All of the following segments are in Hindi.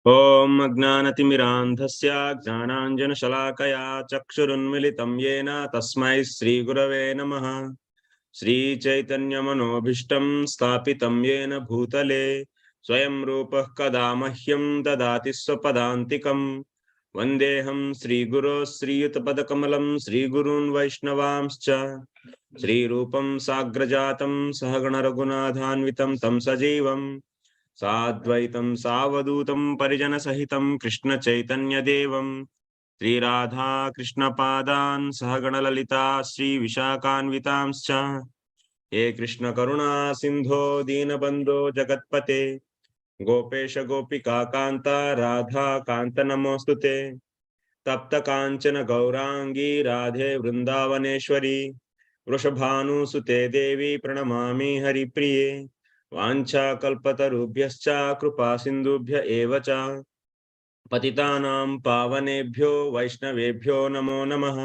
ओम अज्ञानतिमिरान्धस्य ज्ञानाञ्जनशलाकया चक्षुरुन्मिलितं येन तस्मै श्रीगुरवे नमः। श्रीचैतन्यमनोभीष्टं स्थापितं येन भूतले स्वयं रूपः कदा मह्यं ददाति स्वपदान्तिकम्। वन्देऽहं श्रीगुरो श्रीयुतपदकमलं श्रीगुरून् वैष्णवांश्च श्रीरूपं साग्रजातं सहगणरघुनाथान्वितं तं सजीवम् साद्वैतं सावधूतं परिजनसहितं कृष्णचैतन्यदेवं श्रीराधा कृष्णपादान् सहगणललिता श्रीविशाखान्वितांश्च हे कृष्णकरुणा सिन्धो दीनबन्धो जगत्पते गोपेश गोपिकान्ता राधा कान्त नमोऽस्तुते। तप्त कांचन गौरांगी राधे वृंदावनेश्वरी वृषभानुसुते देवी प्रणमामि हरिप्रिये। वाञ्छाकल्पतरुभ्यश्च कृपा सिन्धुभ्य एव च पतितानां पावनेभ्यो वैष्णवेभ्यो नमो नमः।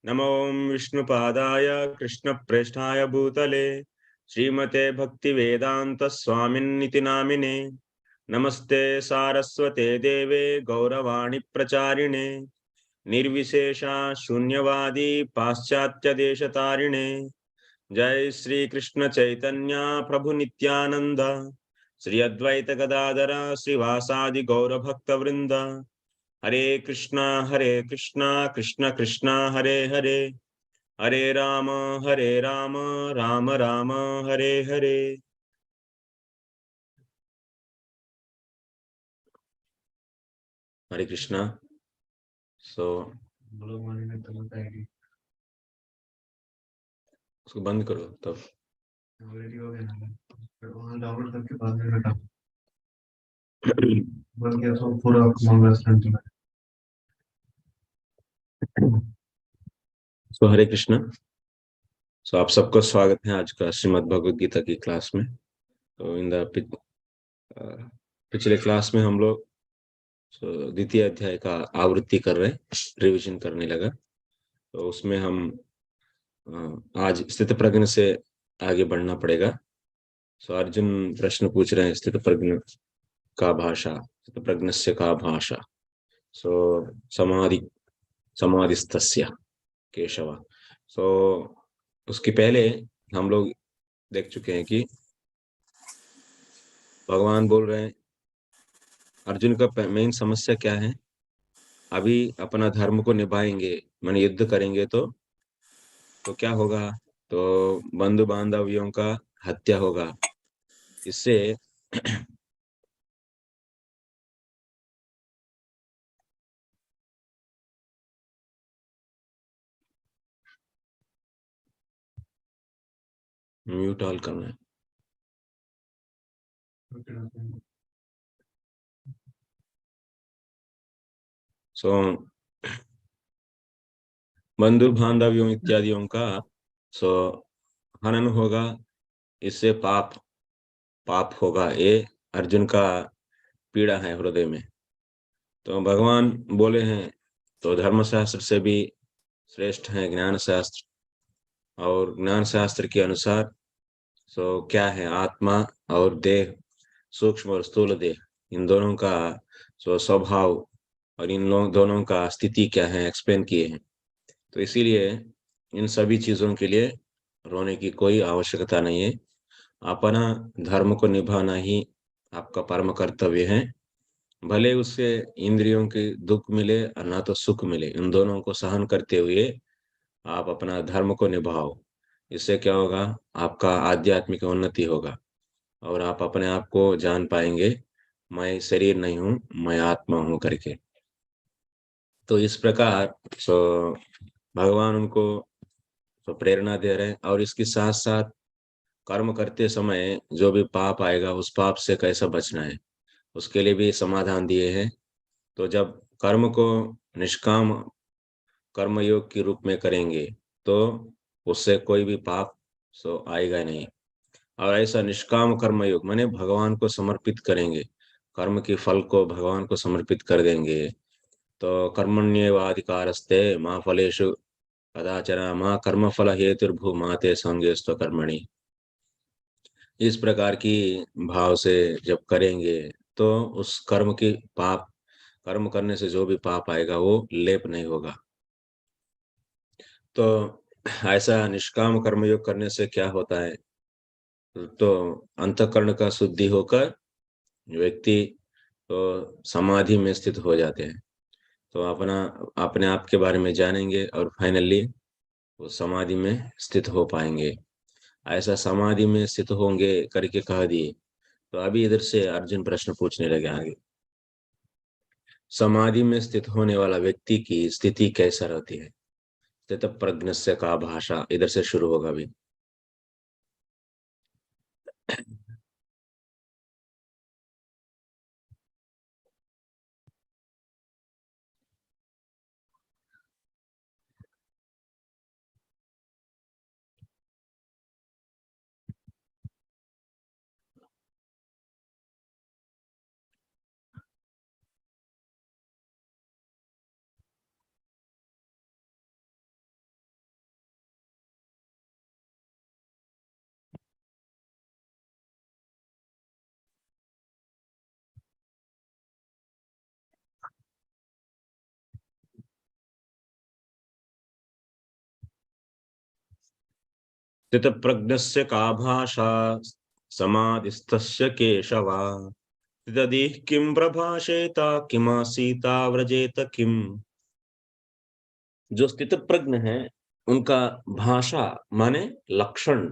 नमो विष्णुपादाय कृष्णप्रेष्ठाय भूतले श्रीमते भक्तिवेदांत स्वामिन्निति नामिने। नमस्ते सारस्वते देवे गौरवाणी प्रचारिणे निर्विशेषा शून्यवादी पाश्चात्य देशतारिणे। जय श्री कृष्ण चैतन्य प्रभु नित्यानंद श्री अद्वैत गदाधर श्रीवासादि गौर भक्त वृंद। हरे कृष्णा कृष्ण कृष्णा हरे हरे हरे राम राम राम हरे हरे। हरे कृष्णा। उसको बंद करो तब डाउनलोड करके बाद में रखा बन गया तो पूरा मंगल। सो हरे कृष्णा। सो आप सबको स्वागत है आज का श्रीमद् भगवद गीता की क्लास में। तो इन द पिछले क्लास में हम लोग द्वितीय अध्याय का आवृत्ति कर रहे, रिवीजन करने लगा। तो उसमें हम आज स्थित प्रज्ञ से आगे बढ़ना पड़ेगा। सो अर्जुन प्रश्न पूछ रहे हैं, स्थित प्रज्ञ का भाषा, स्थित प्रज्ञस्य का भाषा। सो समाधिस्तस्य केशव। सो उसके पहले हम लोग देख चुके हैं कि भगवान बोल रहे हैं अर्जुन का मेन समस्या क्या है। अभी अपना धर्म को निभाएंगे, माने युद्ध करेंगे तो क्या होगा, तो बंधु बांधवियों का हत्या होगा। इससे म्यूट ऑल करना है। सो बंधु बांधवियों इत्यादियों का हनन होगा। इससे पाप होगा। ये अर्जुन का पीड़ा है हृदय में। तो भगवान बोले हैं तो धर्मशास्त्र से भी श्रेष्ठ है ज्ञान शास्त्र। और ज्ञान शास्त्र के अनुसार क्या है, आत्मा और देह, सूक्ष्म और स्थूल देह, इन दोनों का स्वभाव और इन दोनों का स्थिति क्या है एक्सप्लेन किए हैं। तो इसीलिए इन सभी चीजों के लिए रोने की कोई आवश्यकता नहीं है। अपना धर्म को निभाना ही आपका परम कर्तव्य है। भले उससे इंद्रियों के दुख मिले और ना तो सुख मिले, इन दोनों को सहन करते हुए आप अपना धर्म को निभाओ। इससे क्या होगा, आपका आध्यात्मिक उन्नति होगा और आप अपने आप को जान पाएंगे, मैं शरीर नहीं हूँ, मैं आत्मा हूँ करके। तो इस प्रकार भगवान उनको प्रेरणा दे रहे हैं। और इसके साथ साथ कर्म करते समय जो भी पाप आएगा उस पाप से कैसे बचना है उसके लिए भी समाधान दिए हैं। तो जब कर्म को निष्काम कर्मयोग के रूप में करेंगे तो उससे कोई भी पाप आएगा नहीं। और ऐसा निष्काम कर्मयोग माने भगवान को समर्पित करेंगे, कर्म के फल को भगवान को समर्पित कर देंगे। तो कर्मण्येवाधिकारस्ते माँ फलेषु कदाचन माँ कर्म फल हेतुर्भू माते संगेस्त्व कर्मणि। इस प्रकार की भाव से जब करेंगे तो उस कर्म करने से जो भी पाप आएगा वो लेप नहीं होगा। तो ऐसा निष्काम कर्मयोग करने से क्या होता है? तो अंतःकरण का शुद्धि होकर व्यक्ति तो समाधि में स्थित हो जाते हैं। तो अपने आप के बारे में जानेंगे और फाइनली वो समाधि में स्थित हो पाएंगे। ऐसा समाधि में स्थित होंगे करके कह दिए। तो अभी इधर से अर्जुन प्रश्न पूछने लगे आगे। समाधि में स्थित होने वाला व्यक्ति की स्थिति कैसा रहती है? स्थित प्रज्ञस्य का भाषा इधर से शुरू होगा अभी। स्थित प्रज्ञस्य का भाषा समाधिस्थस्य केशव तदिह किम प्रभाषेत किमासीता व्रजेत किम। जो स्थित प्रज्ञ है उनका भाषा माने लक्षण,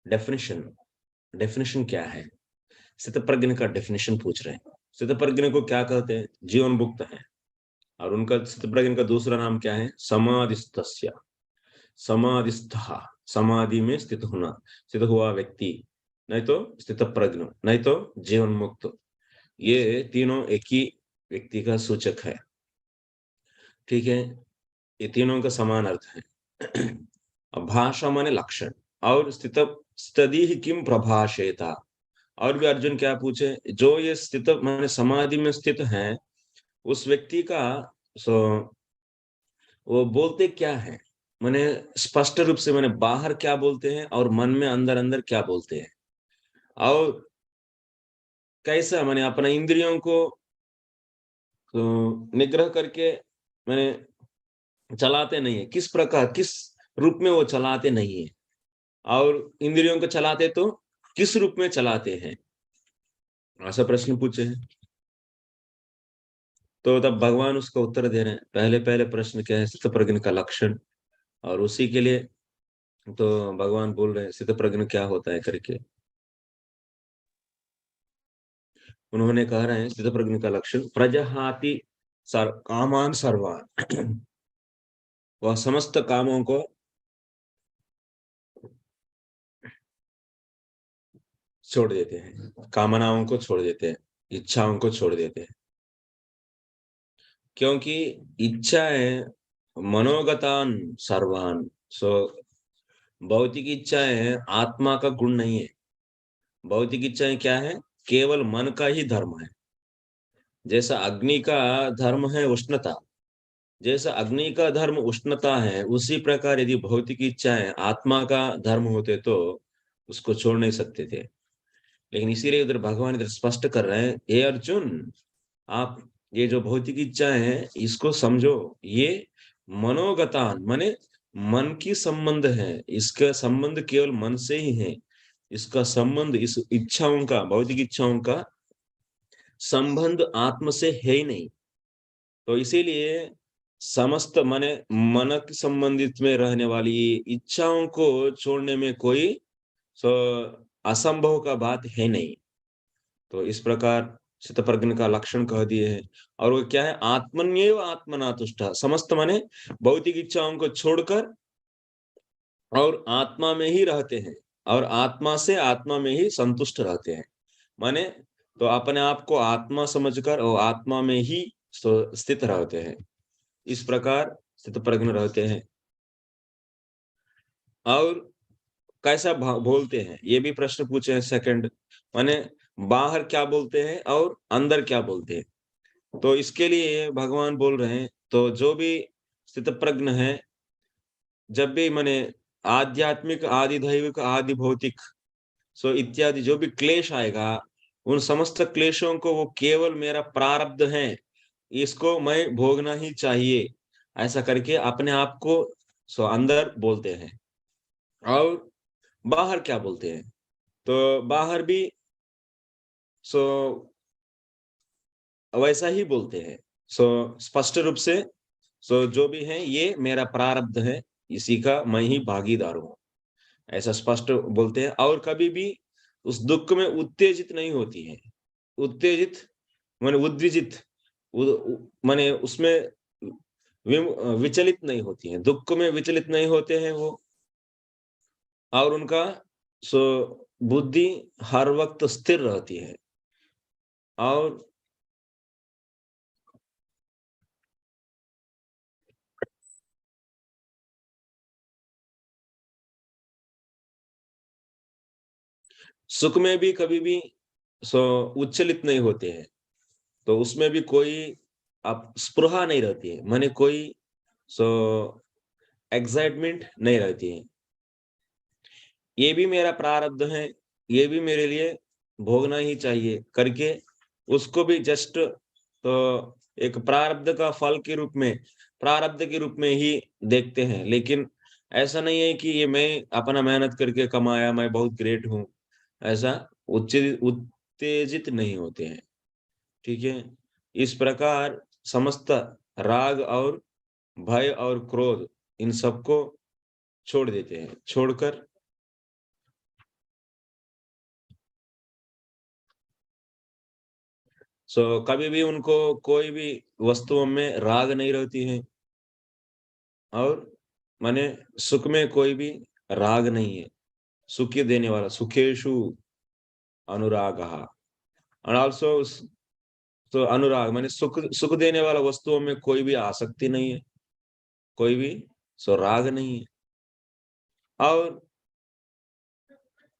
डेफिनेशन। डेफिनेशन क्या है? स्थित प्रज्ञ का डेफिनेशन पूछ रहे हैं। स्थित प्रज्ञ को क्या कहते हैं? जीवन मुक्त है। और उनका स्थित प्रज्ञ का दूसरा नाम क्या है? समाधिस्थस्य। समाधिस्थ, समाधि में स्थित होना, स्थित हुआ व्यक्ति, नहीं तो स्थित प्रज्ञ, नहीं तो जीवन मुक्त। ये तीनों एक ही व्यक्ति का सूचक है। ठीक है, ये तीनों का समान अर्थ है। अब भाषा माने लक्षण। और स्थित स्थिति ही किम प्रभाषेता। और भी अर्जुन क्या पूछे? जो ये स्थित माने समाधि में स्थित है उस व्यक्ति का सो वो बोलते क्या है? माने स्पष्ट रूप से, माने बाहर क्या बोलते हैं और मन में अंदर अंदर क्या बोलते हैं, और कैसा माने अपना इंद्रियों को निग्रह करके माने चलाते नहीं है, किस प्रकार, किस रूप में वो चलाते नहीं है, और इंद्रियों को चलाते तो किस रूप में चलाते हैं, ऐसा प्रश्न पूछे हैं। तो तब भगवान उसका उत्तर दे रहे हैं। पहले पहले प्रश्न क्या है? स्थित प्रज्ञ का लक्षण। और उसी के लिए तो भगवान बोल रहे हैं स्थित प्रज्ञ क्या होता है करके। उन्होंने कह रहे हैं स्थित प्रज्ञ का लक्षण प्रजहाति कामान सर्वान। वह समस्त कामों को छोड़ देते हैं, कामनाओं को छोड़ देते हैं, इच्छाओं को छोड़ देते हैं। क्योंकि इच्छाएं मनोगतान सर्वान, सो भौतिक इच्छाएं आत्मा का गुण नहीं है। भौतिक इच्छाएं क्या है? केवल मन का ही धर्म है। जैसा अग्नि का धर्म है उष्णता, जैसा अग्नि का धर्म उष्णता है, उसी प्रकार यदि भौतिक इच्छाएं आत्मा का धर्म होते तो उसको छोड़ नहीं सकते थे। लेकिन इसीलिए उधर भगवान इधर स्पष्ट कर रहे हैं, हे अर्जुन, आप ये जो भौतिक इच्छाएं हैं इसको समझो, ये मनोगतान माने मन की संबंध है। इसका संबंध केवल मन से ही है। इसका संबंध, इस इच्छाओं का, भौतिक इच्छाओं का संबंध आत्म से है ही नहीं। तो इसीलिए समस्त माने मन के संबंधित में रहने वाली इच्छाओं को छोड़ने में कोई सो असंभव का बात है नहीं। तो इस प्रकार शतप्रज्ञ का लक्षण कह दिए हैं। और वो क्या है? आत्मन्येव आत्मना तुष्ट, समस्त माने भौतिक इच्छाओं को छोड़कर और आत्मा में ही रहते हैं, और आत्मा से आत्मा में ही संतुष्ट रहते हैं। माने तो अपने आप को आत्मा समझकर और आत्मा में ही स्थित रहते हैं। इस प्रकार स्थित प्रज्ञ रहते हैं। और कैसा बोलते हैं ये भी प्रश्न पूछे हैं सेकंड, माने बाहर क्या बोलते हैं और अंदर क्या बोलते हैं। तो इसके लिए भगवान बोल रहे हैं, तो जो भी स्थित प्रज्ञ है, जब भी माने आध्यात्मिक, आदि दैविक, आदि भौतिक, सो इत्यादि जो भी क्लेश आएगा, उन समस्त क्लेशों को वो केवल मेरा प्रारब्ध है, इसको मैं भोगना ही चाहिए, ऐसा करके अपने आप को अंदर बोलते हैं। और बाहर क्या बोलते हैं? तो बाहर भी सो वैसा ही बोलते हैं। स्पष्ट रूप से जो भी है ये मेरा प्रारब्ध है, इसी का मैं ही भागीदार हूँ, ऐसा स्पष्ट बोलते हैं। और कभी भी उस दुःख में उत्तेजित नहीं होती हैं। उत्तेजित माने उद्विजित, उ उ माने उसमें विचलित नहीं होती हैं, दुःख में विचलित नहीं होते हैं वो। और उनका सो बुद्धि हर वक़्त स्थिर रहती है। और सुख में भी कभी भी सो उच्चलित नहीं होते हैं। तो उसमें भी कोई आप स्पृहा नहीं रहती है, माने कोई सो एक्साइटमेंट नहीं रहती है। ये भी मेरा प्रारब्ध है, ये भी मेरे लिए भोगना ही चाहिए करके उसको भी जस्ट एक प्रारब्ध का फल के रूप में, प्रारब्ध के रूप में ही देखते हैं। लेकिन ऐसा नहीं है कि ये मैं अपना मेहनत करके कमाया, मैं बहुत ग्रेट हूँ, ऐसा उत्तेजित नहीं होते हैं, ठीक है? इस प्रकार समस्त राग और भय और क्रोध इन सबको छोड़ देते हैं। छोड़कर कभी भी उनको कोई भी वस्तुओं में राग नहीं रहती है। और माने सुख में कोई भी राग नहीं है। सुख देने वाला सुखेषु अनुरागः। और आल्सो अनुराग माने सुख सुख देने वाला वस्तुओं में कोई भी आसक्ति नहीं है, कोई भी राग नहीं है। और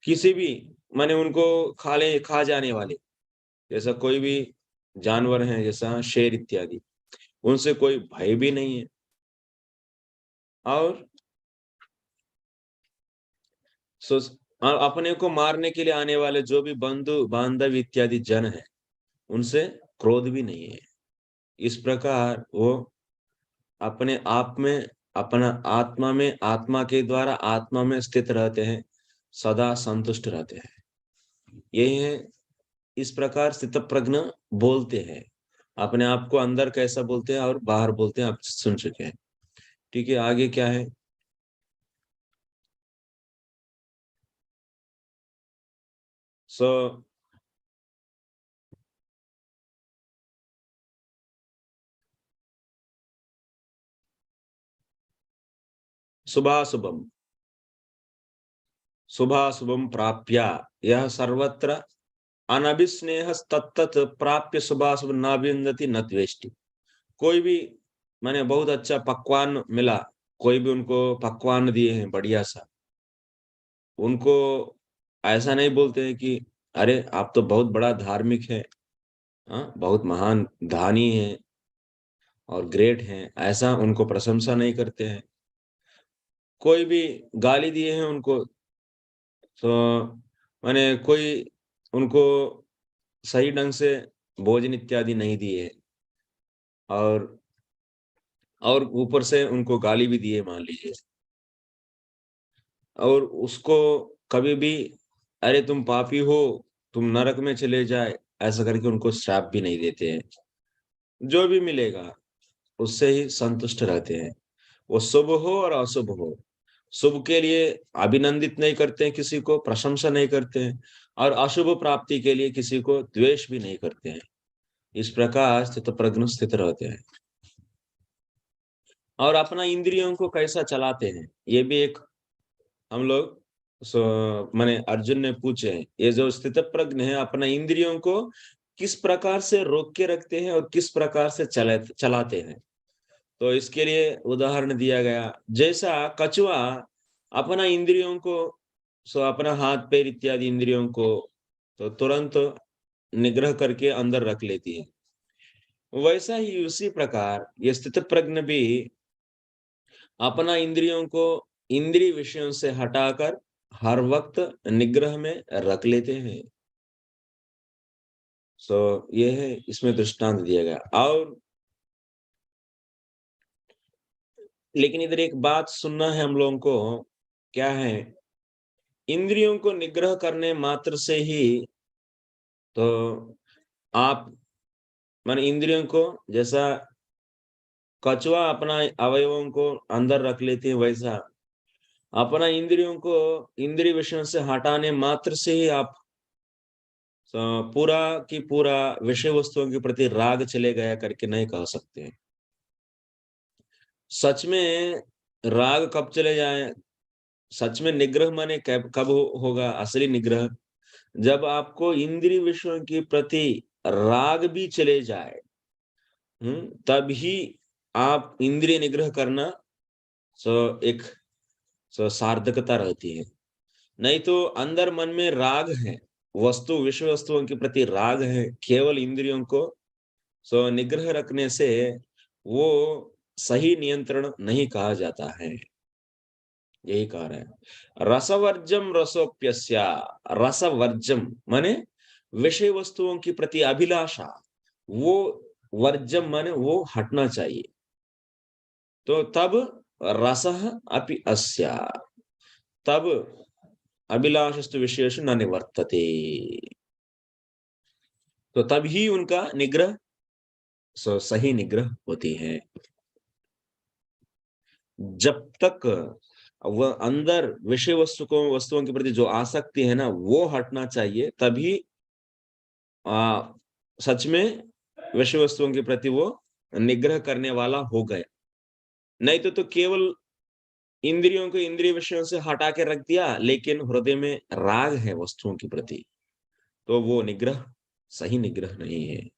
किसी भी माने उनको खा जाने वाले, जैसा कोई भी जानवर हैं, जैसा शेर इत्यादि, उनसे कोई भय भी नहीं है। और सो अपने को मारने के लिए आने वाले जो भी बंधु-बांधव इत्यादि जन हैं, उनसे क्रोध भी नहीं है। इस प्रकार वो अपने आप में, अपना आत्मा के द्वारा आत्मा में स्थित रहते हैं, सदा संतुष्ट रहते हैं। यही है, इस प्रकार स्थितप्रज्ञ बोलते हैं। अपने आप को अंदर कैसा बोलते हैं और बाहर बोलते हैं, आप सुन चुके हैं। ठीक है, आगे क्या है? सो शुभाशुभम शुभाशुभम प्राप्य यह सर्वत्र अनभिस्नेहस्तत्तत् प्राप्य शुभाशुभ न विन्दति न द्वेष्टि। कोई भी मैंने बहुत अच्छा पकवान मिला, कोई भी उनको पकवान दिए हैं बढ़िया सा, उनको ऐसा नहीं बोलते हैं कि अरे आप तो बहुत बड़ा धार्मिक है, हाँ, बहुत महान दानी है और ग्रेट हैं, ऐसा उनको प्रशंसा नहीं करते हैं। कोई भी गाली दिए हैं उनको, तो माने कोई उनको सही ढंग से भोजन इत्यादि नहीं दिए और ऊपर से उनको गाली भी दिए मान लीजिए। और उसको कभी भी अरे तुम पापी हो, तुम नरक में चले जाए, ऐसा करके उनको श्राप भी नहीं देते हैं। जो भी मिलेगा उससे ही संतुष्ट रहते हैं। वो शुभ हो और अशुभ हो, शुभ के लिए अभिनंदित नहीं करते हैं, किसी को प्रशंसा नहीं करते हैं, और अशुभ प्राप्ति के लिए किसी को द्वेष भी नहीं करते हैं। इस प्रकार स्थितप्रज्ञ स्थित रहते हैं। और अपना इंद्रियों को कैसा चलाते हैं, ये भी एक हम लोग माने अर्जुन ने पूछे हैं, ये जो स्थितप्रज्ञ है अपना इंद्रियों को किस प्रकार से रोक के रखते हैं और किस प्रकार से चलाते हैं। तो इसके लिए उदाहरण दिया गया, जैसा कछुआ अपना इंद्रियों को अपना हाथ पैर इत्यादि इंद्रियों को तो तुरंत निग्रह करके अंदर रख लेती है, वैसा ही उसी प्रकार ये स्थित प्रज्ञ भी अपना इंद्रियों को इंद्रिय विषयों से हटाकर हर वक्त निग्रह में रख लेते हैं। ये है, इसमें दृष्टांत दिया गया। और लेकिन इधर एक बात सुनना है हम लोगों को, क्या है, इंद्रियों को निग्रह करने मात्र से ही तो आप माने इंद्रियों को, जैसा कछुआ अपना अवयवों को अंदर रख लेती है, वैसा अपना इंद्रियों को इंद्रिय विषयों से हटाने मात्र से ही आप पूरा की पूरा विषय वस्तुओं के प्रति राग चले गया करके नहीं कह सकते हैं। सच में राग कब चले जाए, सच में निग्रह माने कब होगा असली निग्रह, जब आपको इंद्रिय विषयों के प्रति राग भी चले जाए, तभी आप इंद्रिय निग्रह करना एक सार्थकता रहती है। नहीं तो अंदर मन में राग है, विषय वस्तुओं के प्रति राग है, केवल इंद्रियों को निग्रह रखने से वो सही नियंत्रण नहीं कहा जाता है। यही कह रहे हैं, रसवर्जम रसोप्यस्या। रसवर्जम माने विषय वस्तुओं के प्रति अभिलाषा, वो वर्जम माने वो हटना चाहिए। तो तब रसः अपि अस्या, तब अभिलाषस्तु विषयेषु न निवर्तते, तो तभी उनका निग्रह सही निग्रह होती है। जब तक वह अंदर विषय वस्तुओं के प्रति जो आसक्ति है ना, वो हटना चाहिए, तभी सच में विषय वस्तुओं के प्रति वो निग्रह करने वाला हो गए। नहीं तो केवल इंद्रियों को इंद्रिय विषयों से हटा के रख दिया, लेकिन हृदय में राग है वस्तुओं के प्रति, तो वो निग्रह सही निग्रह नहीं है।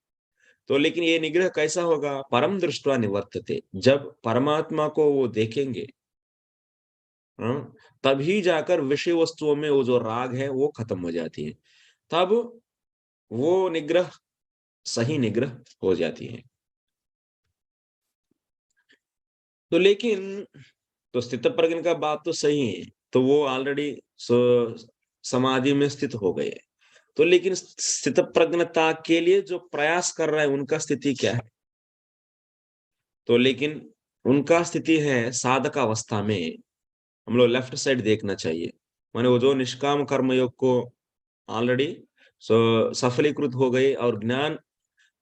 तो लेकिन ये निग्रह कैसा होगा, परम दृष्टवा निवर्तते, जब परमात्मा को वो देखेंगे, तभी जाकर विषय वस्तुओं में वो जो राग है वो खत्म हो जाती है, तब वो निग्रह सही निग्रह हो जाती है। तो लेकिन स्थित प्रज्ञ का बात तो सही है, तो वो ऑलरेडी समाधि में स्थित हो गए। तो लेकिन स्थित प्रज्ञता के लिए जो प्रयास कर रहा है, उनका स्थिति क्या है? तो लेकिन उनका स्थिति है साधक अवस्था में, हम लोग लेफ्ट साइड देखना चाहिए, माने वो जो निष्काम कर्म योग को ऑलरेडी सफलीकृत हो गए और ज्ञान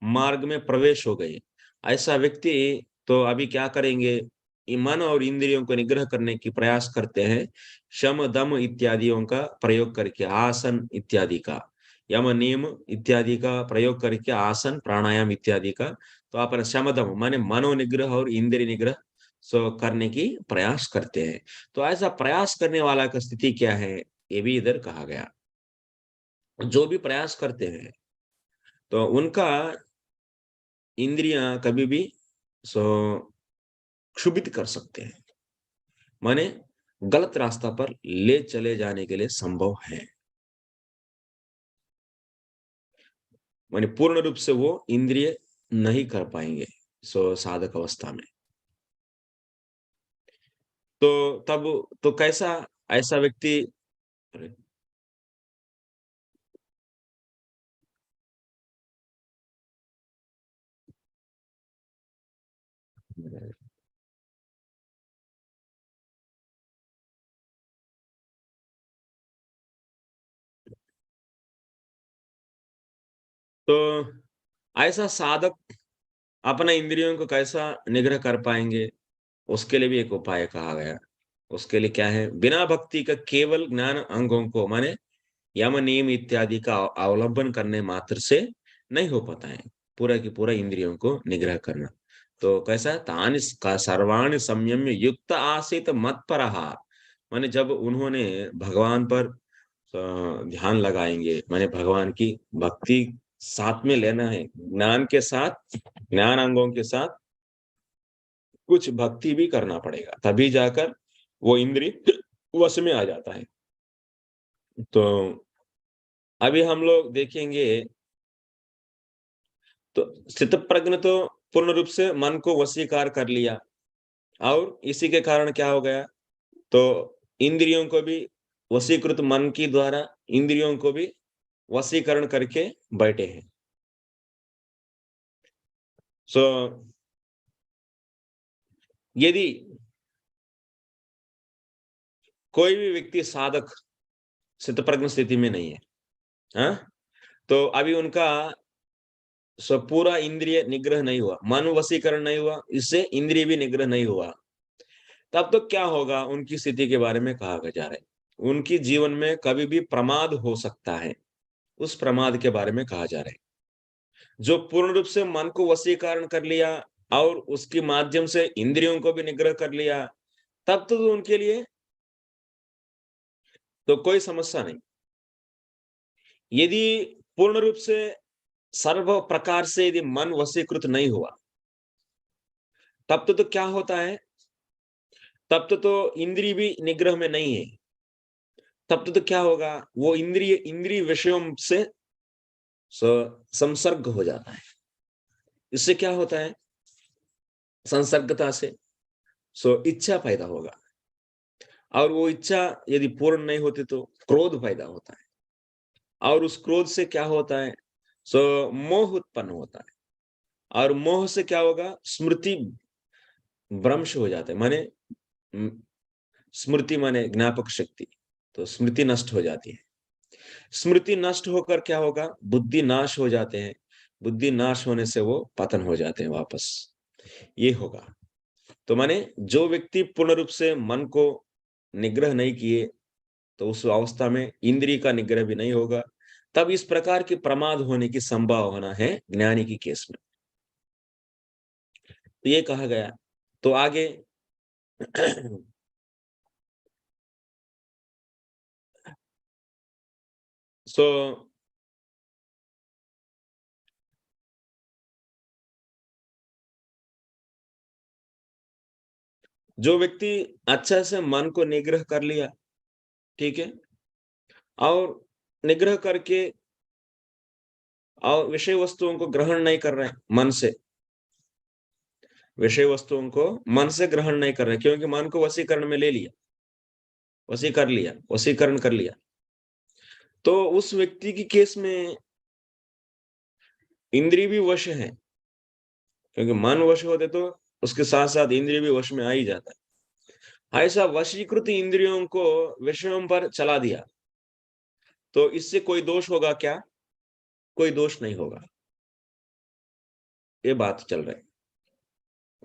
मार्ग में प्रवेश हो गए, ऐसा व्यक्ति तो अभी क्या करेंगे, मन और इंद्रियों को निग्रह करने की प्रयास करते हैं, शम दम इत्यादियों का प्रयोग करके, आसन इत्यादि का, यम नियम इत्यादि का प्रयोग करके, आसन प्राणायाम इत्यादि का, तो अपन शम दम माने मनोनिग्रह और इंद्रिय निग्रह करने की प्रयास करते हैं। तो ऐसा प्रयास करने वाला का स्थिति क्या है, ये भी इधर कहा गया। जो भी प्रयास करते हैं तो उनका इंद्रियां कभी भी सो क्षुभित कर सकते हैं, माने गलत रास्ता पर ले चले जाने के लिए संभव है, माने पूर्ण रूप से वो इंद्रिय नहीं कर पाएंगे साधक अवस्था में। तो तब तो कैसा ऐसा व्यक्ति, तो ऐसा साधक अपने इंद्रियों को कैसा निग्रह कर पाएंगे, उसके लिए भी एक उपाय कहा गया। उसके लिए क्या है, बिना भक्ति का केवल ज्ञान अंगों को माने यम नियम इत्यादि का अवलंबन करने मात्र से नहीं हो पाता है पूरा की पूरा इंद्रियों को निग्रह करना। तो कैसा, तानि सर्वाणि संयम्य युक्त आसीत मत्परः, माने जब उन्होंने भगवान पर ध्यान लगाएंगे, माने भगवान की भक्ति साथ में लेना है, ज्ञान के साथ, ज्ञान अंगों के साथ कुछ भक्ति भी करना पड़ेगा, तभी जाकर वो इंद्रिय वश में आ जाता है। तो अभी हम लोग देखेंगे, तो स्थित प्रज्ञ तो पूर्ण रूप से मन को वशीकार कर लिया, और इसी के कारण क्या हो गया, तो इंद्रियों को भी वशीकृत मन के द्वारा इंद्रियों को भी वशीकरण करके बैठे हैं। सो यदि कोई भी व्यक्ति साधक स्थितप्रज्ञ स्थिति में नहीं है, हाँ? तो अभी उनका पूरा इंद्रिय निग्रह नहीं हुआ, मन वशीकरण नहीं हुआ, इससे इंद्रिय भी निग्रह नहीं हुआ। तब तो क्या होगा, उनकी स्थिति के बारे में कहा जा रहा है। उनकी जीवन में कभी भी प्रमाद हो सकता है, उस प्रमाद के बारे में कहा जा रहा है। जो पूर्ण रूप से मन को वशीकरण कर लिया और उसके माध्यम से इंद्रियों को भी निग्रह कर लिया, तब तो उनके लिए तो कोई समस्या नहीं। यदि पूर्ण रूप से सर्व प्रकार से यदि मन वशीकृत नहीं हुआ, तब तो क्या होता है, तब तो इंद्रिय भी निग्रह में नहीं है। तब तो क्या होगा, वो इंद्रिय इंद्रिय विषयों से संसर्ग हो जाता है। इससे क्या होता है, संसर्गता से इच्छा पैदा होगा, और वो इच्छा यदि पूर्ण नहीं होती तो क्रोध पैदा होता है, और उस क्रोध से क्या होता है, मोह उत्पन्न होता है, और मोह से क्या होगा, स्मृति भ्रंश हो जाता है। माने स्मृति माने ज्ञापक शक्ति, तो स्मृति नष्ट हो जाती है। स्मृति नष्ट होकर क्या होगा, बुद्धि नाश हो जाते हैं। बुद्धि नाश होने से वो पतन हो जाते हैं वापस, ये होगा। तो माने जो व्यक्ति पूर्ण रूप से मन को निग्रह नहीं किए, तो उस अवस्था में इंद्रिय का निग्रह भी नहीं होगा, तब इस प्रकार की प्रमाद होने की संभावना है ज्ञानी की केस में। तो ये कहा गया। तो आगे सो जो व्यक्ति अच्छा से मन को निग्रह कर लिया, ठीक है, और निग्रह करके और विषय वस्तुओं को ग्रहण नहीं कर रहे हैं मन से, विषय वस्तुओं को मन से ग्रहण नहीं कर रहे, क्योंकि मन को वशीकरण में ले लिया, वशीकरण कर लिया। तो उस व्यक्ति की केस में इंद्रिय भी वश है, क्योंकि मन वश होते तो उसके साथ साथ इंद्रिय भी वश में आ ही जाता है। ऐसा वशीकृत इंद्रियों को विषयों पर चला दिया, तो इससे कोई दोष होगा क्या? कोई दोष नहीं होगा। ये बात चल रही है।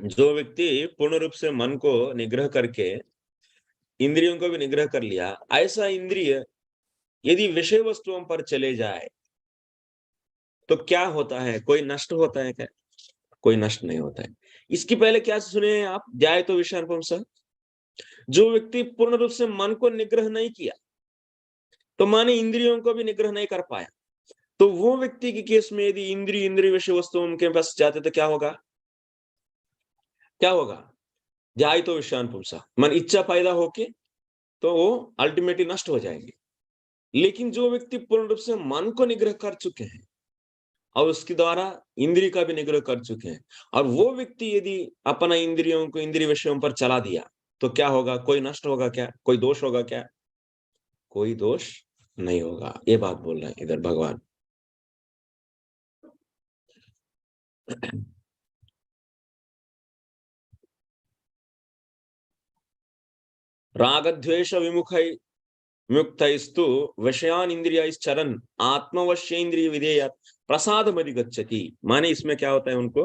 जो व्यक्ति पूर्ण रूप से मन को निग्रह करके इंद्रियों को भी निग्रह कर लिया, ऐसा इंद्रिय यदि विषय वस्तुओं पर चले जाए तो क्या होता है, कोई नष्ट होता है क्या? कोई नष्ट नहीं होता है। इसकी पहले क्या सुने आप, जाए तो विषय अनुपम सर, जो व्यक्ति पूर्ण रूप से मन को निग्रह नहीं किया, तो माने इंद्रियों को भी निग्रह नहीं कर पाया, तो वो व्यक्ति की केस में यदि इंद्रिय विषय वस्तुओं के पास जाते तो क्या होगा, क्या होगा? जाए तो विषयान पुंसा, मन इच्छा पैदा होके तो वो अल्टीमेटली नष्ट हो जाएंगे। लेकिन जो व्यक्ति पूर्ण रूप से मन को निग्रह कर चुके हैं और उसके द्वारा इंद्रिय का भी निग्रह कर चुके हैं, और वो व्यक्ति यदि अपना इंद्रियों को इंद्रिय विषयों पर चला दिया, तो क्या होगा, कोई नष्ट होगा क्या? कोई दोष होगा क्या? कोई दोष नहीं होगा। ये बात बोल रहे हैं इधर भगवान। राग द्वेष विमुक्तैस्तु विषयान इंद्रियैश्चरन् आत्मवश्येन्द्रिय विधेय प्रसादमधिगच्छति। माने इसमें क्या होता है, उनको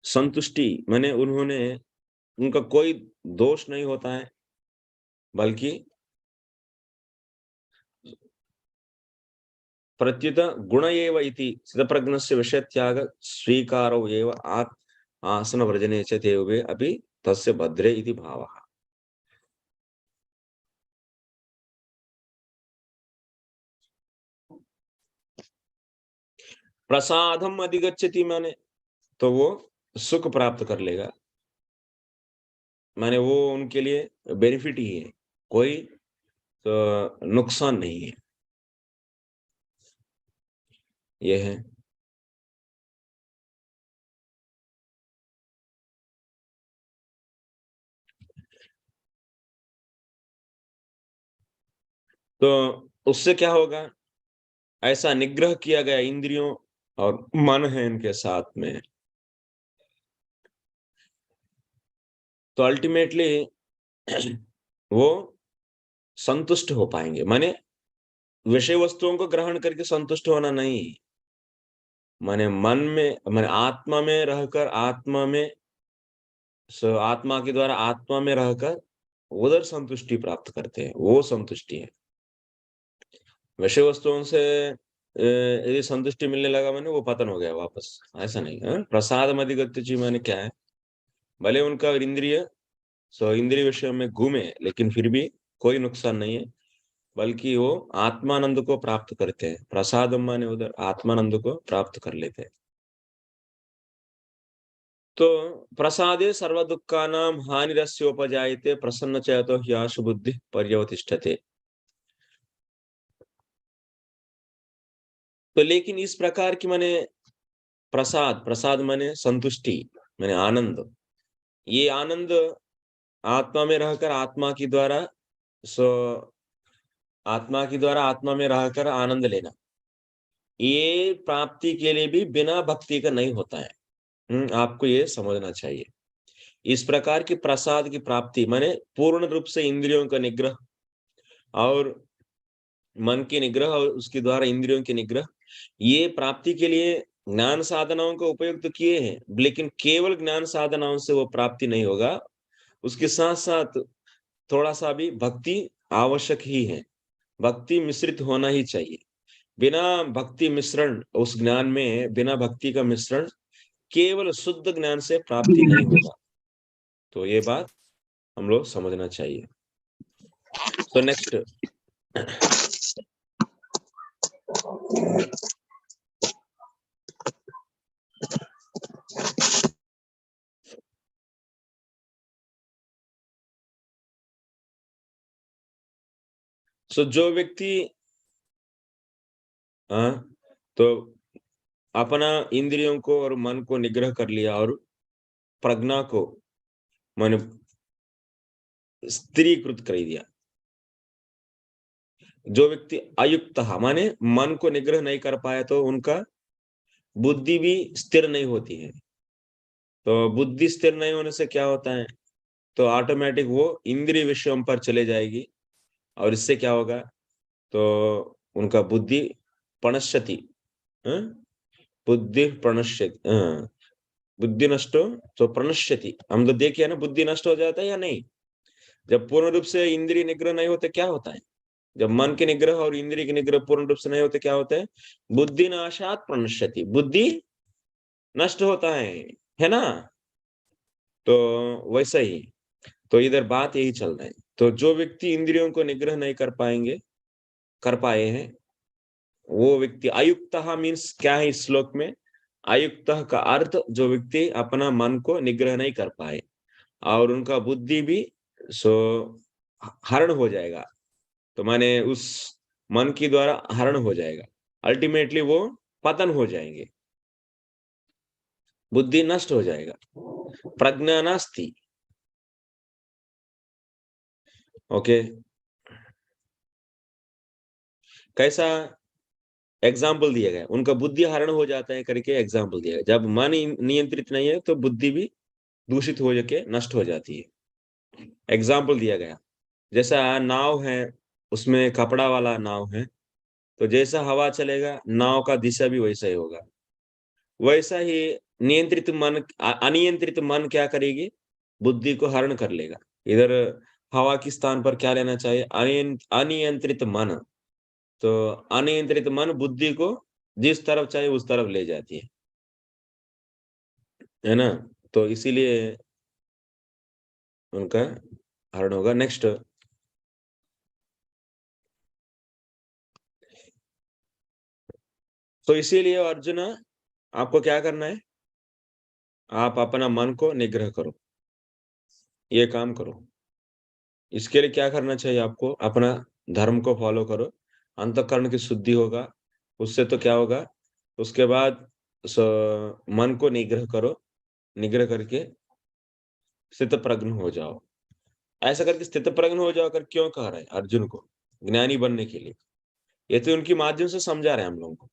संतुष्टि, माने उन्होंने, उनका कोई दोष नहीं होता है, बल्कि प्रत्युत गुण एव इति स्थितप्रज्ञस्य विषयत्याग स्वीकारो एव आसन व्रजने च देवे अपि तस्य भद्रे इति भावः। प्रसादम अधिगच्छति माने तो वो सुख प्राप्त कर लेगा, माने वो उनके लिए बेनिफिट ही है, कोई नुकसान नहीं है, ये है। तो उससे क्या होगा, ऐसा निग्रह किया गया इंद्रियों और मन है इनके साथ में, तो अल्टीमेटली वो संतुष्ट हो पाएंगे। माने विषय वस्तुओं को ग्रहण करके संतुष्ट होना नहीं, माने मन में, माने आत्मा में रहकर, आत्मा में आत्मा के द्वारा आत्मा में रहकर उधर संतुष्टि प्राप्त करते हैं, वो संतुष्टि है। विषय वस्तुओं से यदि संतुष्टि मिलने लगा माने वो पतन हो गया वापस, ऐसा नहीं है। प्रसाद अधिगत्य माने क्या है, भले उनका इंद्रिय इंद्रिय विषय में घूमे लेकिन फिर भी कोई नुकसान नहीं है, बल्कि वो आत्मानंद को प्राप्त करते हैं। प्रसाद माने उधर आत्मानंद को प्राप्त कर लेते हैं। तो प्रसादे सर्व दुःखानां हानिरस्योपजायते प्रसन्न चेतो ह्याशु बुद्धि पर्यवतिष्ठते। तो लेकिन इस प्रकार की माने प्रसाद, प्रसाद माने संतुष्टि, माने आनंद, ये आनंद आत्मा में रहकर आत्मा के द्वारा सो आत्मा के द्वारा आत्मा में रहकर आनंद लेना, ये प्राप्ति के लिए भी बिना भक्ति का नहीं होता है। आपको ये समझना चाहिए। इस प्रकार की प्रसाद की प्राप्ति माने पूर्ण रूप से इंद्रियों का निग्रह और मन के निग्रह और उसके द्वारा इंद्रियों के निग्रह, ये प्राप्ति के लिए ज्ञान साधनाओं का उपयोग तो किए हैं, लेकिन केवल ज्ञान साधनाओं से वो प्राप्ति नहीं होगा। उसके साथ-साथ थोड़ा-सा भी भक्ति आवश्यक ही है। भक्ति मिश्रित होना ही चाहिए। बिना भक्ति मिश्रण उस ज्ञान में, बिना भक्ति का मिश्रण केवल शुद्ध ज्ञान से प्राप्ति नहीं होगा। तो ये बात हम लोग समझना चाहिए। तो नेक्स्ट जो व्यक्ति तो अपना इंद्रियों को और मन को निग्रह कर लिया और प्रज्ञा को माने स्थिरीकृत कर दिया। जो व्यक्ति अयुक्त माने मन को निग्रह नहीं कर पाया तो उनका बुद्धि भी स्थिर नहीं होती है। तो बुद्धि स्थिर नहीं होने से क्या होता है, तो ऑटोमेटिक वो इंद्रिय विषयों पर चले जाएगी और इससे क्या होगा, तो उनका बुद्धि प्रणश्यति, बुद्धि प्रणश्यति, बुद्धि नष्टो तो प्रणश्यति। हम तो देखिए ना, बुद्धि नष्ट हो जाता है या नहीं। जब पूर्ण रूप से इंद्रिय निग्रह नहीं होते क्या होता है, जब मन के निग्रह और इंद्रिय के निग्रह पूर्ण रूप से नहीं होते क्या होता है, बुद्धि नाशात प्रणश्यति, बुद्धि नष्ट होता है ना। तो वैसा ही, तो इधर बात यही चल रहा है। तो जो व्यक्ति इंद्रियों को निग्रह नहीं कर पाए हैं, वो व्यक्ति अयुक्त मीन्स क्या है इस श्लोक में, अयुक्त का अर्थ जो व्यक्ति अपना मन को निग्रह नहीं कर पाए और उनका बुद्धि भी सो हरण हो जाएगा, तो माने उस मन के द्वारा हरण हो जाएगा, अल्टीमेटली वो पतन हो जाएंगे, बुद्धि नष्ट हो जाएगा, प्रज्ञा नास्ति। ओके, कैसा एग्जाम्पल दिया गया, उनका बुद्धि हरण हो जाता है करके एग्जाम्पल दिया गया। जब मन नियंत्रित नहीं है तो बुद्धि भी दूषित हो जाके नष्ट हो जाती है। एग्जाम्पल दिया गया, जैसा नाव है, उसमें कपड़ा वाला नाव है, तो जैसा हवा चलेगा नाव का दिशा भी वैसा ही होगा। वैसा ही नियंत्रित मन, अनियंत्रित मन क्या करेगी, बुद्धि को हरण कर लेगा। इधर हवा के स्थान पर क्या लेना चाहिए, अनियंत्रित मन। तो अनियंत्रित मन बुद्धि को जिस तरफ चाहे उस तरफ ले जाती है ना। तो इसीलिए उनका हरण होगा। नेक्स्ट, तो इसीलिए अर्जुन आपको क्या करना है, आप अपना मन को निग्रह करो, ये काम करो। इसके लिए क्या करना चाहिए आपको, अपना धर्म को फॉलो करो, अंतःकरण की शुद्धि होगा, उससे तो क्या होगा, उसके बाद मन को निग्रह करो, निग्रह करके स्थित प्रज्ञ हो जाओ। ऐसा करके स्थित प्रज्ञ हो जाओ कर क्यों कह रहे हैं अर्जुन को, ज्ञानी बनने के लिए। ये तो उनके माध्यम से समझा रहे हैं हम लोगों को।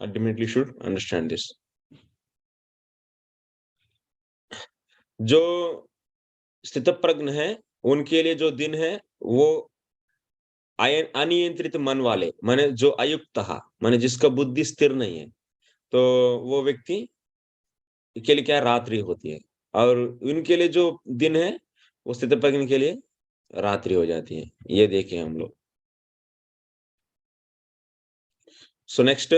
Ultimately should understand this. जो स्थितप्रज्ञ है उनके लिए जो दिन है वो अनियंत्रित मन वाले, माने जो अयुक्त, माने जिसका बुद्धि स्थिर नहीं है, तो वो व्यक्ति के लिए क्या रात्रि होती है, और उनके लिए जो दिन है वो स्थितप्रज्ञ के लिए रात्रि हो जाती है। ये देखें हम लोग। सो नेक्स्ट,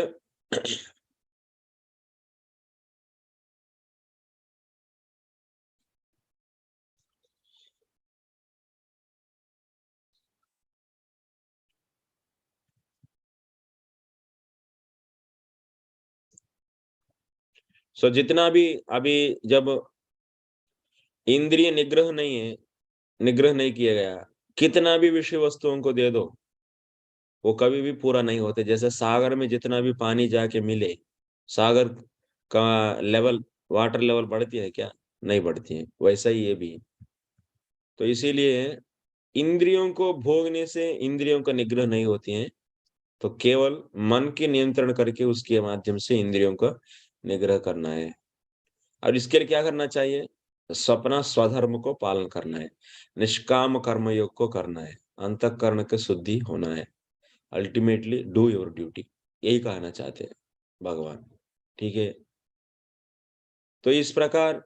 सो जितना भी अभी जब इंद्रिय निग्रह नहीं किया गया, कितना भी विषय वस्तुओं को दे दो, वो कभी भी पूरा नहीं होते। जैसे सागर में जितना भी पानी जाके मिले, सागर का लेवल, वाटर लेवल बढ़ती है क्या? नहीं बढ़ती है। वैसा ही ये भी है। तो इसीलिए इंद्रियों को भोगने से इंद्रियों का निग्रह नहीं होती है, तो केवल मन के नियंत्रण करके उसके माध्यम से इंद्रियों का निग्रह करना है। और इसके लिए क्या करना चाहिए? सपना स्वधर्म को पालन करना है, निष्काम कर्मयोग को करना है, अंतःकरण की शुद्धि होना है। अल्टीमेटली डू योर ड्यूटी, यही कहना चाहते हैं भगवान। ठीक है। तो इस प्रकार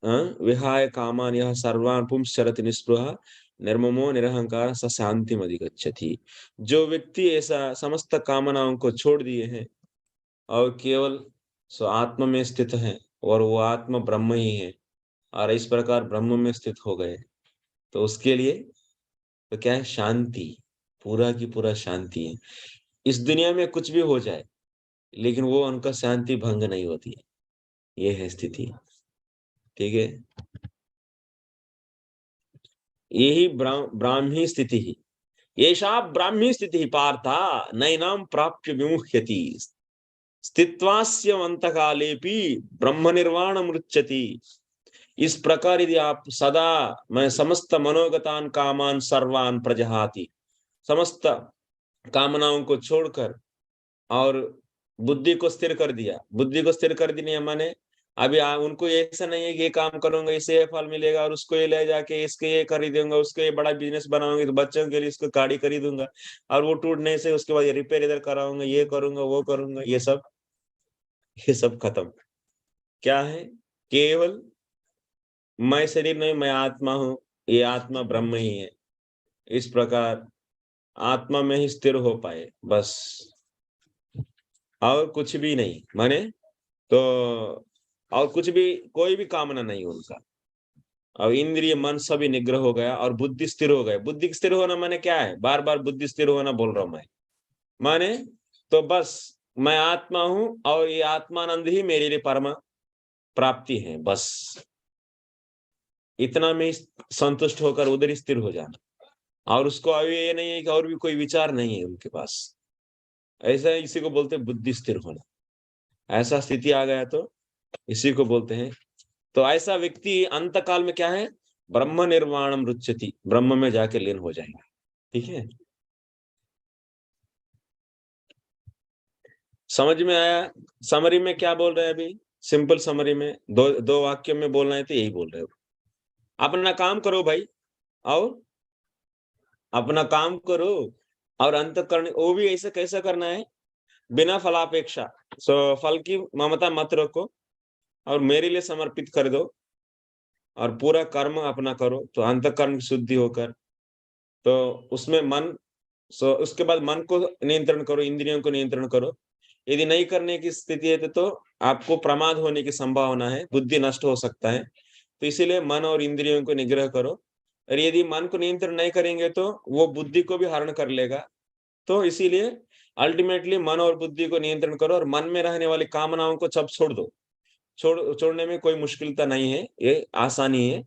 विहाय कामान यह सर्वान् पुंश्चरति निःस्पृहः निर्ममो निरहंकार स शांतिम अधिगच्छति। जो व्यक्ति ऐसा समस्त कामनाओं को छोड़ दिए हैं और केवल सो आत्मा में स्थित है, और वो आत्मा ब्रह्म ही है, और इस प्रकार ब्रह्म में स्थित हो गए, तो उसके लिए तो क्या है? शांति, पूरा की पूरा शांति है। इस दुनिया में कुछ भी हो जाए, लेकिन वो उनका शांति भंग नहीं होती है। ये है स्थिति। ठीक है। यही ब्राह्मी स्थिति ही, एषा ब्राह्मी स्थिति पार्था नैनां प्राप्य विमुह्यति स्थित्वास्यवन्तकालेपि ब्रह्म निर्वाण मृच्छति। इस प्रकार यदि आप सदा मैं समस्त मनोगतान कामान सर्वान प्रजहाति, समस्त कामनाओं को छोड़कर और बुद्धि को स्थिर कर दिया, बुद्धि को स्थिर कर देने माने अभी उनको ऐसा नहीं है कि ये काम करूंगा इससे ये फल मिलेगा, और उसको ये ले जाके इसके ये खरीदूंगा, उसको ये बड़ा बिजनेस बनाऊंगी, तो बच्चों के लिए इसको गाड़ी खरीदूंगा, और वो टूटने से उसके बाद ये रिपेयर इधर कराऊंगा, ये करूंगा वो करूंगा, ये सब खत्म। क्या है? केवल मैं शरीर नहीं, मैं आत्मा हूं, ये आत्मा ब्रह्म ही है। इस प्रकार आत्मा में ही स्थिर हो पाए बस, और कुछ भी नहीं। माने तो और कुछ भी, कोई भी कामना नहीं उनका। अब इंद्रिय मन सभी निग्रह हो गया और बुद्धि स्थिर हो गया। बुद्धि स्थिर होना माने क्या है? बार बार बुद्धि स्थिर होना बोल रहा हूं मैं। माने तो बस मैं आत्मा हूं, और ये आत्मानंद ही मेरे लिए परम प्राप्ति है, बस इतना में संतुष्ट होकर उधर ही स्थिर हो जाना। और उसको अभी ये नहीं है कि और भी कोई विचार नहीं है उनके पास। ऐसा इसी को बोलते हैं बुद्धि स्थिर होना। ऐसा स्थिति आ गया तो इसी को बोलते हैं। तो ऐसा व्यक्ति अंत काल में क्या है? ब्रह्म निर्वाणम रुच्यति, ब्रह्म में जाके लीन हो जाएगा। ठीक है। समझ में आया? समरी में क्या बोल रहे हैं अभी? सिंपल समरी में दो दो वाक्यों में बोलना है तो यही बोल रहे हो। अपना काम करो भाई, और अपना काम करो, और अंतःकरण वो भी ऐसे कैसे करना है? बिना फलापेक्षा। सो फल की ममता मत रखो, और मेरे लिए समर्पित कर दो, और पूरा कर्म अपना करो, तो अंतःकरण की शुद्धि होकर, तो उसमें मन, सो उसके बाद मन को नियंत्रण करो, इंद्रियों को नियंत्रण करो। यदि नहीं करने की स्थिति है तो आपको प्रमाद होने की संभावना है, बुद्धि नष्ट हो सकता है। तो इसीलिए मन और इंद्रियों को निग्रह करो। और यदि मन को नियंत्रण नहीं करेंगे तो वो बुद्धि को भी हरण कर लेगा। तो इसीलिए अल्टीमेटली मन और बुद्धि को नियंत्रण करो, और मन में रहने वाली कामनाओं को सब छोड़ दो। छोड़ने में कोई मुश्किलता नहीं है, ये आसानी है।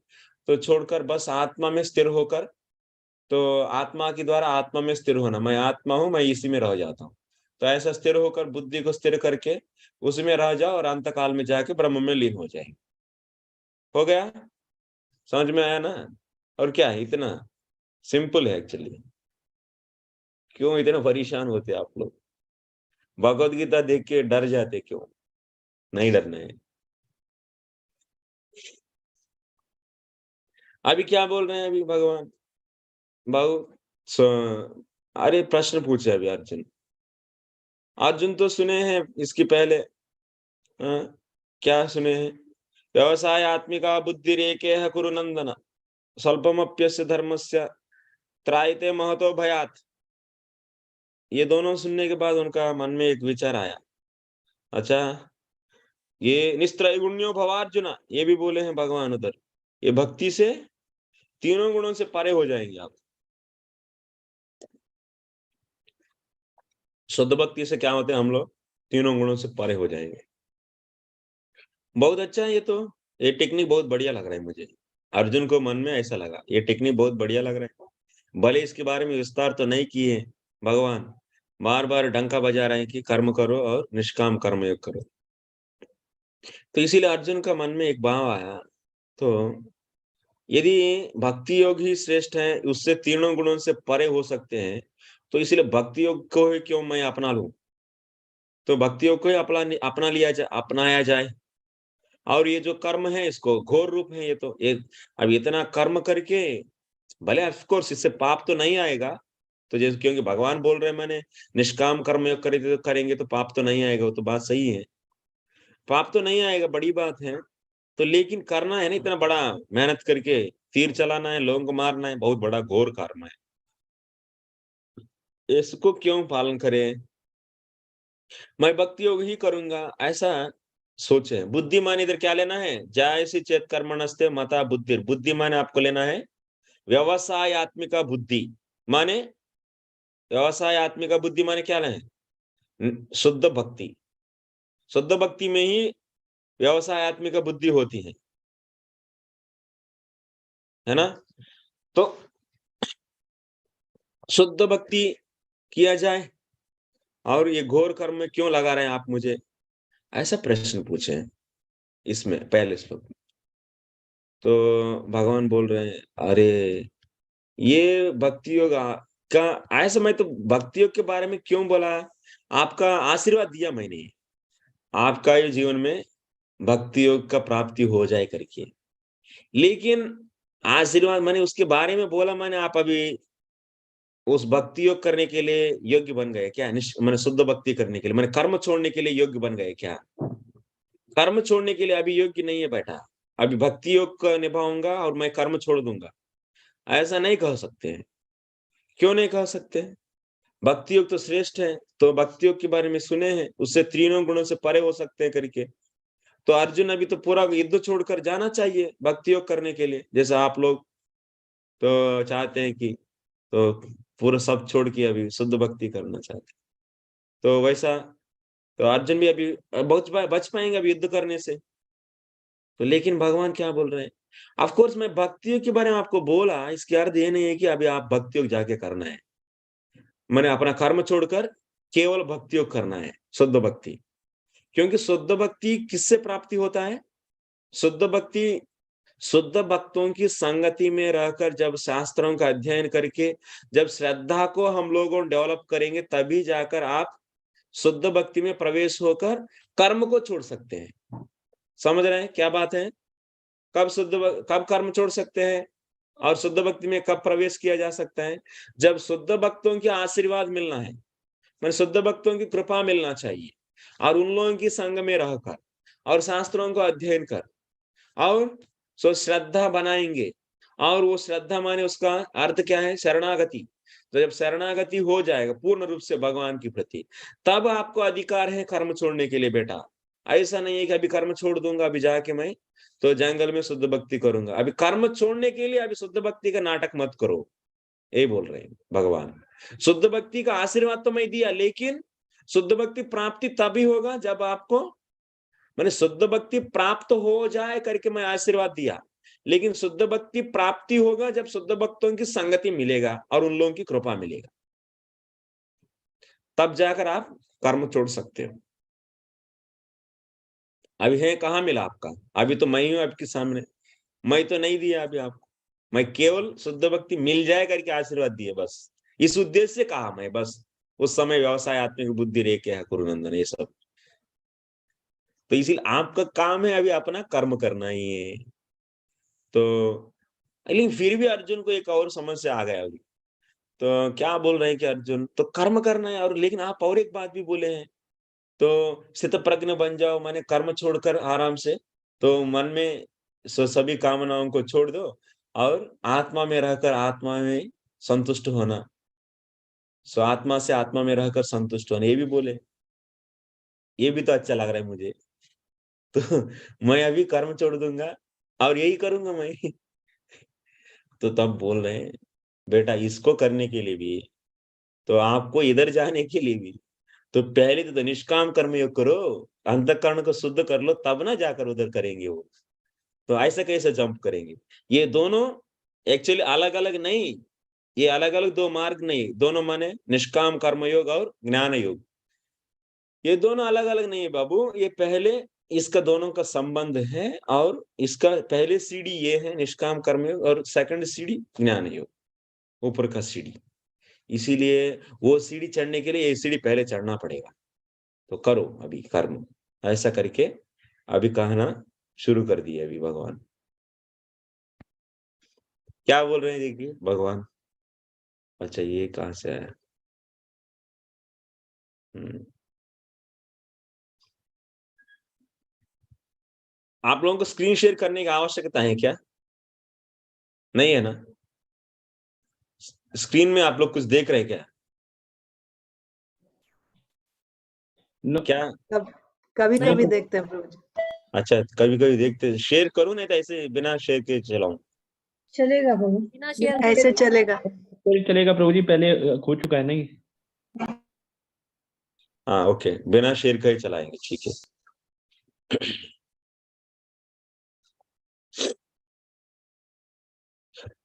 तो छोड़कर बस आत्मा में स्थिर होकर, तो आत्मा के द्वारा आत्मा में स्थिर होना, मैं आत्मा हूं, मैं इसी में रह जाता हूँ। तो ऐसा स्थिर होकर बुद्धि को स्थिर करके उसमें रह जाओ, और अंत काल में जाके ब्रह्म में लीन हो जाएंगे। हो गया? समझ में आया ना? और क्या है, इतना सिंपल है एक्चुअली। क्यों इतने परेशान होते आप लोग? भगवत गीता देख के डर जाते क्यों? नहीं डरना है। अभी क्या बोल रहे हैं अभी भगवान? बहु अरे प्रश्न पूछे अभी अर्जुन। अर्जुन तो सुने हैं इसकी पहले। क्या सुने हैं? व्यवसाय आत्मिका बुद्धिरेकेह कुरु नंदन स्वल्पमप्यस्य धर्मस्य त्रायते महतो भयात्। ये दोनों सुनने के बाद उनका मन में एक विचार आया। अच्छा, ये निस्त्रैगुण्यो भवार्जुन, ये भी बोले हैं भगवान उधर। ये भक्ति से तीनों गुणों से परे हो जाएंगे आप। शुद्ध भक्ति से क्या होते हैं हम लोग? तीनों गुणों से परे हो जाएंगे। बहुत अच्छा है ये तो। ये टेक्निक बहुत बढ़िया लग रहा है मुझे। अर्जुन को मन में ऐसा लगा, ये टेक्निक बहुत बढ़िया लग रहा है। भले इसके बारे में विस्तार तो नहीं किए भगवान, बार बार डंका बजा रहे हैं कि कर्म करो और निष्काम कर्म योग करो। तो इसीलिए अर्जुन का मन में एक भाव आया। तो यदि भक्ति योग ही श्रेष्ठ है, उससे तीनों गुणों से परे हो सकते हैं, तो इसलिए भक्ति योग को ही क्यों मैं अपना लूं? तो भक्ति योग को ही अपनाया जाए। और ये जो कर्म है इसको घोर रूप है ये तो। एक अब इतना कर्म करके भले ऑफ कोर्स इससे पाप तो नहीं आएगा। तो जैसे क्योंकि भगवान बोल रहे हैं मैंने निष्काम कर्म योग करेंगे तो पाप तो नहीं आएगा, वो तो बात सही है। पाप तो नहीं आएगा, बड़ी बात है। तो लेकिन करना है ना इतना बड़ा, मेहनत करके तीर चलाना है, लोगों को मारना है, बहुत बड़ा घोर कर्म है। इसको क्यों पालन करें? मैं भक्ति योग ही करूंगा ऐसा सोचे। बुद्धिमान इधर क्या लेना है? जायसी चेत कर्मणस्ते मता बुद्धि। बुद्धिमान आपको लेना है व्यवसाय आत्मिका बुद्धि। माने व्यवसाय आत्मिका बुद्धि माने क्या है? शुद्ध भक्ति। शुद्ध भक्ति में ही व्यवसाय आत्मिका बुद्धि होती है ना? तो शुद्ध भक्ति किया जाए, और ये घोर कर्म में क्यों लगा रहे हैं आप मुझे? ऐसा प्रश्न पूछे हैं इसमें पहले श्लोक में। तो भगवान बोल रहे हैं, अरे ये भक्ति योग का ऐसा, मैं तो भक्ति योग के बारे में क्यों बोला? आपका आशीर्वाद दिया मैंने, आपका ये जीवन में भक्ति योग का प्राप्ति हो जाए करके। लेकिन आशीर्वाद मैंने उसके बारे में बोला, मैंने आप अभी उस भक्ति योग करने के लिए योग्य बन गए क्या? मैंने शुद्ध भक्ति करने के लिए, मैंने कर्म छोड़ने के लिए योग्य बन गए क्या? कर्म छोड़ने के लिए अभी योग्य नहीं है बेटा। अभी भक्ति योग का निभाऊंगा और मैं कर्म छोड़ दूंगा, ऐसा नहीं कह सकते हैं। क्यों नहीं कह सकते? भक्ति योग तो श्रेष्ठ है, तो भक्ति योग के बारे में सुने हैं, उससे तीनों गुणों से परे हो सकते हैं करके। तो अर्जुन अभी तो पूरा युद्ध छोड़कर जाना चाहिए भक्ति योग करने के लिए, जैसे आप लोग तो चाहते हैं कि तो पूरा सब छोड़ के अभी शुद्ध भक्ति करना चाहते हैं। तो वैसा तो अर्जुन भी अभी बच पाएंगे अभी युद्ध करने से। तो लेकिन भगवान क्या बोल रहे हैं? ऑफ कोर्स मैं भक्ति योग के बारे में आपको बोला, इसके अर्थ ये नहीं है कि अभी आप भक्ति योग जाके करना है। मैंने अपना कर्म छोड़कर केवल भक्ति योग करना है, शुद्ध भक्ति। क्योंकि शुद्ध भक्ति किससे प्राप्ति होता है? शुद्ध भक्ति शुद्ध भक्तों की संगति में रहकर, जब शास्त्रों का अध्ययन करके, जब श्रद्धा को हम लोगों डेवलप करेंगे, तभी जाकर आप शुद्ध भक्ति में प्रवेश होकर कर्म को छोड़ सकते हैं। समझ रहे हैं क्या बात है? कब कर्म छोड़ सकते हैं और शुद्ध भक्ति में कब प्रवेश किया जा सकता है? जब शुद्ध भक्तों के आशीर्वाद मिलना है, मैंने शुद्ध भक्तों की कृपा मिलना चाहिए, और उन लोगों की संग में रहकर और शास्त्रों को अध्ययन कर और सो श्रद्धा बनाएंगे। और वो श्रद्धा माने उसका अर्थ क्या है? शरणागति। तो जब शरणागति हो जाएगा पूर्ण रूप से भगवान के प्रति, तब आपको अधिकार है कर्म छोड़ने के लिए बेटा। ऐसा नहीं है कि अभी कर्म छोड़ दूंगा, अभी जाके मैं तो जंगल में शुद्ध भक्ति करूंगा। अभी कर्म छोड़ने के लिए अभी शुद्ध भक्ति का नाटक मत करो, ये बोल रहे हैं भगवान। शुद्ध भक्ति का आशीर्वाद तो मैं दिया, लेकिन शुद्ध भक्ति प्राप्ति तभी होगा जब आपको, मैंने शुद्ध भक्ति प्राप्त हो जाए करके मैं आशीर्वाद दिया, लेकिन शुद्ध भक्ति प्राप्ति होगा जब शुद्ध भक्तों की संगति मिलेगा और उन लोगों की कृपा मिलेगा, तब जाकर आप कर्म छोड़ सकते हो। अभी है कहाँ मिला आपका? अभी तो मैं ही हूं आपके सामने, मैं तो नहीं दिया अभी आपको। मैं केवल शुद्ध भक्ति मिल जाए करके आशीर्वाद दिए, बस इस उद्देश्य से कहा मैं, बस उस समय व्यवसाय आत्मिक बुद्धि रे क्या है कुरुनंदन, ये सब। तो इसीलिए आपका काम है अभी अपना कर्म करना ही है। तो लेकिन फिर भी अर्जुन को एक और समस्या आ गया अभी। तो क्या बोल रहे हैं कि अर्जुन तो कर्म करना है, और लेकिन आप और एक बात भी बोले हैं, तो स्थित प्रज्ञ बन जाओ, माने कर्म छोड़कर आराम से, तो मन में सभी कामनाओं को छोड़ दो और आत्मा में रहकर आत्मा में संतुष्ट होना। सो आत्मा से आत्मा में रहकर संतुष्ट होना, ये भी बोले। ये भी तो अच्छा लग रहा है मुझे। तो मैं अभी कर्म छोड़ दूंगा और यही करूंगा मैं। तो तब बोल रहे हैं बेटा इसको करने के लिए भी, तो आपको इधर जाने के लिए भी, तो पहले तो निष्काम कर्म योग करो, अंतःकरण को शुद्ध कर लो, तब ना जाकर उधर करेंगे वो। तो ऐसे कैसे जंप करेंगे? ये दोनों एक्चुअली अलग अलग नहीं, ये अलग अलग दो मार्ग नहीं, दोनों माने निष्काम कर्मयोग और ज्ञान योग, ये दोनों अलग अलग नहीं है बाबू। ये पहले इसका दोनों का संबंध है, और इसका पहले सीढ़ी ये है निष्काम कर्मयोग, और सेकंड सीढ़ी ज्ञान योग, ऊपर का सीढ़ी। इसीलिए वो सीढ़ी चढ़ने के लिए ये सीढ़ी पहले चढ़ना पड़ेगा। तो करो अभी कर्म, ऐसा करके अभी कहना शुरू कर दिया अभी भगवान। क्या बोल रहे हैं देखिए भगवान। अच्छा ये कहाँ से आया? आप लोगों को स्क्रीन शेयर करने की आवश्यकता है क्या? नहीं है ना? स्क्रीन में आप लोग कुछ देख रहे हैं क्या? नो। क्या? कभी कभी देखते हैं प्रभु जी। अच्छा कभी कभी देखते, शेयर करूं नहीं तो ऐसे बिना शेयर के चलाऊं? चलेगा प्रभु, बिना शेयर ऐसे चलेगा। चलेगा प्रभु जी, पहले हो चुका है नहीं। हाँ ओके, बिना शेयर के ही चलाएंगे, ठीक है।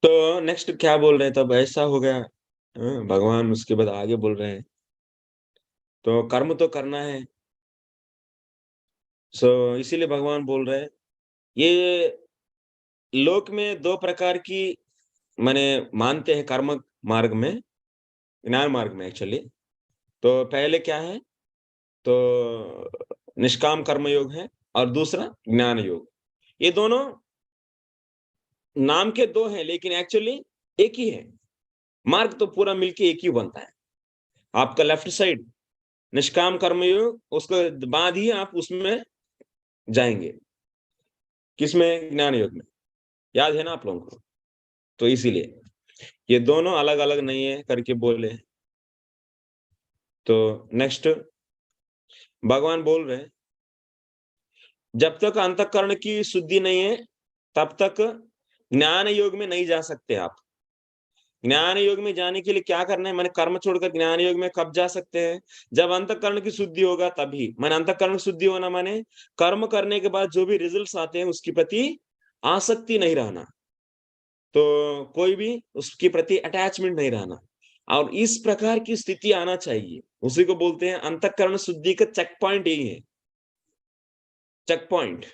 तो नेक्स्ट क्या बोल रहे हैं, तब ऐसा हो गया। भगवान उसके बाद आगे बोल रहे हैं, तो कर्म तो करना है। सो इसीलिए भगवान बोल रहे हैं, ये लोक में दो प्रकार की माने मानते हैं कर्म मार्ग में, ज्ञान मार्ग में एक्चुअली। तो पहले क्या है, तो निष्काम कर्म योग है, और दूसरा ज्ञान योग। ये दोनों नाम के दो हैं, लेकिन एक्चुअली एक ही है। मार्ग तो पूरा मिलके एक ही बनता है। आपका लेफ्ट साइड निष्काम कर्मयोग, उसके बाद ही आप उसमें जाएंगे, किसमें? ज्ञान योग में। याद है ना आप लोगों को? तो इसीलिए ये दोनों अलग अलग नहीं है करके बोले। तो नेक्स्ट भगवान बोल रहे हैं, जब तक अंतःकरण की शुद्धि नहीं है तब तक ज्ञान योग में नहीं जा सकते आप। ज्ञान योग में जाने के लिए क्या करना है, मैंने कर्म छोड़कर ज्ञान योग में कब जा सकते हैं? जब अंतःकरण की शुद्धि होगा तभी। मैंने अंतःकरण की शुद्धि होना माने कर्म करने के बाद जो भी रिजल्ट्स आते हैं उसके प्रति आसक्ति नहीं रहना, तो कोई भी उसके प्रति अटैचमेंट नहीं रहना, और इस प्रकार की स्थिति आना चाहिए। उसी को बोलते हैं अंतःकरण शुद्धि का चेक पॉइंट, यही है चेक पॉइंट।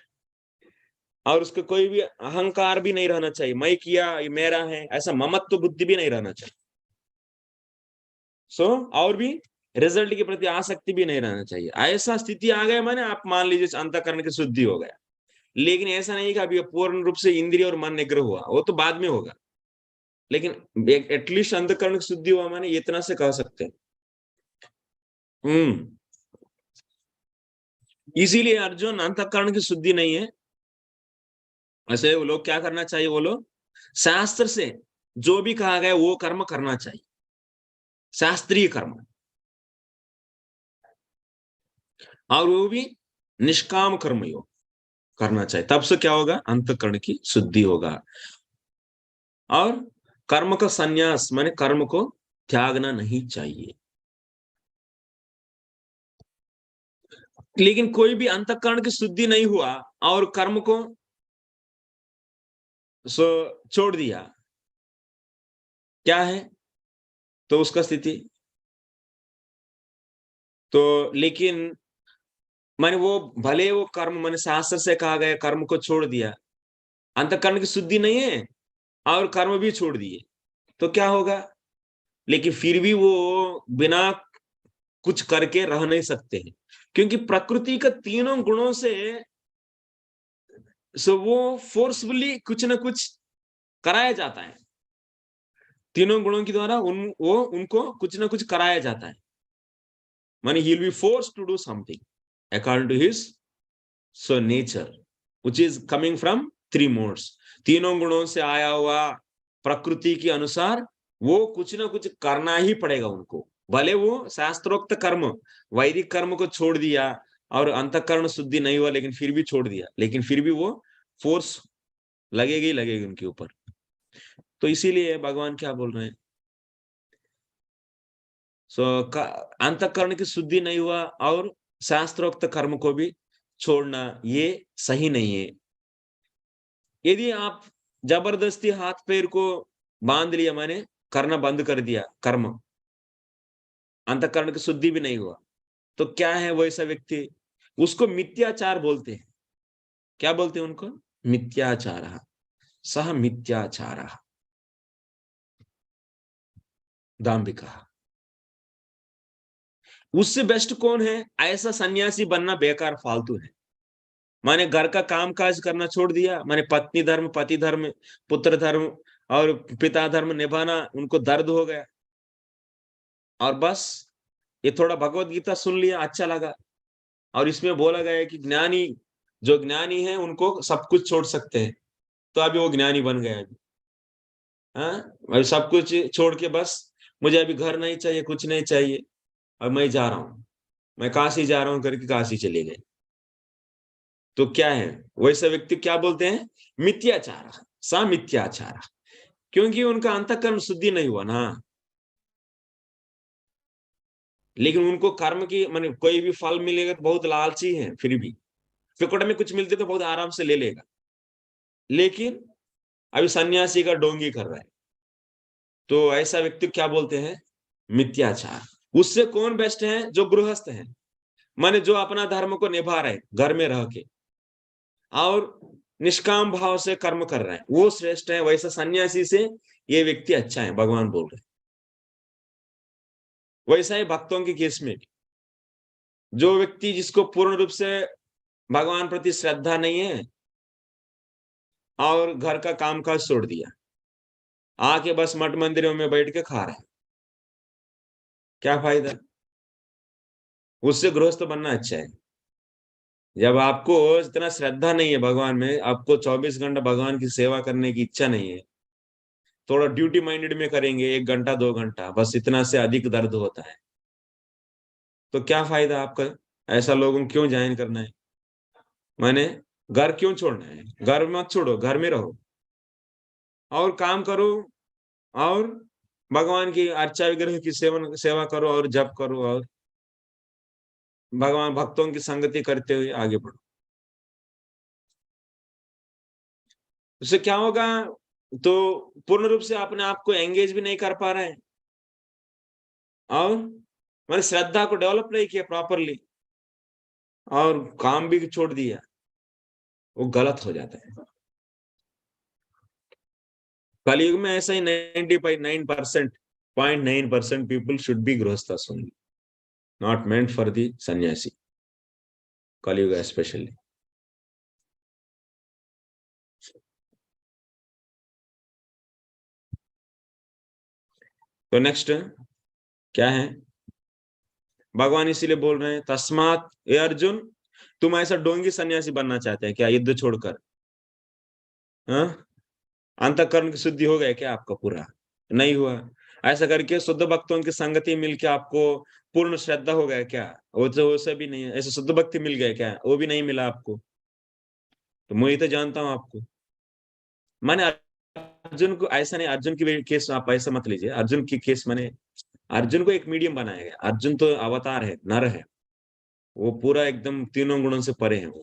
और उसका कोई भी अहंकार भी नहीं रहना चाहिए, मैं किया ये मेरा है, ऐसा ममत्व बुद्धि भी नहीं रहना चाहिए। और भी रिजल्ट के प्रति आसक्ति भी नहीं रहना चाहिए। ऐसा स्थिति आ गया माने आप मान लीजिए अंतःकरण की शुद्धि हो गया। लेकिन ऐसा नहीं कि अभी पूर्ण रूप से इंद्रिय और मन निग्रह हुआ, वो तो बाद में होगा, लेकिन एटलीस्ट अंतःकरण की शुद्धि हुआ माने इतना से कह सकते हैं। इसीलिए अर्जुन अंतःकरण की शुद्धि नहीं है। ऐसे वो लोग क्या करना चाहिए, वो लोग शास्त्र से जो भी कहा गया वो कर्म करना चाहिए, शास्त्रीय कर्म, और वो भी निष्काम कर्म योग करना चाहिए। तब से क्या होगा, अंतःकरण की शुद्धि होगा। और कर्म का संन्यास माने कर्म को त्यागना नहीं चाहिए। लेकिन कोई भी अंतःकरण की शुद्धि नहीं हुआ और कर्म को छोड़ दिया, क्या है तो उसका स्थिति? तो लेकिन माने वो भले वो कर्म माने शास्त्र से कहा गया कर्म को छोड़ दिया, अंतःकरण की शुद्धि नहीं है और कर्म भी छोड़ दिए, तो क्या होगा? लेकिन फिर भी वो बिना कुछ करके रह नहीं सकते हैं, क्योंकि प्रकृति का तीनों गुणों से वो फोर्सफुली कुछ ना कुछ कराया जाता है। तीनों गुणों के द्वारा उनको कुछ ना कुछ कराया जाता है, माने he will be forced to do something according to his nature, which is coming from three modes। तीनों गुणों से आया हुआ प्रकृति के अनुसार वो कुछ ना कुछ करना ही पड़ेगा उनको, भले वो शास्त्रोक्त कर्म वैदिक कर्म को छोड़ दिया और अंतःकरण शुद्धि नहीं हुआ लेकिन फिर भी छोड़ दिया, लेकिन फिर भी वो फोर्स लगेगी लगेगी उनके ऊपर। तो इसीलिए भगवान क्या बोल रहे हैं, अंतःकरण की शुद्धि नहीं हुआ और शास्त्रोक्त कर्म को भी छोड़ना ये सही नहीं है। यदि आप जबरदस्ती हाथ पैर को बांध लिया, माने करना बंद कर दिया कर्म, अंतःकरण की शुद्धि भी नहीं हुआ, तो क्या है वैसा व्यक्ति, उसको मिथ्याचार बोलते हैं। क्या बोलते हैं उनको? मिथ्याचार, सह मिथ्याचार, दाम्भिका। उससे बेस्ट कौन है? ऐसा सन्यासी बनना बेकार फालतू है। माने घर का काम काज करना छोड़ दिया, माने पत्नी धर्म, पति धर्म, पुत्र धर्म और पिता धर्म निभाना उनको दर्द हो गया, और बस ये थोड़ा भगवत गीता सुन लिया, अच्छा लगा, और इसमें बोला गया है कि ज्ञानी, जो ज्ञानी है उनको सब कुछ छोड़ सकते हैं, तो अभी वो ज्ञानी बन गया अभी। हाँ, अभी सब कुछ छोड़ के बस मुझे अभी घर नहीं चाहिए, कुछ नहीं चाहिए, और मैं जा रहा हूँ, मैं काशी जा रहा हूँ करके काशी चले गए। तो क्या है वैसा व्यक्ति क्या बोलते हैं? मिथ्याचार, सा मिथ्याचार, क्योंकि उनका अंतःकरण शुद्धि नहीं हुआ ना। लेकिन उनको कर्म की माने कोई भी फल मिलेगा तो बहुत लालची है, फिर भी फिकड़ में कुछ मिलते तो बहुत आराम से ले लेगा, लेकिन अभी सन्यासी का डोंगी कर रहा है, तो ऐसा व्यक्ति क्या बोलते हैं? मिथ्याचार। उससे कौन बेस्ट है? जो गृहस्थ है, माने जो अपना धर्म को निभा रहे घर में रह के और निष्काम भाव से कर्म कर रहे हैं, वो श्रेष्ठ है। वैसा सन्यासी से ये व्यक्ति अच्छा है, भगवान बोल रहे हैं। वैसा ही भक्तों के केस में भी, जो व्यक्ति जिसको पूर्ण रूप से भगवान प्रति श्रद्धा नहीं है और घर का कामकाज छोड़ दिया, आके बस मठ मंदिरों में बैठ के खा रहे हैं, क्या फायदा? उससे गृहस्थ बनना अच्छा है। जब आपको इतना श्रद्धा नहीं है भगवान में, आपको 24 घंटा भगवान की सेवा करने की इच्छा नहीं है, थोड़ा ड्यूटी माइंडेड में करेंगे 1 घंटा 2 घंटा, बस इतना से अधिक दर्द होता है, तो क्या फायदा आपका? ऐसा लोगों को क्यों ज्वाइन करना है? मैंने घर क्यों छोड़ना है? घर मत छोड़ो, घर में रहो और काम करो और भगवान की अर्चा विग्रह की सेवा करो और जप करो और भगवान भक्तों की संगति करते हुए आगे बढ़ो। उससे क्या होगा? तो पूर्ण रूप से अपने आप को एंगेज भी नहीं कर पा रहे हैं और मैंने श्रद्धा को डेवलप नहीं किया प्रॉपरली और काम भी छोड़ दिया, वो गलत हो जाता है। कलयुग में ऐसा ही 99.9% people should be grihasthas only, not meant for the sannyasi, Kalyug specially. तो नेक्स्ट क्या है? भगवान इसीलिए बोल रहे हैं तस्मात ए अर्जुन, तुम ऐसा डोंगी सन्यासी बनना चाहते हैं क्या युद्ध छोड़कर? हाँ, अंतःकरण की शुद्धि हो गया क्या आपका? पूरा नहीं हुआ। ऐसा करके शुद्ध भक्तों की संगति मिलके आपको पूर्ण श्रद्धा हो गया क्या? वो सब भी नहीं है। ऐसे शुद्ध भक्ति मिल गया क्या? वो भी नहीं मिला आपको। तो मैं तो जानता हूं आपको। माने अर्जुन को ऐसा नहीं, अर्जुन की केस आप ऐसा मत लीजिए। अर्जुन की केस माने अर्जुन को एक मीडियम बनाया गया। अर्जुन तो अवतार है, नर है, वो पूरा एकदम तीनों गुणों से परे है। वो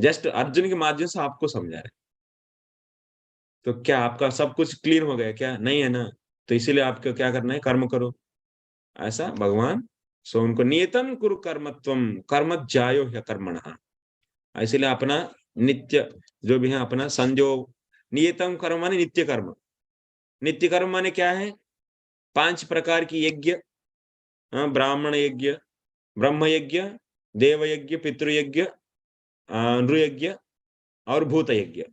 जस्ट अर्जुन के माध्यम से आपको समझा रहे। तो क्या आपका सब कुछ क्लियर हो गया क्या? नहीं है ना। तो इसीलिए आपको क्या करना है? कर्म करो, ऐसा भगवान। सो उनको नियतम कुरु कर्मत्वम कर्म ज्यायो ह्य कर्मणः, इसीलिए अपना नित्य जो भी है अपना संजोग। नियतम कर्म माने नित्य कर्म। नित्य कर्म माने क्या है? 5 प्रकार की यज्ञ ब्राह्मण यज्ञ, ब्रह्म यज्ञ, देव यज्ञ, पितृयज्ञ, नृयज्ञ और भूत यज्ञ,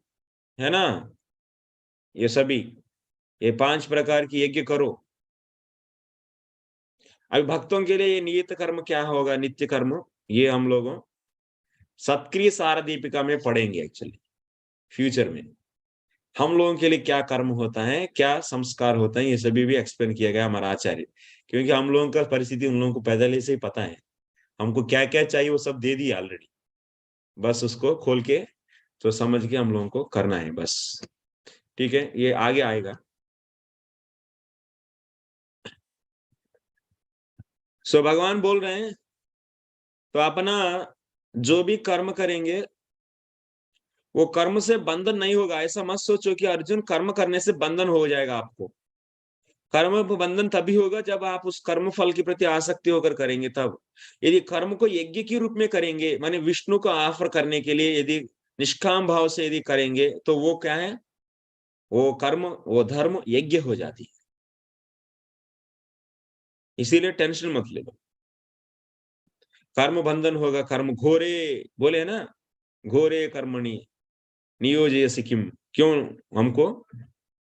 है ना। ये सभी, ये 5 प्रकार की यज्ञ करो। अभी भक्तों के लिए ये नियत कर्म क्या होगा, नित्य कर्म, ये हम लोगों सत्क्रिय सार दीपिका में पढ़ेंगे। एक्चुअली फ्यूचर में हम लोगों के लिए क्या कर्म होता है, क्या संस्कार होता है, ये सभी भी एक्सप्लेन किया गया हमारा आचार्य। क्योंकि हम लोगों का परिस्थिति उन लोगों को पहले से ही पता है, हमको क्या क्या चाहिए वो सब दे दिया ऑलरेडी, बस उसको खोल के तो समझ के हम लोगों को करना है बस। ठीक है, ये आगे आएगा। सो भगवान बोल रहे हैं तो अपना जो भी कर्म करेंगे वो कर्म से बंधन नहीं होगा। ऐसा मत सोचो कि अर्जुन कर्म करने से बंधन हो जाएगा आपको। कर्म बंधन तभी होगा जब आप उस कर्म फल के प्रति आसक्ति होकर करेंगे तब। यदि कर्म को यज्ञ के रूप में करेंगे, माने विष्णु को ऑफर करने के लिए यदि निष्काम भाव से यदि करेंगे तो वो क्या है, वो कर्म, वो धर्म यज्ञ हो जाती है। इसीलिए टेंशन मत ले लो, कर्म बंधन होगा। कर्म घोरे बोले ना, घोरे कर्मणि नियोजय सिकिम, क्यों हमको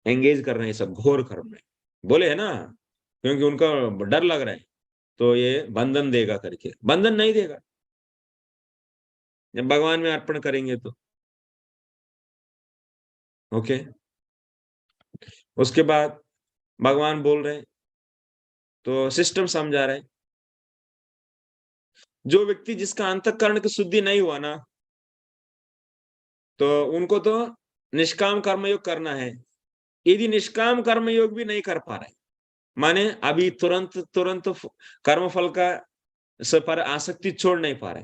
एंगेज कर रहे हैं सब घोर कर्म में, बोले है ना, क्योंकि उनका डर लग रहा है तो ये बंधन देगा करके। बंधन नहीं देगा जब भगवान में अर्पण करेंगे तो। ओके, उसके बाद भगवान बोल रहे हैं तो सिस्टम समझा रहे हैं। जो व्यक्ति जिसका अंतःकरण की शुद्धि नहीं हुआ ना, तो उनको तो निष्काम कर्मयोग करना है। यदि निष्काम कर्मयोग भी नहीं कर पा रहे, माने अभी तुरंत तुरंत कर्मफल का से पर आसक्ति छोड़ नहीं पा रहे,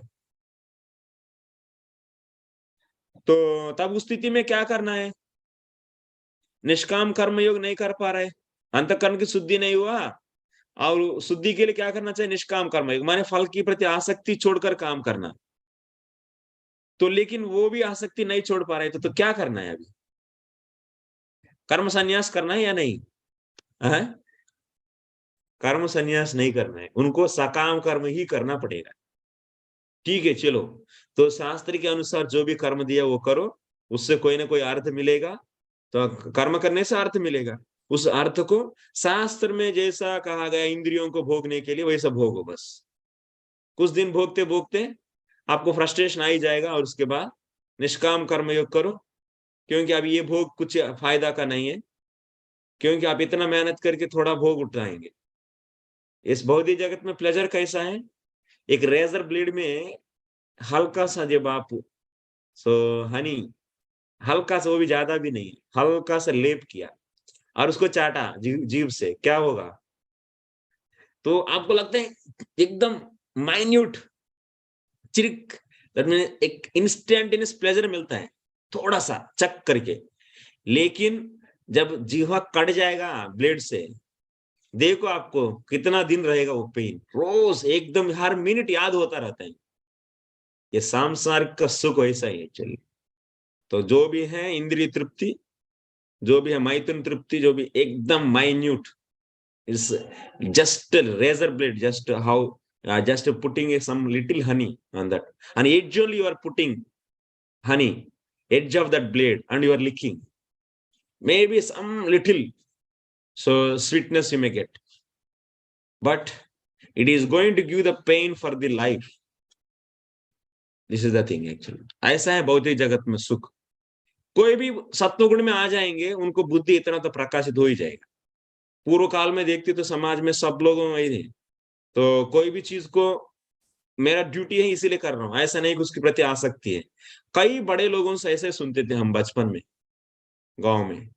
तो तब उस स्थिति में क्या करना है। निष्काम कर्मयोग नहीं कर पा रहे, अंतःकरण की शुद्धि नहीं हुआ, और शुद्धि के लिए क्या करना चाहिए, निष्काम कर्मयोग, माने फल की प्रति आसक्ति छोड़कर काम करना। तो लेकिन वो भी आसक्ति नहीं छोड़ पा रहे तो क्या करना है अभी, कर्म संन्यास करना है या नहीं है? कर्म संन्यास नहीं करना है, उनको सकाम कर्म ही करना पड़ेगा। ठीक है, चलो, तो शास्त्र के अनुसार जो भी कर्म दिया वो करो, उससे कोई ना कोई अर्थ मिलेगा, तो कर्म करने से अर्थ मिलेगा। उस अर्थ को शास्त्र में जैसा कहा गया इंद्रियों को भोगने के लिए वैसा भोगो बस। कुछ दिन भोगते भोगते आपको फ्रस्ट्रेशन आ ही जाएगा, और उसके बाद निष्काम कर्मयोग करो, क्योंकि अब ये भोग कुछ फायदा का नहीं है, क्योंकि आप इतना मेहनत करके थोड़ा भोग उठाएंगे। इस भौतिक जगत में प्लेजर कैसा है, एक रेजर ब्लेड में हल्का सा जब आप हनी, हल्का सा, वो भी ज्यादा भी नहीं, हल्का सा लेप किया और उसको चाटा जीभ से, क्या होगा, तो आपको लगता है एकदम माइन्यूट चिरिक, दैट मीन एक इंस्टेंटेनियस प्लेजर मिलता है थोड़ा सा चक करके। लेकिन जब जीवा कट जाएगा ब्लेड से, देखो आपको कितना दिन रहेगा वो पेन, रोज एकदम हर मिनट याद होता रहता है। ये सांसारिक का सुख ऐसा ही है। चलिए, तो जो भी है इंद्रिय तृप्ति, जो भी है मैथुन तृप्ति, जो भी एकदम minute, is just razor blade, just how just putting some little honey on that, and edge only you are putting honey, edge of that blade, and you are licking, maybe some little so sweetness you may get, but it is going to give the pain for the life. This is the thing actually. ऐसा है भौतिक जगत में सुख। कोई भी सत्वगुण में आ जाएंगे उनको बुद्धि इतना तो प्रकाशित हो ही जाएगा। पूर्व काल में देखते तो समाज में सब लोग वही थे, तो कोई भी चीज को मेरा ड्यूटी है इसीलिए कर रहा हूं, ऐसा नहीं कि उसके प्रति आसक्ति है। कई बड़े लोगों से ऐसे सुनते थे हम बचपन में गांव में,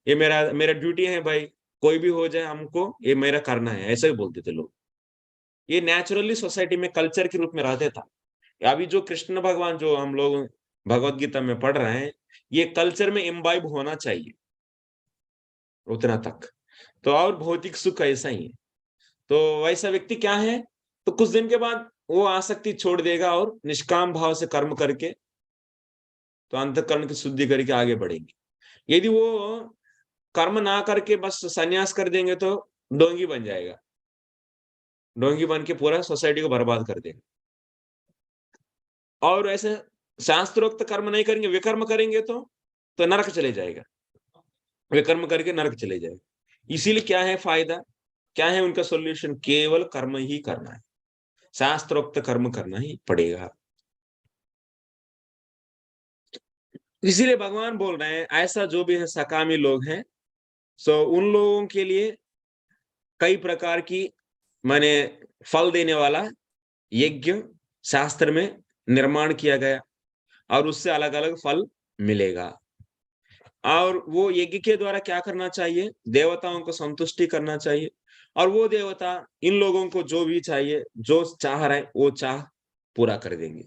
ये मेरा मेरा ड्यूटी है भाई, कोई भी हो जाए हमको ये मेरा करना है, ऐसे ही बोलते थे लोग। ये नेचुरली सोसाइटी में कल्चर के रूप में रहते था। अभी जो कृष्ण भगवान जो हम लोग भगवत गीता में पढ़ रहे हैं, ये कल्चर में इम्बाइब होना चाहिए उतना तक। तो और भौतिक सुख ऐसा ही है। तो वैसा व्यक्ति क्या है, तो कुछ दिन के बाद वो आसक्ति छोड़ देगा और निष्काम भाव से कर्म करके तो अंतःकरण की शुद्धि करके आगे बढ़ेंगे। यदि वो कर्म ना करके बस संन्यास कर देंगे तो डोंगी बन जाएगा, ढोंगी बन के पूरा सोसाइटी को बर्बाद कर देगा। और ऐसे शास्त्रोक्त कर्म नहीं करेंगे, विकर्म करेंगे तो नरक चले जाएगा, विकर्म करके नरक चले जाएगा। इसीलिए क्या है फायदा, क्या है उनका सॉल्यूशन, केवल कर्म ही करना है, शास्त्रोक्त कर्म करना ही पड़ेगा। इसीलिए भगवान बोल रहे हैं ऐसा जो भी है सकामी लोग हैं, सो उन लोगों के लिए कई प्रकार की माने फल देने वाला यज्ञ शास्त्र में निर्माण किया गया और उससे अलग अलग फल मिलेगा। और वो यज्ञ के द्वारा क्या करना चाहिए, देवताओं को संतुष्टि करना चाहिए, और वो देवता इन लोगों को जो भी चाहिए, जो चाह रहे वो चाह पूरा कर देंगे।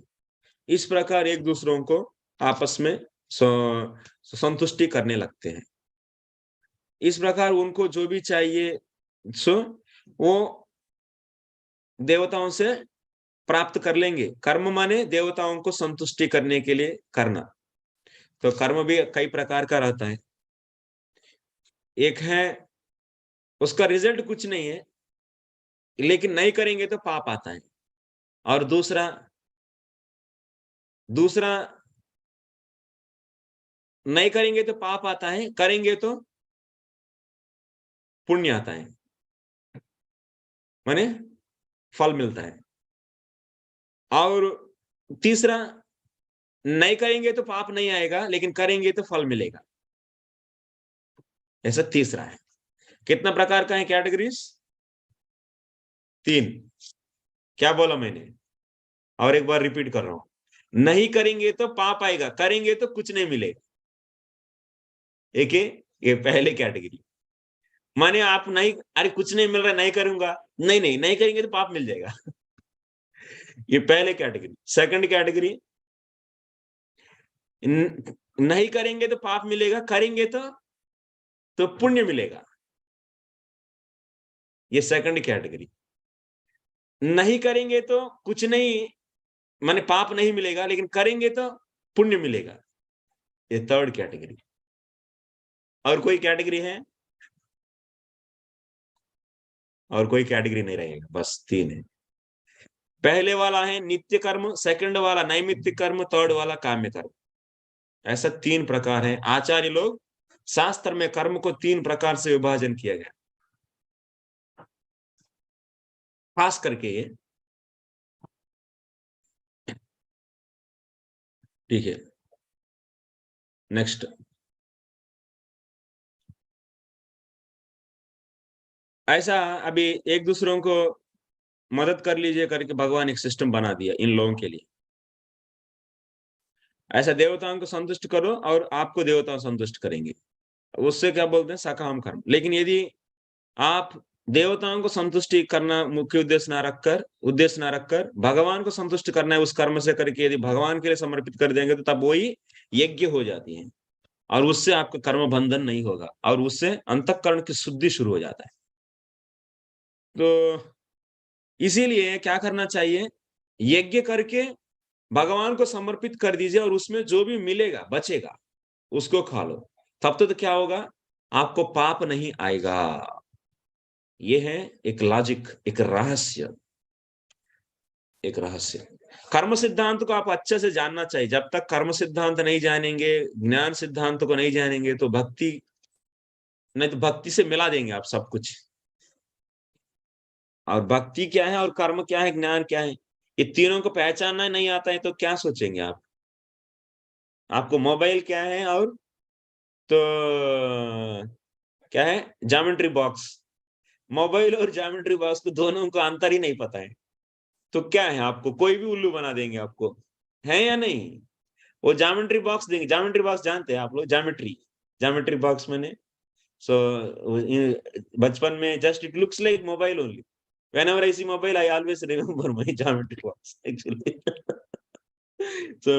इस प्रकार एक दूसरों को आपस में संतुष्टि करने लगते हैं। इस प्रकार उनको जो भी चाहिए सो वो देवताओं से प्राप्त कर लेंगे। कर्म माने देवताओं को संतुष्टि करने के लिए करना। तो कर्म भी कई प्रकार का रहता है। एक है उसका रिजल्ट कुछ नहीं है, लेकिन नहीं करेंगे तो पाप आता है। और दूसरा नहीं करेंगे तो पाप आता है, करेंगे तो पुण्य आता है, माने फल मिलता है। और तीसरा, नहीं करेंगे तो पाप नहीं आएगा, लेकिन करेंगे तो फल मिलेगा। ऐसा तीसरा है। कितना प्रकार का है कैटेगरीज? 3। क्या बोला मैंने? और एक बार रिपीट कर रहा हूं, नहीं करेंगे तो पाप आएगा, करेंगे तो कुछ नहीं मिलेगा। एक ये पहले कैटेगरी, माने आप नहीं, अरे कुछ नहीं मिल रहा नहीं करूंगा, नहीं करेंगे तो पाप मिल जाएगा। ये पहले कैटेगरी। सेकंड कैटेगरी, नहीं करेंगे तो पाप मिलेगा, करेंगे तो पुण्य मिलेगा। ये सेकंड कैटेगरी। नहीं करेंगे तो कुछ नहीं, माने पाप नहीं मिलेगा, लेकिन करेंगे तो पुण्य मिलेगा। ये थर्ड कैटेगरी। और कोई कैटेगरी है? और कोई कैटेगरी नहीं रहेगा, बस 3 है। पहले वाला है नित्य कर्म, सेकंड वाला नैमित्तिक कर्म, थर्ड वाला काम्य कर्म। ऐसा 3 प्रकार है। आचार्य लोग शास्त्र में कर्म को 3 प्रकार से विभाजन किया गया, खास करके ये। ठीक है, नेक्स्ट। ऐसा अभी एक दूसरों को मदद कर लीजिए करके भगवान एक सिस्टम बना दिया इन लोगों के लिए। ऐसा देवताओं को संतुष्ट करो और आपको देवता संतुष्ट करेंगे, उससे क्या बोलते हैं, सकाम कर्म। लेकिन यदि आप देवताओं को संतुष्टि करना मुख्य उद्देश्य ना रखकर भगवान को संतुष्ट करना है उस कर्म से करके, यदि भगवान के लिए समर्पित कर देंगे तो तब वही यज्ञ हो जाती है, और उससे आपका कर्म बंधन नहीं होगा, और उससे अंतःकरण की शुद्धि शुरू हो जाता है। तो इसीलिए क्या करना चाहिए, यज्ञ करके भगवान को समर्पित कर दीजिए, और उसमें जो भी मिलेगा बचेगा उसको खा लो। तब तो क्या होगा, आपको पाप नहीं आएगा। ये है एक लॉजिक, एक रहस्य। कर्म सिद्धांत को आप अच्छे से जानना चाहिए। जब तक कर्म सिद्धांत नहीं जानेंगे, ज्ञान सिद्धांत को नहीं जानेंगे, तो भक्ति से मिला देंगे आप सब कुछ। और भक्ति क्या है और कर्म क्या है, ज्ञान क्या है, ये तीनों को पहचानना नहीं आता है तो क्या सोचेंगे आप? आपको मोबाइल क्या है और तो क्या है, ज्योमेट्री बॉक्स। मोबाइल और ज्योमेट्री बॉक्स को दोनों को अंतर ही नहीं पता है, तो क्या है, आपको कोई भी उल्लू बना देंगे आपको, है या नहीं? वो ज्योमेट्री बॉक्स देंगे। ज्योमेट्री बॉक्स जानते हैं आप लोग? ज्योमेट्री बॉक्स मैंने सो बचपन में just it looks like mobile only. whenever I see mobile I always remember my geometry box actually. So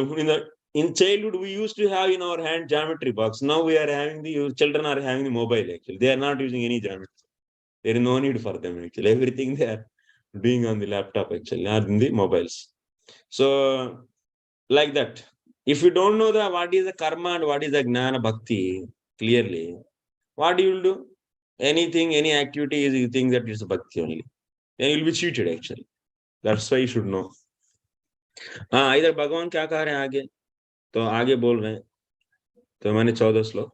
in childhood we used to have in our hand geometry box. Now we are having your children are having the mobile actually. They are not using any geometry. There is no need for them actually. Everything they are doing on the laptop actually, or in the mobiles. So like that, if you don't know what is the karma and what is the gnana bhakti clearly, what you will do? Anything, any activity is you think that it's bhakti only. then you will be cheated actually. That's why you should know. हाँ, इधर भगवान क्या कह रहे हैं आगे, तो आगे बोल रहे हैं, तो मैंने 14 श्लोक,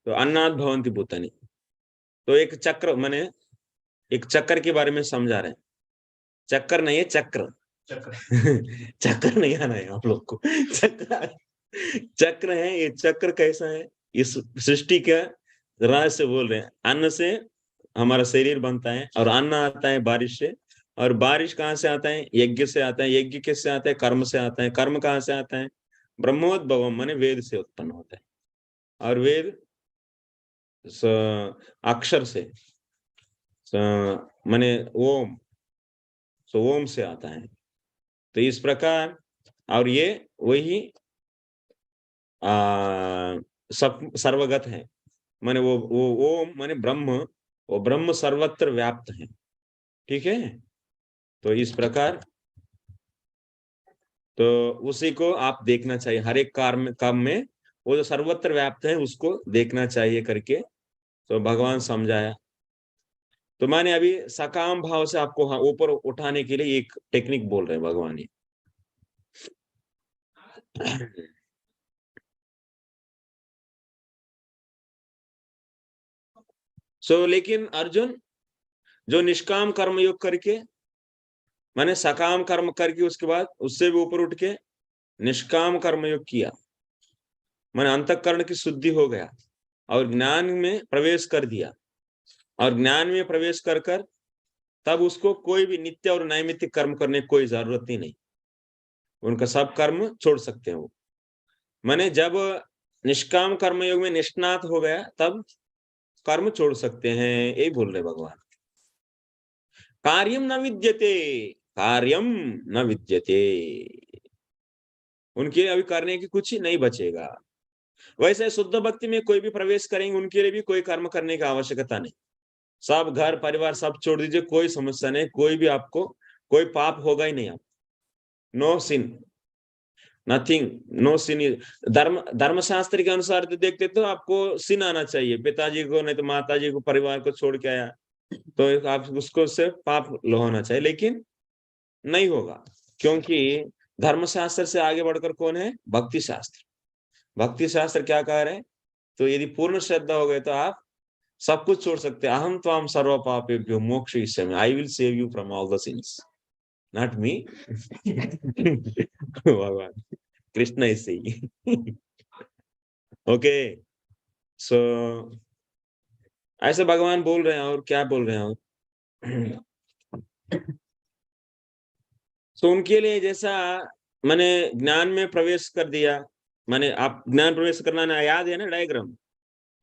तो अन्नाद भवन्ति भूतानि, तो एक चक्र, मैंने एक चक्कर के बारे में समझा रहे हैं। चक्कर नहीं है, चक्र चक्कर नहीं आना है आप लोग को, चक्र है ये। चक्र कैसा है, इस सृष्टि का राज से बोल रहे हैं। अन्न से हमारा शरीर बनता है, और अन्न आता है बारिश से, और बारिश कहाँ से आता है, यज्ञ से आता है। यज्ञ किससे आता है, कर्म से आता है। कर्म कहाँ से आता है, ब्रह्मोद्भवम माने वेद से उत्पन्न होता है, और वेद अक्षर से माने ओम, सो ओम से आता है। तो इस प्रकार, और ये वही सर्वगत है, माने वो ओम माने ब्रह्म, वो ब्रह्म सर्वत्र व्याप्त है। ठीक है, तो इस प्रकार, तो उसी को आप देखना चाहिए हर एक काम में, वो जो सर्वत्र व्याप्त है उसको देखना चाहिए करके तो भगवान समझाया। तो मैंने अभी सकाम भाव से आपको ऊपर उठाने के लिए एक टेक्निक बोल रहे हैं भगवान ये। लेकिन अर्जुन जो निष्काम कर्म योग करके, मैंने सकाम कर्म करके उसके बाद उससे भी ऊपर उठ के निष्काम कर्म योग किया, मैंने अंतःकरण की शुद्धि हो गया और ज्ञान में प्रवेश कर दिया, और ज्ञान में प्रवेश कर तब उसको कोई भी नित्य और नैमित्तिक कर्म करने की कोई जरूरत ही नहीं, उनका सब कर्म छोड़ सकते हैं वो। मैंने जब निष्काम कर्म योग में निष्णात हो गया तब कर्म छोड़ सकते हैं, यही बोल रहे भगवान। कार्यम न विद्यते, कार्यम न विद्यते, उनके अभी करने की कुछ नहीं बचेगा। वैसे शुद्ध भक्ति में कोई भी प्रवेश करेंगे उनके लिए भी कोई कर्म करने की आवश्यकता नहीं, सब घर परिवार सब छोड़ दीजिए, कोई समस्या नहीं, कोई भी आपको कोई पाप होगा ही नहीं। आप no sin, nothing, no sin. धर्मशास्त्र के अनुसार तो देखते तो आपको सिन आना चाहिए, पिताजी को नहीं तो माताजी को, परिवार को छोड़ के आया तो आप उसको से पाप होना चाहिए, लेकिन नहीं होगा, क्योंकि धर्मशास्त्र से आगे बढ़कर कौन है, भक्ति शास्त्र। भक्ति शास्त्र क्या कह रहे हैं, तो यदि पूर्ण श्रद्धा हो गए तो आप सब कुछ छोड़ सकते हैं। अहम त्वाम सर्व पापेभ्यो मोक्षयिष्यामि, I will save you from all the sins, not me. Bhagwan Krishna is saying. Okay, so ऐसे भगवान बोल रहे हैं। और क्या बोल रहे हैं और तो उनके लिए जैसा मैंने ज्ञान में प्रवेश कर दिया, मैंने आप ज्ञान प्रवेश करना ना, याद है ना डायग्राम,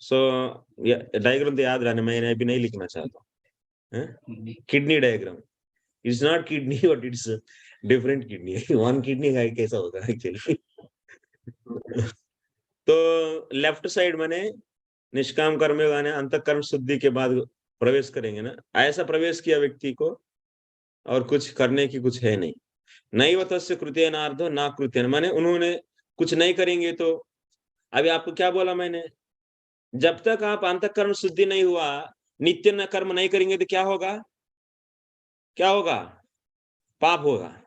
डायग्राम तो याद रहना, मैं अभी नहीं लिखना चाहता। Kidney diagram, it's not kidney but it's different kidney, one kidney का कैसा होगा एक्चुअली। तो लेफ्ट साइड मैंने निष्काम कर्म योग आने अंतःकरण शुद्धि के बाद प्रवेश करेंगे ना, ऐसा प्रवेश किया व्यक्ति को और कुछ करने की कुछ है नहीं। नैव तस्य कृतेनार्धो ना कृतेन, माने उन्होंने कुछ नहीं करेंगे। तो अभी आपको क्या बोला मैंने, जब तक आप अंतःकरण शुद्धि नहीं हुआ, नित्य न कर्म नहीं करेंगे तो क्या होगा, क्या होगा, पाप होगा।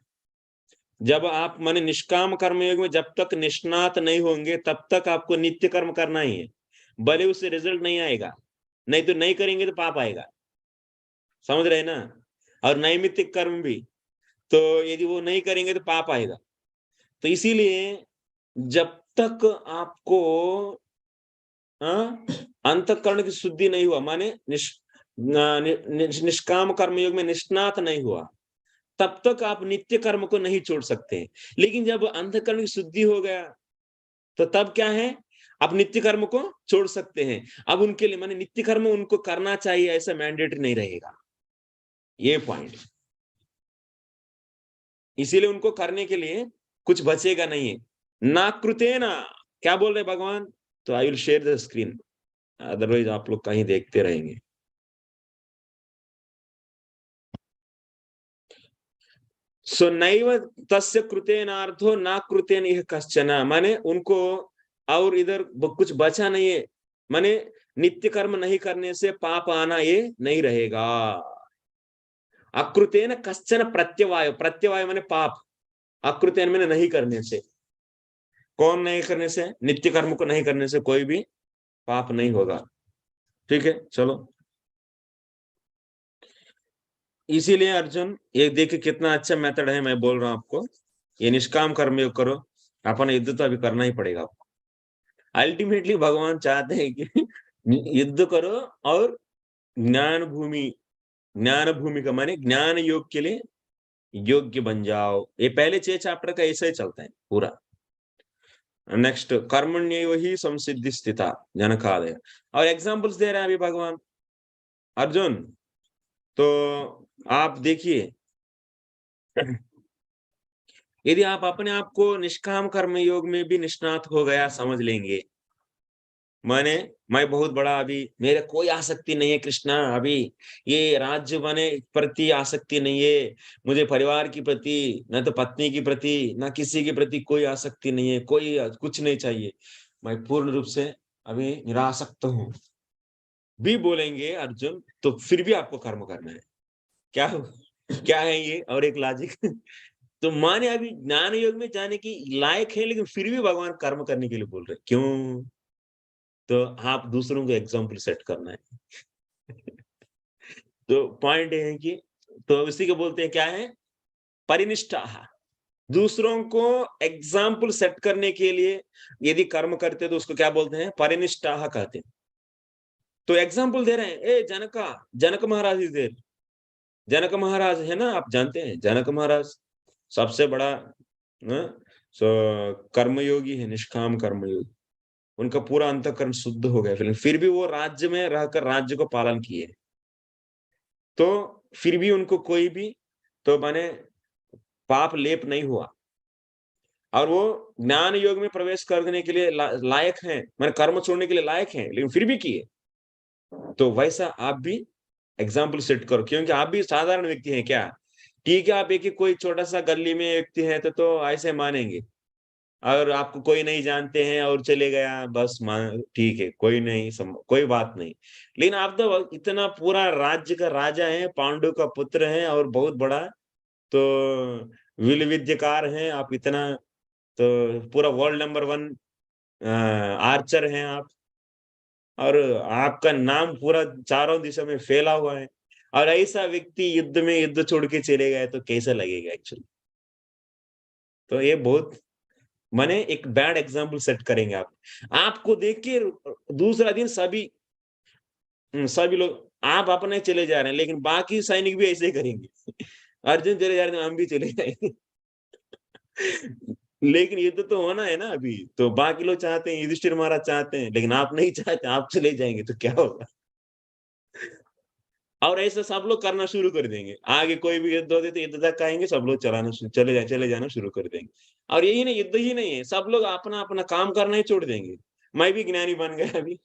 जब आप माने निष्काम कर्म योग में जब तक निष्णात नहीं होंगे तब तक आपको नित्य कर्म करना ही है, भले उससे रिजल्ट नहीं आएगा, नहीं तो नहीं करेंगे तो पाप आएगा, समझ रहे ना। और नैमित्तिक कर्म भी, तो यदि वो नहीं करेंगे तो पाप आएगा। तो इसीलिए जब तक आपको अंतःकरण की शुद्धि नहीं हुआ, माने निष्काम कर्म योग में निष्णात नहीं हुआ, तब तक आप नित्य कर्म को नहीं छोड़ सकते। लेकिन जब अंतःकरण की शुद्धि हो गया तो तब क्या है, आप नित्य कर्म को छोड़ सकते हैं। अब उनके लिए माने नित्य कर्म उनको करना चाहिए, ऐसा मैंडेटरी नहीं रहेगा, ये पॉइंट। इसीलिए उनको करने के लिए कुछ बचेगा नहीं है। ना कृतेना, क्या बोल रहे भगवान, तो I will share the screen, otherwise आप लोग कहीं देखते रहेंगे। सो नैव तस्य कृतेनार्थो ना कृतेन इह कश्चन, माने उनको और इधर कुछ बचा नहीं है, माने नित्य कर्म नहीं करने से पाप आना ये नहीं रहेगा। अकृतेन कश्चन प्रत्यवाय, प्रत्यवाय माने पाप, अकृतेन माने नहीं करने से। कौन नहीं करने से? नित्य कर्म को नहीं करने से कोई भी पाप नहीं होगा। ठीक है, चलो। इसीलिए अर्जुन, ये देखिए कितना अच्छा मेथड है, मैं बोल रहा हूं आपको, ये निष्काम कर्म योग करो। अपन युद्ध तो अभी करना ही पड़ेगा आपको। अल्टीमेटली भगवान चाहते हैं कि युद्ध करो और ज्ञान भूमि का माने ज्ञान योग के लिए योग्य बन जाओ। ये पहले 6 चैप्टर का ऐसा ही चलता है पूरा। नेक्स्ट, कर्मण्येव ही संसिद्धि स्थिता जनकादय। और एग्जांपल्स दे रहे हैं अभी भगवान अर्जुन। तो आप देखिए, यदि आप अपने आप को निष्काम कर्म योग में भी निष्णात हो गया समझ लेंगे, माने मैं बहुत बड़ा, अभी मेरे कोई आसक्ति नहीं है कृष्णा, अभी ये राज्य बने प्रति आसक्ति नहीं है मुझे, परिवार के प्रति, न तो पत्नी के प्रति, न किसी के प्रति कोई आसक्ति नहीं है, कोई कुछ नहीं चाहिए, मैं पूर्ण रूप से अभी निरासक्त हूँ भी बोलेंगे अर्जुन, तो फिर भी आपको कर्म करना है। क्या क्या है ये? और एक लॉजिक तो माने अभी ज्ञान योग में जाने की लायक है, लेकिन फिर भी भगवान कर्म करने के लिए बोल रहे, क्यों? तो आप दूसरों को एग्जाम्पल सेट करना है। तो पॉइंट ये है कि, तो इसी को बोलते हैं क्या है? परिनिष्ठा। दूसरों को एग्जाम्पल सेट करने के लिए यदि कर्म करते तो उसको क्या बोलते हैं? परिनिष्ठा कहते हैं। तो एग्जाम्पल दे रहे हैं, ए जनक महाराज इधर, जनक महाराज है ना, आप जानते हैं जनक महाराज सबसे बड़ा कर्मयोगी है, निष्काम कर्मयोगी। उनका पूरा अंतःकरण शुद्ध हो गया, फिर भी वो राज्य में रहकर राज्य को पालन किए। तो फिर भी उनको कोई भी तो माने पाप लेप नहीं हुआ, और वो ज्ञान योग में प्रवेश करने के लिए लायक हैं, माने कर्म छोड़ने के लिए लायक हैं, लेकिन फिर भी किए। तो वैसा आप भी एग्जाम्पल सेट करो, क्योंकि आप भी साधारण व्यक्ति हैं क्या? ठीक है, आप एक कोई छोटा सा गली में व्यक्ति है तो ऐसे मानेंगे, और आपको कोई नहीं जानते हैं और चले गया बस, मान ठीक है, कोई नहीं, कोई बात नहीं। लेकिन आप तो इतना पूरा राज्य का राजा है, पांडु का पुत्र है, और बहुत बड़ा तो विद्यकार हैं आप, इतना तो पूरा वर्ल्ड नंबर 1 आर्चर हैं आप, और आपका नाम पूरा चारों दिशा में फैला हुआ है, और ऐसा व्यक्ति युद्ध में युद्ध छोड़ के चले गए तो कैसा लगेगा एक्चुअली? तो ये बहुत माने एक बैड एग्जाम्पल सेट करेंगे आप। आपको देख के दूसरा दिन सभी लोग, आप अपने चले जा रहे हैं, लेकिन बाकी सैनिक भी ऐसे ही करेंगे। अर्जुन चले जा रहे हैं, हम भी चले जाएंगे। लेकिन युद्ध तो होना है ना अभी, तो बाकी लोग चाहते हैं, युधिष्ठिर महाराज चाहते हैं, लेकिन आप नहीं चाहते, आप चले जाएंगे तो क्या होगा? और ऐसा सब लोग करना शुरू कर देंगे, आगे कोई भी युद्ध होते तो युद्ध तक आएंगे, सब लोग चले जाना शुरू कर देंगे। और यही नहीं, युद्ध ही नहीं है, सब लोग अपना अपना काम करना ही छोड़ देंगे। मैं भी ज्ञानी बन गया अभी।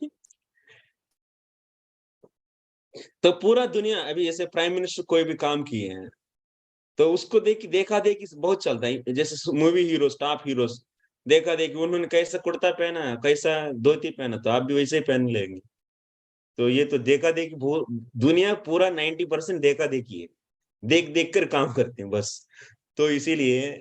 तो पूरा दुनिया अभी, जैसे प्राइम मिनिस्टर कोई भी काम किए हैं तो उसको देखा देखी बहुत चलता है, जैसे मूवी हीरोज, टॉप हीरोज, देखा देखी उन्होंने कैसा कुर्ता पहना, कैसा धोती पहना, तो आप भी वैसे ही पहन लेंगे। तो ये तो देखा देखी, दुनिया पूरा 90% देखा देखी है, देख देख कर काम करते हैं बस। तो इसीलिए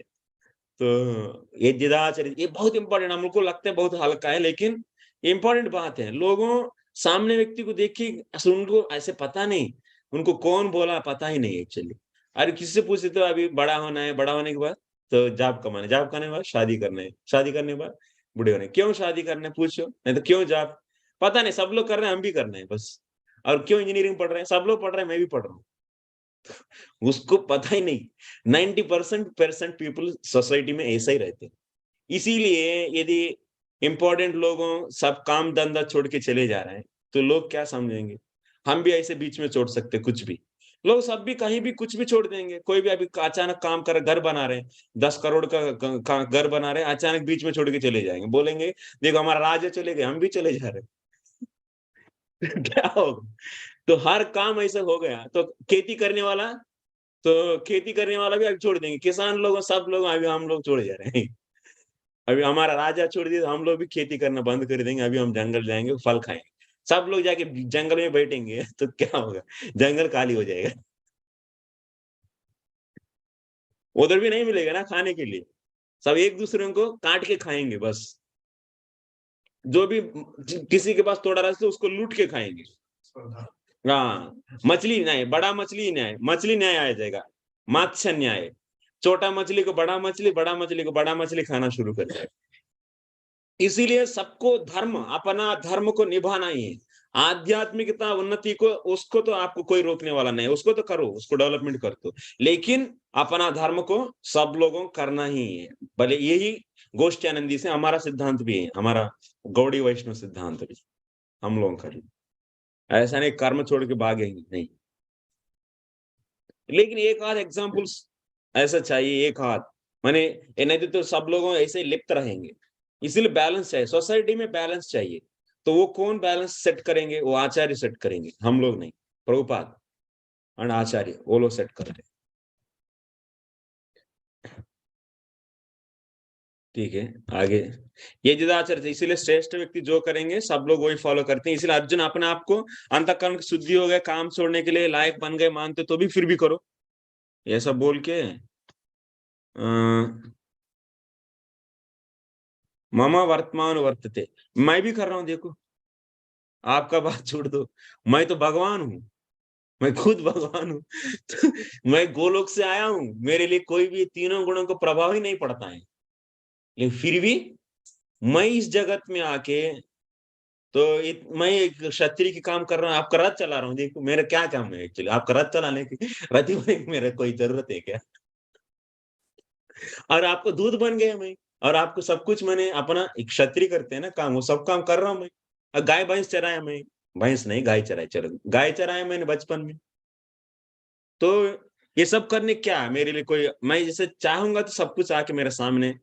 तो ये जिदाचरित, ये बहुत इंपॉर्टेंट, हमको लगता है बहुत हल्का है, लेकिन इंपॉर्टेंट बात है। लोगों सामने व्यक्ति को देख के उनको ऐसे पता नहीं, उनको कौन बोला पता ही नहीं एक्चुअली। अरे किसी से पूछते तो अभी बड़ा होना है, बड़ा होने के बाद तो जॉब कमाना है, जॉब करने के बाद शादी करना है, शादी करने के बाद बूढ़े होने, क्यों शादी करना है पूछो, नहीं तो क्यों जॉब, पता नहीं, सब लोग कर रहे हैं, हम भी करना है बस। और क्यों इंजीनियरिंग पढ़ रहे हैं, सब लोग पढ़ रहे हैं, मैं भी पढ़ रहा हूँ। उसको पता ही नहीं। 90% पीपल सोसाइटी में ऐसा ही रहते हैं। इसीलिए यदि इंपॉर्टेंट लोगों सब काम धंधा छोड़ के चले जा रहे हैं तो लोग क्या समझेंगे? हम भी ऐसे बीच में छोड़ सकते कुछ भी, लोग सब भी कहीं भी कुछ भी छोड़ देंगे। कोई भी अभी अचानक काम कर घर बना रहे हैं, 10 करोड़ का घर बना रहे हैं, अचानक बीच में छोड़ के चले जाएंगे, बोलेंगे देखो हमारा राज्य चले गए, हम भी चले जा रहे हैं। क्या होगा? तो हर काम ऐसा हो गया, तो खेती करने वाला भी अभी छोड़ देंगे, किसान लोग सब लोग अभी हम लोग छोड़ जा रहे हैं। अभी हमारा राजा छोड़ दिया तो हम लोग भी खेती करना बंद कर देंगे, अभी हम जंगल जाएंगे, फल खाएंगे, सब लोग जाके जंगल में बैठेंगे तो क्या होगा? जंगल खाली हो जाएगा। उधर भी नहीं मिलेगा ना खाने के लिए, सब एक दूसरे को काट के खाएंगे बस। जो भी किसी के पास थोड़ा रस है उसको लूट के खाएंगे। हाँ, मछली न्याय, बड़ा मछली न्याय, मछली न्याय आ जाएगा, मत्स्य न्याय, छोटा मछली को बड़ा मछली, बड़ा मछली को बड़ा मछली खाना शुरू कर जाएगा। इसीलिए सबको धर्म, अपना धर्म को निभाना ही है। आध्यात्मिकता उन्नति को, उसको तो आपको कोई रोकने वाला नहीं है, उसको तो करो, उसको डेवलपमेंट कर दो, लेकिन अपना धर्म को सब लोगों को करना ही है। भले यही गोष्ठ्यानंदी से हमारा सिद्धांत भी है, हमारा गौड़ी वैष्णव सिद्धांत भी हम लोग कर, ऐसा नहीं कर्म छोड़ के भागेंगे नहीं। लेकिन एक आध एग्जाम्पल्स ऐसा चाहिए, एक हाथ, माने नहीं तो सब लोगों ऐसे लिप्त रहेंगे। इसीलिए बैलेंस चाहिए, सोसाइटी में बैलेंस चाहिए। तो वो कौन बैलेंस सेट करेंगे? वो आचार्य सेट करेंगे, हम लोग नहीं। प्रभुपाद और आचार्य वो लोग सेट कर रहे हैं। ठीक है, आगे ये जिदाचर थे, इसीलिए श्रेष्ठ व्यक्ति जो करेंगे सब लोग वही फॉलो करते हैं। इसलिए अर्जुन अपने आप को अंतःकरण की शुद्धि हो गए, काम छोड़ने के लिए लायक बन गए मानते, तो भी फिर भी करो ये सब बोल के ममा वर्तमान वर्तते, मैं भी कर रहा हूं, देखो आपका बात छोड़ दो, मैं तो भगवान हूं, मैं खुद भगवान हूं। तो मैं गोलोक से आया हूं, मेरे लिए कोई भी तीनों गुणों को प्रभाव ही नहीं पड़ता है, लेकिन फिर भी मैं इस जगत में आके तो मैं एक क्षत्रिय की काम कर रहा हूँ, आपका रथ चला रहा हूँ, देखो मेरा क्या काम है एक्चुअली, आपका रथ चलाने की, रथी बनने की मेरा कोई जरूरत है क्या? और आपको दूध बन गया मैं, और आपको सब कुछ मैंने अपना, एक क्षत्रिय करते हैं ना काम, वो सब काम कर रहा हूं मैं। और गाय भैंस चराया मैं, भैंस नहीं गाय चराई, चलो गाय चराया मैंने बचपन में। तो ये सब करने क्या है मेरे लिए, कोई मैं जैसे चाहूंगा तो सब कुछ आके मेरे सामने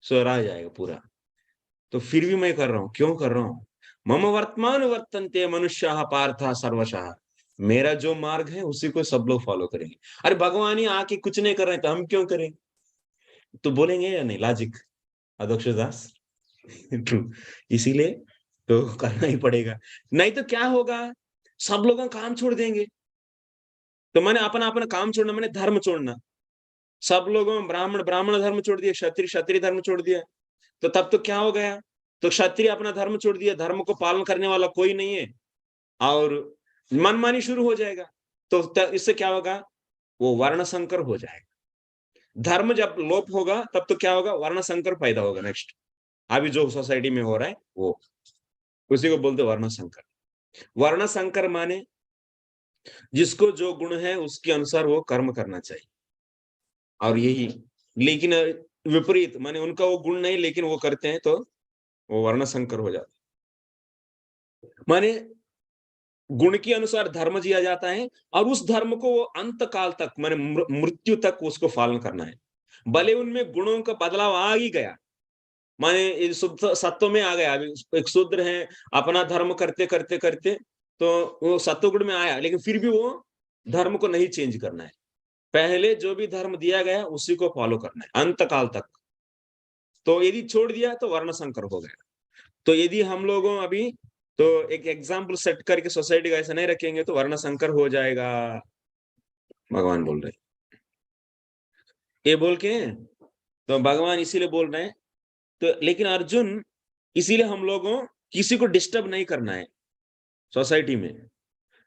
सोरा जाएगा पूरा, तो फिर भी मैं कर रहा हूँ, क्यों कर रहा हूँ? मम वर्तमान वर्तन्ते मनुष्य पार्थ सर्वशः, मेरा जो मार्ग है उसी को सब लोग फॉलो करेंगे। अरे भगवान ही आके कुछ नहीं कर रहे तो हम क्यों करें? तो बोलेंगे या नहीं, लॉजिक अध्यक्ष दास। ट्रू, इसीलिए तो करना ही पड़ेगा, नहीं तो क्या होगा, सब लोग काम छोड़ देंगे। तो मैंने अपना अपना काम छोड़ना, मैंने धर्म छोड़ना, सब लोगों ब्राह्मण ब्राह्मण धर्म छोड़ दिया, क्षत्रिय क्षत्रिय धर्म छोड़ दिया, तो तब तो क्या हो गया, तो क्षत्रिय अपना धर्म छोड़ दिया, धर्म को पालन करने वाला कोई नहीं है, और मनमानी शुरू हो जाएगा। तो इससे क्या होगा, वो वर्ण संकर हो जाएगा। धर्म जब लोप होगा तब तो क्या होगा, वर्ण संकर पैदा होगा। नेक्स्ट अभी जो सोसाइटी में हो रहा है वो, उसी को बोलते वर्ण संकर। वर्ण संकर माने जिसको जो गुण है उसके अनुसार वो कर्म करना चाहिए, और यही, लेकिन विपरीत माने उनका वो गुण नहीं लेकिन वो करते हैं तो वो वर्ण संकर हो जाता है। माने गुण के अनुसार धर्म जिया जाता है, और उस धर्म को वो अंत काल तक माने मृत्यु तक उसको पालन करना है। भले उनमें गुणों का बदलाव आ ही गया, माने सत्व में आ गया, अभी एक शूद्र है, अपना धर्म करते करते करते तो वो सत्वगुण में आया, लेकिन फिर भी वो धर्म को नहीं चेंज करना है, पहले जो भी धर्म दिया गया उसी को फॉलो करना है अंत काल तक। तो यदि छोड़ दिया तो वर्ण संकर हो गया। तो यदि हम लोगों अभी तो एक एग्जाम्पल सेट करके सोसाइटी का ऐसा नहीं रखेंगे तो वर्ण संकर हो जाएगा, भगवान बोल रहे, ये बोल के तो भगवान इसीलिए बोल रहे हैं। तो लेकिन अर्जुन, इसीलिए हम लोगों किसी को डिस्टर्ब नहीं करना है, सोसाइटी में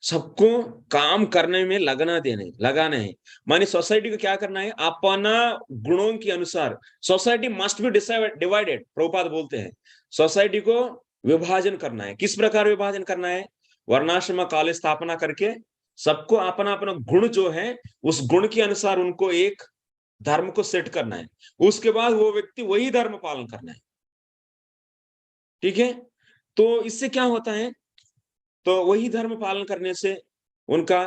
सबको काम करने में लगाना है। माने सोसाइटी को क्या करना है, अपना गुणों के अनुसार society must be divided, Prabhupada बोलते हैं सोसाइटी को विभाजन करना है। किस प्रकार विभाजन करना है, वर्णाश्रम काल स्थापना करके सबको अपना अपना गुण जो है उस गुण के अनुसार उनको एक धर्म को सेट करना है, उसके बाद वो व्यक्ति वही धर्म पालन करना है। ठीक है, तो इससे क्या होता है, तो वही धर्म पालन करने से उनका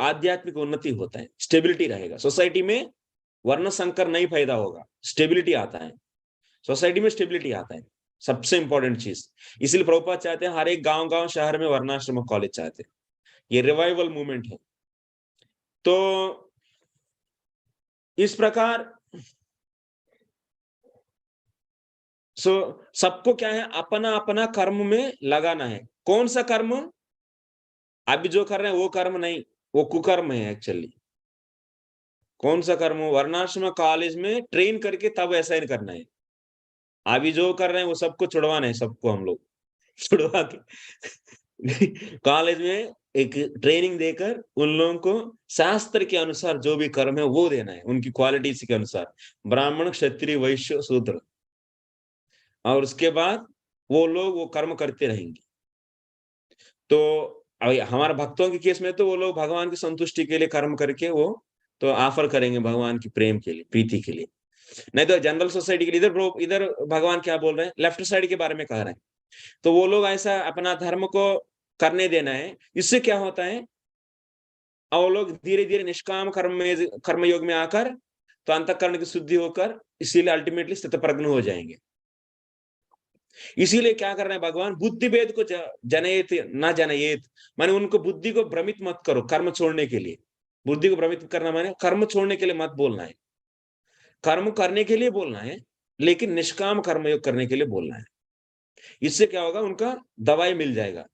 आध्यात्मिक उन्नति होता है, स्टेबिलिटी रहेगा सोसाइटी में, वर्ण संकर नहीं पैदा होगा, स्टेबिलिटी आता है सोसाइटी में, स्टेबिलिटी आता है सबसे इंपॉर्टेंट चीज। इसलिए प्रभुपाद चाहते हैं हर एक गांव गांव शहर में वर्णाश्रम कॉलेज चाहते हैं, ये रिवाइवल मूवमेंट है। तो इस प्रकार सबको क्या है, अपना अपना कर्म में लगाना है। कौन सा कर्म, अभी जो कर रहे हैं वो कर्म नहीं, वो कुकर्म है एक्चुअली। कौन सा कर्म? वर्णाश्रम कॉलेज में ट्रेन करके तब असाइन करना है। अभी जो कर रहे हैं वो सबको छुड़वाना है, सबको हम लोग छुड़वा के कॉलेज में एक ट्रेनिंग देकर उन लोगों को शास्त्र के अनुसार जो भी कर्म है वो देना है, उनकी क्वालिटीज के अनुसार, ब्राह्मण क्षत्रिय वैश्य शूद्र। और उसके बाद वो लोग वो कर्म करते रहेंगे। तो अभी हमारे भक्तों के केस में तो वो लोग भगवान की संतुष्टि के लिए कर्म करके वो तो ऑफर करेंगे भगवान की प्रेम के लिए, प्रीति के लिए। नहीं तो जनरल सोसाइटी के लिए इधर भगवान क्या बोल रहे हैं, लेफ्ट साइड के बारे में कह रहे हैं। तो वो लोग ऐसा अपना धर्म को करने देना है। इससे क्या होता है, और वो लोग धीरे धीरे निष्काम कर्मयोग में आकर तो अंतःकरण की शुद्धि होकर इसीलिए अल्टीमेटली स्थितप्रज्ञ हो जाएंगे। इसीलिए क्या कर रहे हैं भगवान, बुद्धि भेद को जनयेत न जनयेत, माने उनको बुद्धि को भ्रमित मत करो कर्म छोड़ने के लिए। बुद्धि को भ्रमित करना माने कर्म छोड़ने के लिए मत बोलना है, कर्म करने के लिए बोलना है, लेकिन निष्काम कर्मयोग करने के लिए बोलना है। इससे क्या होगा, उनका दवाई मिल जाएगा,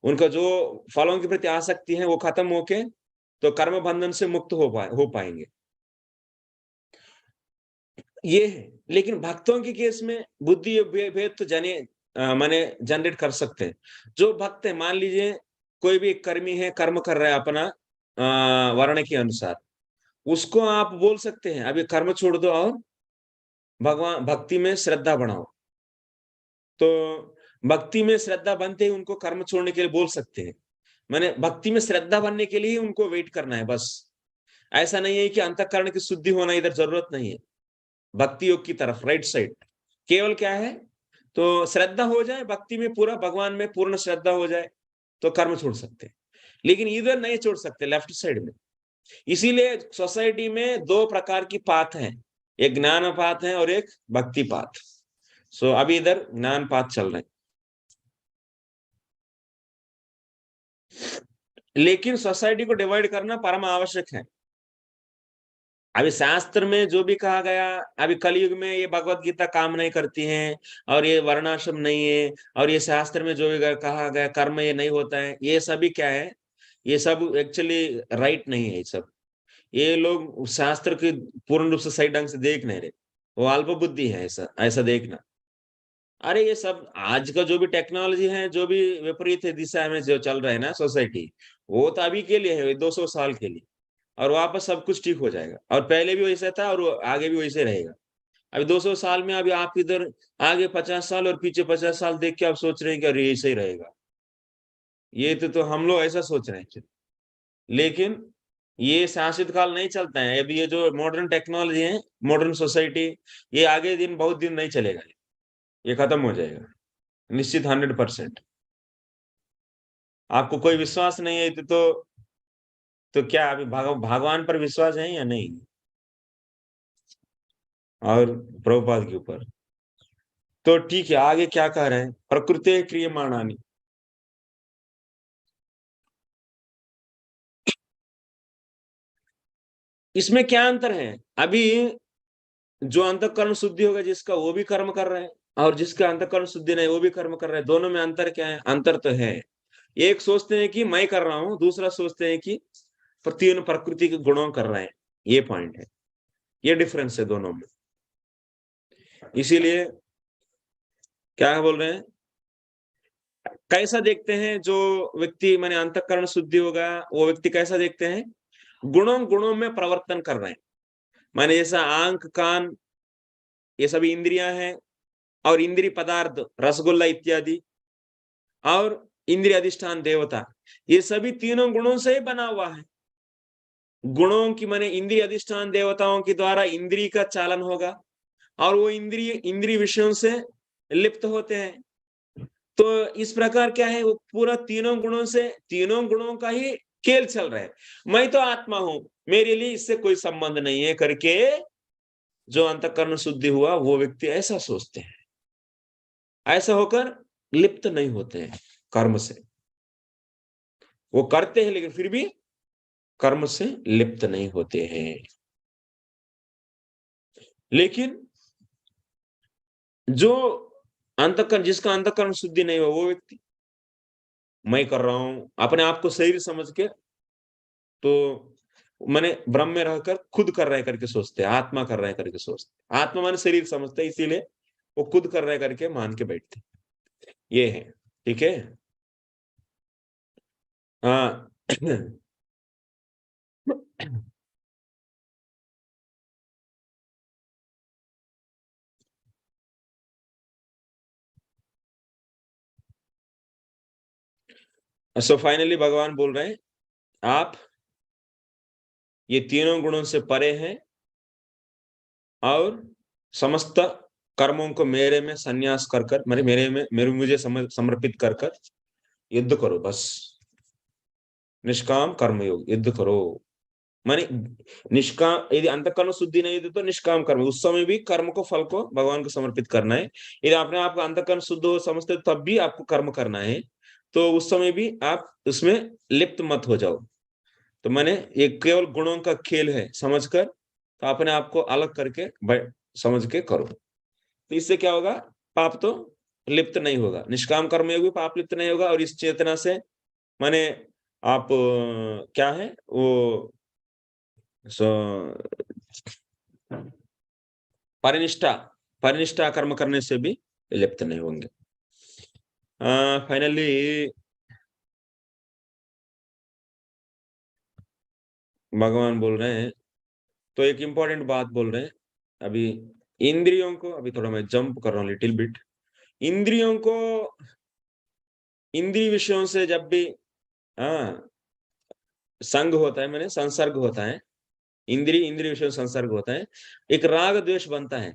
उनका जो फलों के प्रति आसक्ति है वो खत्म होके तो कर्म बंधन से मुक्त हो पाएंगे। ये है। लेकिन भक्तों के केस में बुद्धि भेद तो माने जनरेट कर सकते हैं। जो भक्त है, मान लीजिए कोई भी कर्मी है, कर्म कर रहा है अपना वर्ण के अनुसार, उसको आप बोल सकते हैं अभी कर्म छोड़ दो और भगवान भक्ति में श्रद्धा बढ़ाओ। तो भक्ति में श्रद्धा बनते ही उनको कर्म छोड़ने के लिए बोल सकते हैं। माने भक्ति में श्रद्धा बनने के लिए उनको वेट करना है बस। ऐसा नहीं है कि अंतःकरण की शुद्धि होना इधर जरूरत नहीं है। भक्ति योग की तरफ राइट साइड केवल क्या है, तो श्रद्धा हो जाए भक्ति में, पूरा भगवान में पूर्ण श्रद्धा हो जाए तो कर्म छोड़ सकते हैं। लेकिन इधर नहीं छोड़ सकते, लेफ्ट साइड में। इसीलिए सोसाइटी में दो प्रकार की पाथ है, एक ज्ञान पाथ है और एक भक्ति पाथ। सो अभी इधर ज्ञान पाथ चल रहे हैं। लेकिन सोसाइटी को डिवाइड करना परम आवश्यक है। अभी शास्त्र में जो भी कहा गया, अभी कलयुग में ये भगवत गीता काम नहीं करती है, और ये वर्णाश्रम नहीं है, और ये शास्त्र में जो भी कहा गया कर्म ये नहीं होता है, ये सभी क्या है, ये सब एक्चुअली राइट नहीं है। ये सब ये लोग शास्त्र की पूर्ण रूप से सही ढंग से देख नहीं रहे, वो अल्प बुद्धि है ऐसा ऐसा देखना। अरे ये सब आज का जो भी टेक्नोलॉजी है, जो भी विपरीत दिशा में जो चल रहा है ना सोसाइटी, वो तो अभी के लिए है, 200 साल के लिए, और वापस सब कुछ ठीक हो जाएगा। और पहले भी वैसा था और आगे भी वैसे रहेगा। अभी 200 साल में अभी आप इधर आगे 50 साल और पीछे 50 साल देख के आप सोच रहे हैं कि अरे ऐसे ही रहेगा। ये तो हम लोग ऐसा सोच रहे हैं, लेकिन ये शासित काल नहीं चलता है। अभी ये जो मॉडर्न टेक्नोलॉजी है, मॉडर्न सोसाइटी, ये आगे दिन बहुत दिन नहीं चलेगा, ये खत्म हो जाएगा निश्चित 100%। आपको कोई विश्वास नहीं है तो क्या अभी भगवान पर विश्वास है या नहीं, और प्रभुपाद के ऊपर? तो ठीक है, आगे क्या कह रहे हैं, प्रकृति क्रियमाणानि। इसमें क्या अंतर है? अभी जो अंतःकरण शुद्धि होगा जिसका, वो भी कर्म कर रहे हैं, और जिसका अंतःकरण शुद्धि नहीं वो भी कर्म कर रहे हैं। दोनों में अंतर क्या है? अंतर तो है, एक सोचते हैं कि मैं कर रहा हूं, दूसरा सोचते हैं कि तीन प्रकृति के गुणों कर रहे हैं। ये पॉइंट है, ये डिफरेंस है दोनों में। इसीलिए क्या बोल रहे हैं, कैसा देखते हैं जो व्यक्ति माने अंतःकरण शुद्धि होगा, वो व्यक्ति कैसा देखते हैं, गुणों में प्रवर्तन कर रहे हैं। माने जैसा आंख कान ये सभी इंद्रियां हैं, और इंद्रिय पदार्थ रसगुल्ला इत्यादि, और इंद्रिय अधिष्ठान देवता, ये सभी तीनों गुणों से ही बना हुआ है। गुणों की माने इंद्रिय अधिष्ठान देवताओं के द्वारा इंद्रिय का चालन होगा, और वो इंद्रिय विषयों से लिप्त होते हैं। तो इस प्रकार क्या है, वो पूरा तीनों गुणों से, तीनों गुणों का ही खेल चल रहा है। मैं तो आत्मा हूं, मेरे लिए इससे कोई संबंध नहीं है करके जो अंतःकरण शुद्धि हुआ वो व्यक्ति ऐसा सोचते हैं। ऐसा होकर लिप्त नहीं होते हैं कर्म से, वो करते हैं लेकिन फिर भी कर्म से लिप्त नहीं होते हैं। लेकिन जो अंतःकरण, जिसका अंतःकरण शुद्धि नहीं हुआ, वो व्यक्ति मैं कर रहा हूं अपने आप को शरीर समझ के, तो माने ब्रह्म में रहकर खुद कर रहे करके सोचते हैं, आत्मा कर रहे करके सोचते, आत्मा माने शरीर समझते हैं, इसीलिए वो खुद कर रहे करके मान के बैठते। ये है, ठीक है। हाँ सो फाइनली भगवान बोल रहे हैं आप ये तीनों गुणों से परे हैं और समस्त कर्मों को मेरे में संन्यास कर कर मेरे मुझे समर्पित कर कर युद्ध करो, बस निष्काम कर्मयोग युद्ध करो। माने निष्काम, यदि अंतःकरण शुद्धि नहीं होती तो निष्काम कर्म, उस समय भी कर्म को फल को भगवान को समर्पित करना है। यदि आपने आपका अंतःकरण शुद्ध हो समझते तब भी आपको कर्म करना है, तो उस समय भी आप उसमें लिप्त मत हो जाओ। तो मैंने ये केवल गुणों का खेल है समझकर, तो अपने आप को अलग करके समझ के करो, तो इससे क्या होगा, पाप तो लिप्त नहीं होगा, निष्काम कर्मयोग भी पाप लिप्त नहीं होगा। और इस चेतना से माने आप क्या है वो सो परिनिष्ठा परिनिष्ठा कर्म करने से भी लिप्त नहीं होंगे। फाइनली भगवान बोल रहे हैं, तो एक इंपॉर्टेंट बात बोल रहे हैं अभी, इंद्रियों को, अभी थोड़ा मैं जंप कर रहा हूँ लिटिल बिट, इंद्रियों को, इंद्रिय विषयों से जब भी संग होता है, मैंने संसर्ग होता है, इंद्रिय विषयों से संसर्ग होता है, एक राग द्वेष बनता है।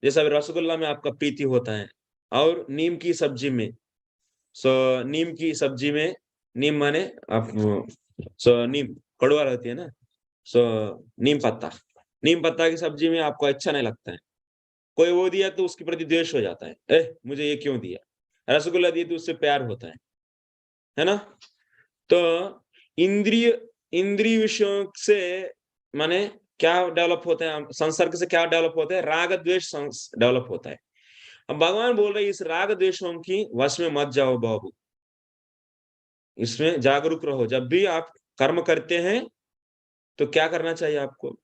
जैसा रसगुल्ला में आपका प्रीति होता है, और नीम की सब्जी में, नीम की सब्जी में, नीम माने आप नीम कड़वा रहती है ना, नीम पत्ता की सब्जी में आपको अच्छा नहीं लगता है, कोई वो दिया तो उसके प्रति द्वेष हो जाता है, मुझे ये क्यों दिया। रसगुल्ला दिया तो उससे प्यार होता है ना। तो इंद्रिय इंद्रिय विषयों से माने क्या डेवलप होता है, संसर्ग से क्या डेवलप होता है, राग द्वेष डेवलप होता है। अब भगवान बोल रहे हैं इस राग द्वेषों की वश में मत जाओ बाबू, इसमें जागरूक रहो। जब भी आप कर्म करते हैं तो क्या करना चाहिए आपको,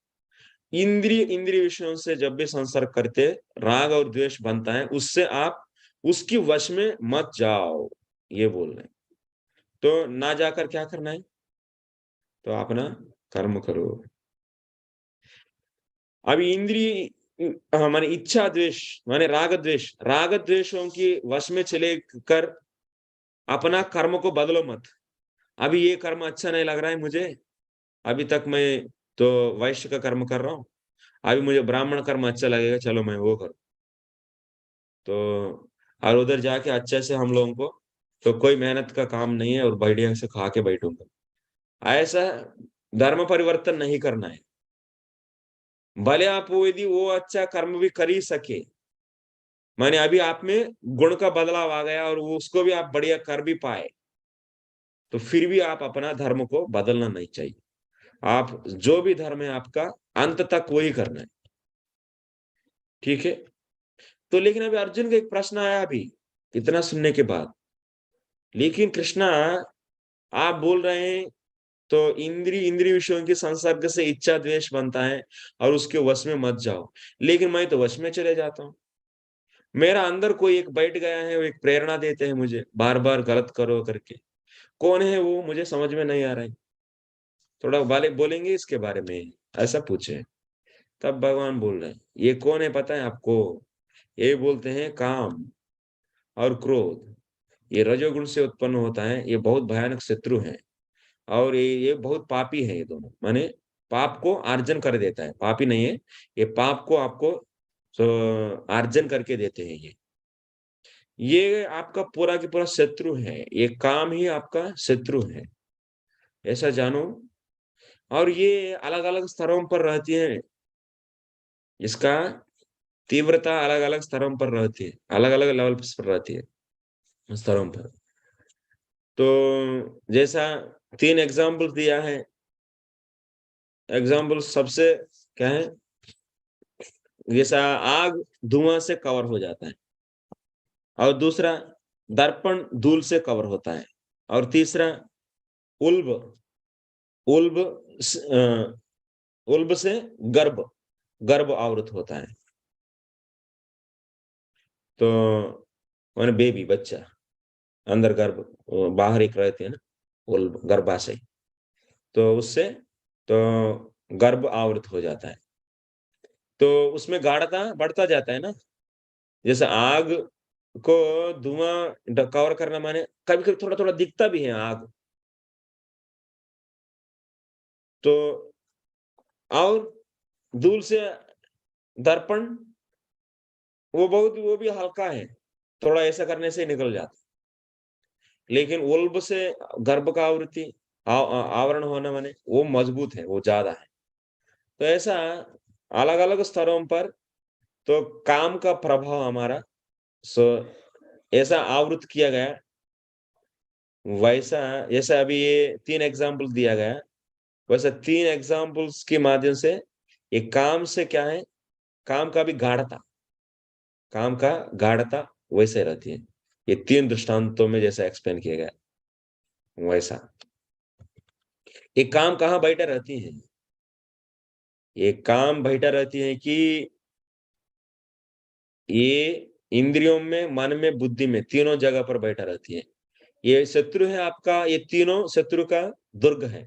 इंद्रिय विषयों से जब भी संसर्ग करते राग और द्वेष बनता है, उससे आप उसकी वश में मत जाओ, ये बोल रहे हैं। तो ना जाकर क्या करना है, तो अपना कर्म करो। अभी इंद्रिय हमारे इच्छा द्वेष माने राग द्वेषों की वश में चले कर अपना कर्म को बदलो मत। अभी ये कर्म अच्छा नहीं लग रहा है मुझे, अभी तक मैं तो वैश्य का कर्म कर रहा हूँ, अभी मुझे ब्राह्मण कर्म अच्छा लगेगा, चलो मैं वो करूँ। तो और उधर जाके अच्छे से हम लोगों को तो कोई मेहनत का काम नहीं है और बढ़िया से खा के बैठूंगा, ऐसा धर्म परिवर्तन नहीं करना है। भले आप वो यदि वो अच्छा कर्म भी कर ही सके, माने अभी आप में गुण का बदलाव आ गया और वो उसको भी आप बढ़िया कर भी पाए, तो फिर भी आप अपना धर्म को बदलना नहीं चाहिए। आप जो भी धर्म है आपका अंत तक वही करना है, ठीक है। तो लेकिन अभी अर्जुन का एक प्रश्न आया अभी इतना सुनने के बाद, लेकिन कृष्णा आप बोल रहे हैं तो इंद्रिय विषयों के संसर्ग से इच्छा द्वेष बनता है और उसके वश में मत जाओ, लेकिन मैं तो वश में चले जाता हूँ। मेरा अंदर कोई एक बैठ गया है, वो एक प्रेरणा देते हैं मुझे बार बार गलत करो करके, कौन है वो मुझे समझ में नहीं आ रहा है, थोड़ा वाले बोलेंगे इसके बारे में, ऐसा पूछे। तब भगवान बोल रहे हैं ये कौन है पता है आपको, ये बोलते हैं काम और क्रोध, ये रजोगुण से उत्पन्न होता है, ये बहुत भयानक शत्रु है, और ये बहुत पापी है, ये दोनों माने पाप को अर्जन कर देता है, पापी नहीं है, ये पाप को आपको अर्जन करके देते हैं। ये आपका पूरा की पूरा शत्रु है, ये काम ही आपका शत्रु है, ऐसा जानो। और ये अलग अलग स्तरों पर रहती है, इसका तीव्रता अलग अलग स्तरों पर रहती है, अलग अलग लेवल पर रहती है स्तरों पर। तो जैसा 3 एग्जाम्पल दिया है, एग्जाम्पल सबसे क्या है, जैसा आग धुआं से कवर हो जाता है, और दूसरा दर्पण धूल से कवर होता है, और तीसरा उल्ब उल्ब उल्ब से गर्भ, गर्भ आवृत होता है। तो माने बेबी, बच्चा, अंदर गर्भ, बाहर एक रहते हैं ना, उल्ब गर्भाशय, तो उससे तो गर्भ आवृत हो जाता है। तो उसमें गाढ़ता बढ़ता जाता है ना, जैसे आग को धुआं कवर करना, माने कभी कभी थोड़ा थोड़ा दिखता भी है आग, तो और दूर से दर्पण, वो भी हल्का है, थोड़ा ऐसा करने से निकल जाता है। लेकिन उल्ब से गर्भ का आवृत्ति आवरण होना माने वो मजबूत है, वो ज्यादा है। तो ऐसा अलग अलग स्तरों पर तो काम का प्रभाव हमारा, सो ऐसा आवृत किया गया, वैसा जैसे अभी ये 3 एग्जाम्पल दिया गया, वैसे 3 एग्जाम्पल्स के माध्यम से ये काम से क्या है, काम का भी गाढ़ता, काम का गाढ़ता वैसे रहती है। ये 3 दृष्टांतों में जैसा एक्सप्लेन किया गया वैसा। ये काम कहाँ बैठा रहती है? ये काम बैठा रहती है कि ये इंद्रियों में, मन में, बुद्धि में, तीनों जगह पर बैठा रहती है। ये शत्रु है आपका, ये तीनों शत्रु का दुर्ग है,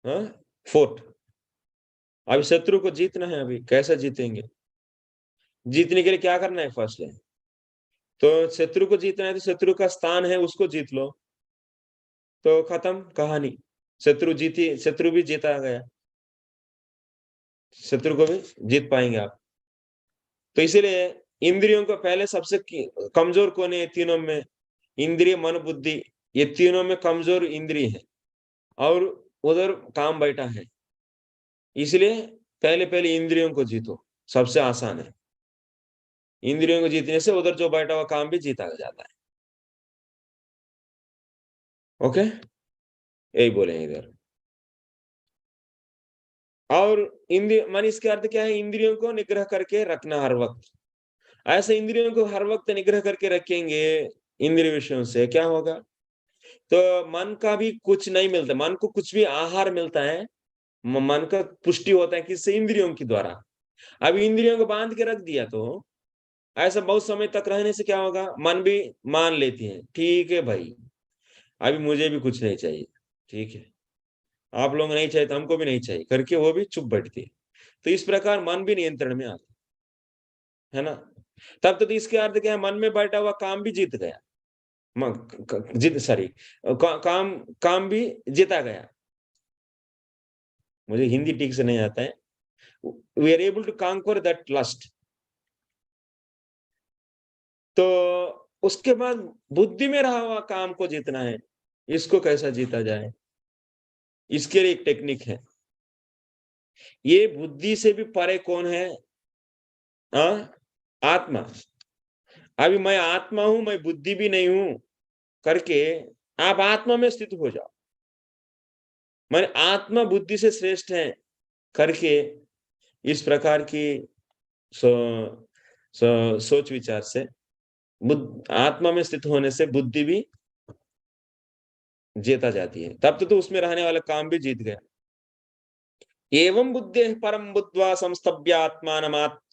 हाँ, फोर्ट। अभी शत्रु को जीतना है, अभी कैसे जीतेंगे? जीतने के लिए क्या करना है? फर्स्ट है तो शत्रु को जीतना है, तो शत्रु का स्थान है उसको जीत लो, तो खत्म कहानी। शत्रु भी जीता गया, शत्रु को भी जीत पाएंगे आप। तो इसीलिए इंद्रियों को पहले सबसे कमजोर कौन है तीनों में? इंद्रिय, मन, बुद्धि, ये तीनों में कमजोर इंद्रिय है, और उधर काम बैठा है। इसलिए पहले पहले इंद्रियों को जीतो, सबसे आसान है। इंद्रियों को जीतने से उधर जो बैठा हुआ काम भी जीता जाता है। ओके, यही बोले इधर। और इंद्रिय मन, इसके अर्थ क्या है? इंद्रियों को निग्रह करके रखना हर वक्त। ऐसे इंद्रियों को हर वक्त निग्रह करके रखेंगे, इंद्रिय विषयों से क्या होगा? तो मन का भी कुछ नहीं मिलता, मन को कुछ भी आहार मिलता है, मन का पुष्टि होता है किससे? इंद्रियों के द्वारा। अब इंद्रियों को बांध के रख दिया तो ऐसा बहुत समय तक रहने से क्या होगा? मन भी मान लेती है, ठीक है भाई, अभी मुझे भी कुछ नहीं चाहिए, ठीक है, आप लोग नहीं चाहिए तो हमको भी नहीं चाहिए करके वो भी चुप बैठती है। तो इस प्रकार मन भी नियंत्रण में आता है ना। तब तो इसके अर्थ क्या है? मन में बैठा हुआ काम भी जीत गया, जीत, सॉरी, काम काम भी जीता गया। मुझे हिंदी ठीक से नहीं आता है। We are able to conquer that lust. तो उसके बाद बुद्धि में रहा हुआ काम को जीतना है, इसको कैसा जीता जाए? इसके लिए एक टेक्निक है। ये बुद्धि से भी परे कौन है? आत्मा। अभी मैं आत्मा हूं, मैं बुद्धि भी नहीं हूं करके आप आत्मा में स्थित हो जाओ। मैंने आत्मा बुद्धि से श्रेष्ठ है करके इस प्रकार की सोच विचार से आत्मा में स्थित होने से बुद्धि भी जीता जाती है। तब तो उसमें रहने वाला काम भी जीत गया। एवं बुद्धे परम बुद्ध्वा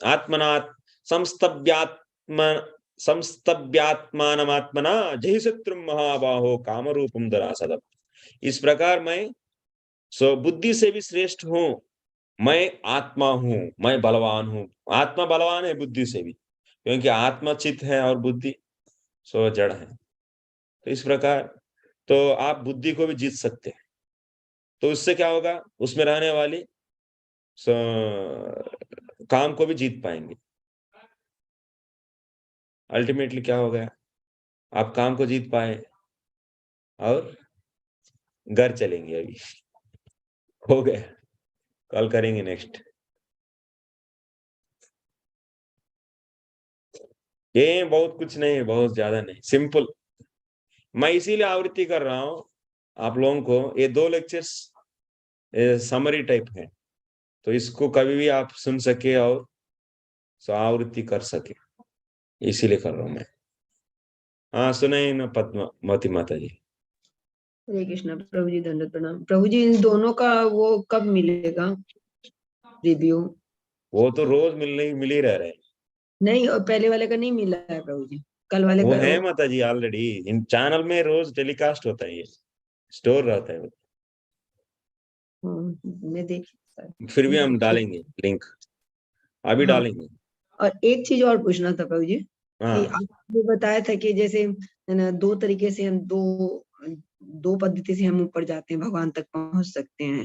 आत्मना संस्तभ्यात्मानमात्मना जहि शत्रु महाबाहो काम रूपम दरासदम। इस प्रकार मैं बुद्धि से भी श्रेष्ठ हूं, मैं आत्मा हूं, मैं बलवान हूं। आत्मा बलवान है बुद्धि से भी, क्योंकि आत्मा चित्त है और बुद्धि जड़ है। तो इस प्रकार तो आप बुद्धि को भी जीत सकते हैं। तो उससे क्या होगा? उसमें रहने वाली काम को भी जीत पाएंगे। अल्टीमेटली क्या हो गया? आप काम को जीत पाए और घर चलेंगे। अभी हो गया, कॉल करेंगे नेक्स्ट। ये बहुत कुछ नहीं है, बहुत ज्यादा नहीं, सिंपल। मैं इसीलिए आवृत्ति कर रहा हूं आप लोगों को। ये 2 लेक्चर्स समरी टाइप है, तो इसको कभी भी आप सुन सके और आवृत्ति कर सके, इसीलिए कर रहा हूं मैं। हाँ, सुनाई ना पद्मावती माता जी। हरे कृष्णा प्रभु जी, दंडवत प्रणाम प्रभु जी। इन दोनों का वो कब मिलेगा रिव्यू? वो तो रोज मिल ही रह रहे हैं। नहीं, और पहले वाले का नहीं मिला है प्रभु जी, कल वाले वो का। है माता जी ऑलरेडी इन चैनल में रोज टेलीकास्ट होता है, ये स्टोर रहता है वो। मैं देख। फिर भी हम डालेंगे लिंक, अभी हाँ, डालेंगे। और एक चीज और पूछना था प्रभु जी कि हाँ आपने बताया था कि जैसे है ना, दो तरीके से हम दो पद्धति से हम ऊपर जाते हैं, भगवान तक पहुंच सकते हैं।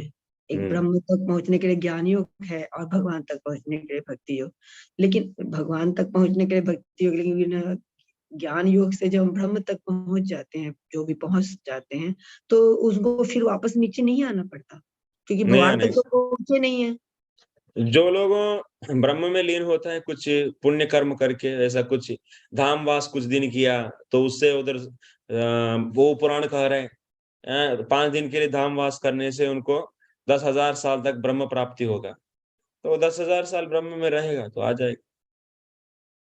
एक ब्रह्म तक पहुंचने के लिए ज्ञान योग है और भगवान तक पहुंचने के लिए भक्ति योग। लेकिन भगवान तक पहुंचने के लिए भक्ति योग, लेकिन ज्ञान योग से जब हम ब्रह्म तक पहुंच जाते हैं, जो भी पहुंच जाते हैं, तो उसको फिर वापस नीचे नहीं आना पड़ता, क्योंकि नहीं भगवान आने, तक तो पहुंचे नहीं है। जो लोगों ब्रह्म में लीन होता है कुछ पुण्य कर्म करके, ऐसा कुछ धामवास कुछ दिन किया, तो उससे उधर वो पुराण कह रहे हैं 5 दिन के लिए धामवास करने से उनको 10,000 साल तक ब्रह्म प्राप्ति होगा। तो 10,000 साल ब्रह्म में रहेगा तो आ जाएगा।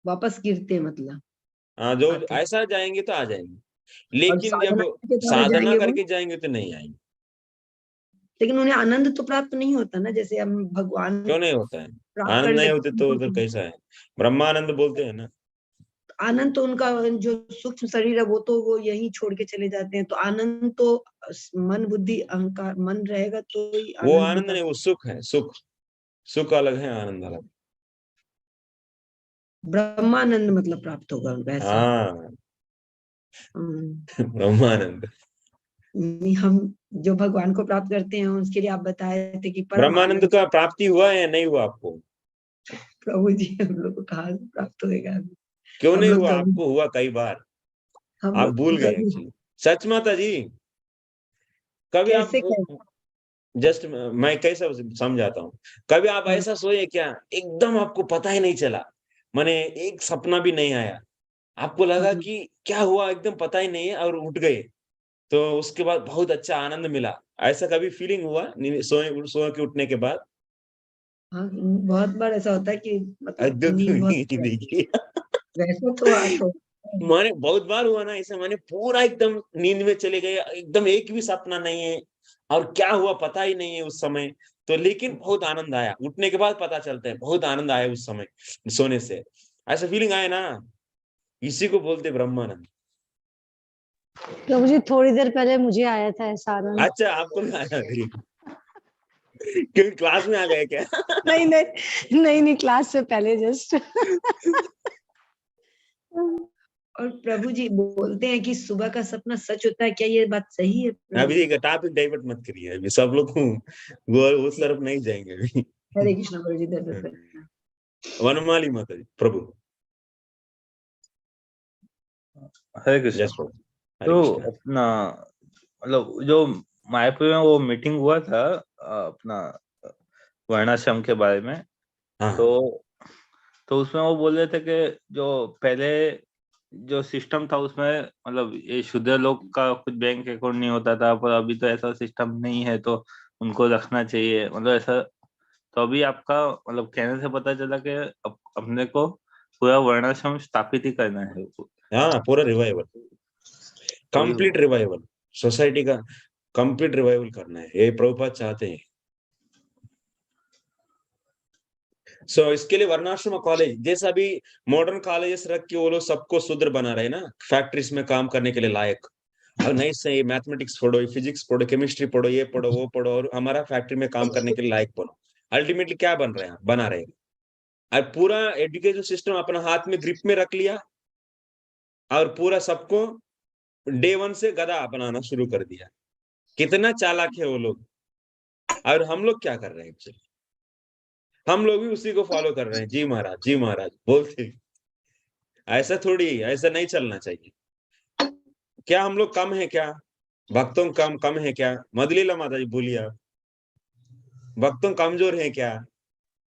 वापस गिरते मतलब हाँ, जो आते, ऐसा जाएंगे तो आ जाएंगे, और लेकिन जब साधना के द्वारा साधना जाएंगे वो। करके जाएंगे तो नहीं आएंगे। लेकिन उन्हें आनंद तो प्राप्त नहीं होता ना, जैसे हम भगवान क्यों नहीं होता है? प्राप्त कर आनंद नहीं लेते होते हैं तो उधर तो कैसा है? ब्रह्मानंद बोलते हैं ना। आनंद तो उनका जो सूक्ष्म शरीर है वो तो वो यही छोड़ के चले जाते हैं, तो आनंद तो मन बुद्धि अहंकार मन रहेगा तो ही वो आनंद आनंद होगा। नहीं, वो सुख है। सुख, सुख अलग है, आनंद अलग। ब्रह्मानंद मतलब प्राप्त होगा उनको ऐसा। हाँ हम्म, ब्रह्मानंद। नहीं, हम जो भगवान को प्राप्त करते हैं उसके लिए आप बताए थे कि ब्रह्मानंद परमानंद। का प्राप्ति हुआ है या नहीं हुआ आपको? प्रभु जी, हम लोग को कहाँ से प्राप्त होएगा अभी? क्यों हम नहीं लोग हुआ? गरीब, आपको हुआ कई बार, हम आप भूल लोग गए गरीब। एक्चुअली। सच माता जी, कभी आप कैसे कैसे? जस्ट मैं कैसे समझाता हूँ। कभी आप हाँ, ऐसा सोए क्या, एकदम आपको पता ही नहीं चला, माने एक सपना भी नहीं आया, आपको लगा हाँ, कि क्या हुआ एकदम पता ही नहीं है, और उठ गए, तो उसके बाद बहुत अच्छा आनंद मिला। ऐसा कभी फीलिंग हुआ सोए सोए के उठने के बाद? हाँ, बहुत बार ऐसा होता है कि मतलब नींद बहुत देखिए वैसे तो आप हो। माने बहुत बार हुआ ना ऐसा, माने पूरा एकदम नींद में चले गए, एकदम एक भी सपना नहीं है, और क्या हुआ पता ही नहीं है उस समय। तो लेकिन बहुत आनंद आया, उठने के बाद पता चलता है बहुत आनंद आया उस समय सोने से। ऐसा फीलिंग आया ना, इसी को बोलते ब्रह्मानंद। प्रभु जी थोड़ी देर पहले मुझे आया था ऐसा आनंद। अच्छा, आपको भी आया फिर? क्योंकि क्लास में आ गए क्या? नहीं नहीं नहीं नहीं, क्लास से पहले जस्ट। और प्रभु जी बोलते हैं कि सुबह का सपना सच होता है, क्या ये बात सही है प्रभु अभी जी? एक टॉपिक डाइवर्ट मत करिए, अभी सब लोग वो उस तरफ नहीं जाएंगे अभी। हरे कृष्ण प्रभु जी, दर वनमाली माता जी प्रभु। हरे कृष्ण। जस्ट प्रभु, हरे तो कृष्ण। अपना मतलब जो मायापुर में वो मीटिंग हुआ था अपना वर्णाश्रम के बारे में, हाँ तो उसमें वो बोल रहे थे कि जो पहले जो सिस्टम था उसमें मतलब ये शूद्र लोग का कुछ बैंक अकाउंट नहीं होता था, पर अभी तो ऐसा सिस्टम नहीं है तो उनको रखना चाहिए, मतलब ऐसा। तो अभी आपका मतलब कहने से पता चला कि अपने को पूरा वर्णाश्रम स्थापित ही करना है। हाँ, पूरा रिवाइवल, वही कंप्लीट रिवाइवल, सोसाइटी का कंप्लीट रिवाइवल करना है, ये प्रभुपाद चाहते हैं। इसके लिए वर्णाश्रम कॉलेज जैसा भी मॉडर्न कॉलेजेस रख के वो लोग सबको शूद्र बना रहे हैं ना, फैक्ट्रीज में काम करने के लिए लायक। अब नहीं से मैथमेटिक्स पढ़ो, फिजिक्स पढ़ो, केमिस्ट्री पढ़ो, ये पढ़ो वो पढ़ो, और हमारा फैक्ट्री में काम करने के लिए लायक बनो। अल्टीमेटली क्या बन रहे हैं? बना रहे हैं। अब पूरा एजुकेशन सिस्टम अपना हाथ में ग्रिप में रख लिया, और पूरा सबको डे वन से गधा बनाना शुरू कर दिया। कितना चालाक है वो लोग। और हम लोग क्या कर रहे हैं एक्चुअली? हम लोग भी उसी को फॉलो कर रहे हैं, जी महाराज जी महाराज बोलते। ऐसा थोड़ी, ऐसा नहीं चलना चाहिए। क्या हम लोग कम है क्या? भक्तों कम कम है क्या? मधुलीला माता जी बोलिए आप, भक्तों कमजोर है क्या?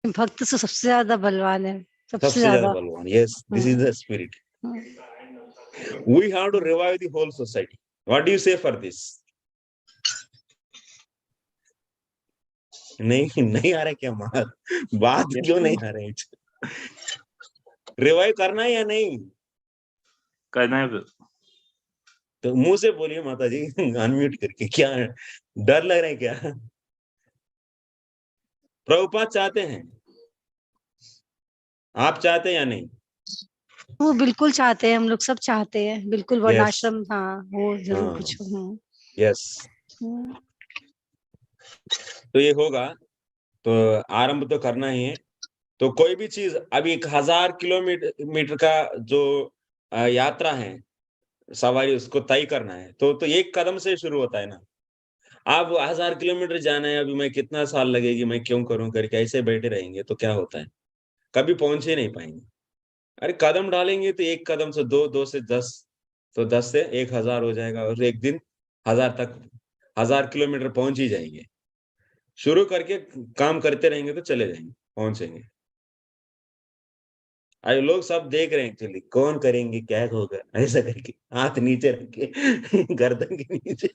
भक्त से सबसे ज्यादा बलवान है, सबसे सबसे ज्यादा ज्यादा। बलवान। Yes, this is the spirit. We have to revive the whole society. What do you say for this? नहीं नहीं आ रहे क्या महाराज? बात क्यों नहीं आ रहे? रिवाइव करना है या नहीं? करना है। तो मुंह से बोलिए माता जी अनम्यूट करके, क्या डर लग रहा है क्या? प्रभुपाद चाहते हैं, आप चाहते हैं या नहीं? वो बिल्कुल चाहते हैं, हम लोग सब चाहते हैं, बिल्कुल यस, वर्णाश्रम, हाँ वो जरूर हाँ, कुछ यस। तो ये होगा, तो आरंभ तो करना ही है। तो कोई भी चीज, अभी 1000 किलोमीटर का जो यात्रा है, सवारी उसको तय करना है, तो एक कदम से शुरू होता है ना। आप 1000 किलोमीटर जाना है, अभी मैं कितना साल लगेगी, मैं क्यों करूं करके ऐसे बैठे रहेंगे तो क्या होता है, कभी पहुंच ही नहीं पाएंगे। अरे कदम डालेंगे तो एक कदम से दो, दो से 10, तो 10 से 1000 हो जाएगा, और एक दिन 1000 तक, 1000 किलोमीटर पहुंच ही जाएंगे। शुरू करके काम करते रहेंगे तो चले जाएंगे, पहुंचेंगे। अरे लोग सब देख रहे हैं एक्चुअली, कौन करेंगे, क्या होगा, ऐसा करके हाथ नीचे रख के गर्दन के नीचे।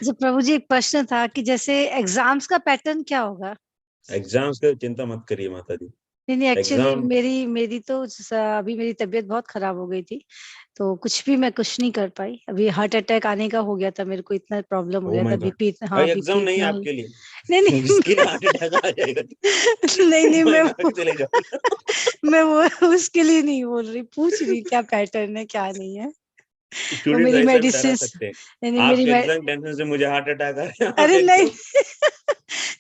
जो प्रभु जी एक प्रश्न था कि जैसे एग्जाम्स का पैटर्न क्या होगा? एग्जाम्स का चिंता मत करिए माता जी। नहीं एक्चुअली एग्जाम, मेरी तो अभी मेरी तबीयत बहुत खराब हो गई थी, तो मैं कुछ नहीं कर पाई। अभी हार्ट अटैक आने का हो गया था मेरे को, इतना प्रॉब्लम हो ओ गया माय था, गॉड, बीपी, हाँ भाई एग्जाम बीपी नहीं है इतना आपके लिए। नहीं नहीं जिसके लिए हार्ट अटैक आ जाएगा नहीं मैं मैं भाग चले जाऊंगा। मैं वो उसके लिए नहीं बोल रही, पूछ रही क्या पैटर्न है क्या नहीं है। वो स्टूडेंट्स मेरी ऐसा भी डरा मेडिसिन, सकते हैं, नहीं नहीं मेरी आपके एग्जाम टेंशन से मुझे हार्ट अटैक आ गया, आप अरे नहीं एकदम।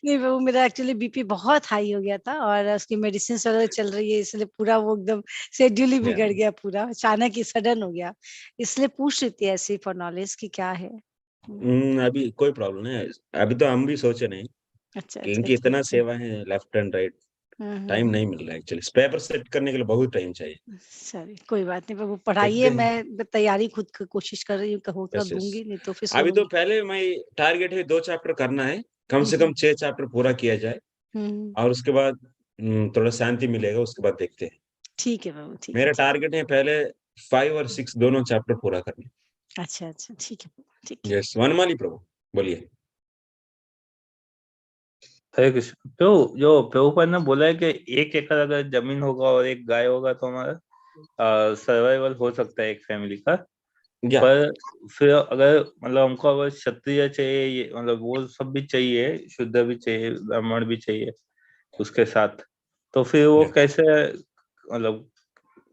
नहीं वो मेरा एक्चुअली बीपी बहुत हाई हो गया था, और उसकी मेडिसिन वगैरह चल रही है, इसलिए पूरा वो एकदम शेड्यूल ही बिगड़ गया पूरा, अचानक ही सडन हो गया। इसलिए पूछ रही थी ऐसे फॉर नॉलेज कि क्या है। अभी कोई प्रॉब्लम नहीं है, अभी तो हम भी सोचे नहीं, अच्छा अच्छा क्योंकि इतना ठीक है। सेवा है लेफ्ट एंड राइट, टाइम नहीं मिल रहा है एक्चुअली, पेपर सेट करने के लिए बहुत टाइम चाहिए। सॉरी कोई बात नहीं, वो देखते पढ़ाइए, हैं। मैं तैयारी खुद कोशिश कर रही हूँ, होगा यस, यस। दूंगी, नहीं तो फिर अभी तो सुनूंगी। पहले मैं, टारगेट है 2 चैप्टर करना है, कम से हम्म कम 6 चैप्टर पूरा किया जाए, हम्म, और उसके बाद थोड़ा शांति मिलेगा, उसके बाद देखते हैं। ठीक है बाबू, ठीक है मेरा ठीक। टारगेट है पहले 5 और 6 दोनों चैप्टर पूरा करने। अच्छा अच्छा ठीक है बाबू, ठीक है। यस, वनमाली प्रभु, बोलिए। हरे कृष्ण। प्रभु, जो प्रभुपाद ने बोला है कि 1 एकड़ अगर जमीन होगा और एक गाय होगा तो हमारा सर्वाइवल हो सकता है एक फैमिली का। या पर फिर अगर मतलब हमको अगर क्षत्रिय चाहिए, ये मतलब वो सब भी चाहिए, शुद्ध भी चाहिए, ब्राह्मण भी चाहिए उसके साथ, तो फिर वो या कैसे मतलब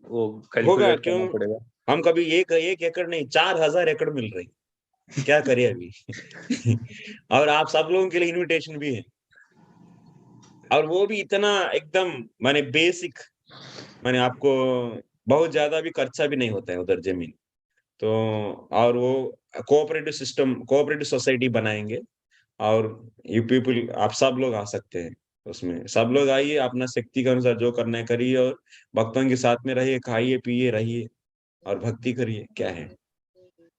वो होगा कैलकुलेट क्यों? करना पड़ेगा? हम कभी एक एकड़ नहीं, 4000 एकड़ मिल रही, क्या करें अभी? और आप सब लोगों के लिए इनविटेशन भी है, और वो भी इतना एकदम, माने बेसिक, माने आपको बहुत ज्यादा भी खर्चा भी नहीं होता है उधर जमीन। तो और वो कोऑपरेटिव सिस्टम, कोऑपरेटिव सोसाइटी बनाएंगे, और यू पीपल, आप सब लोग आ सकते हैं उसमें, सब लोग आइए, अपना शक्ति के अनुसार जो करना है करिए, और भक्तों के साथ में रहिए, खाइए पिए रहिए, और भक्ति करिए, क्या है।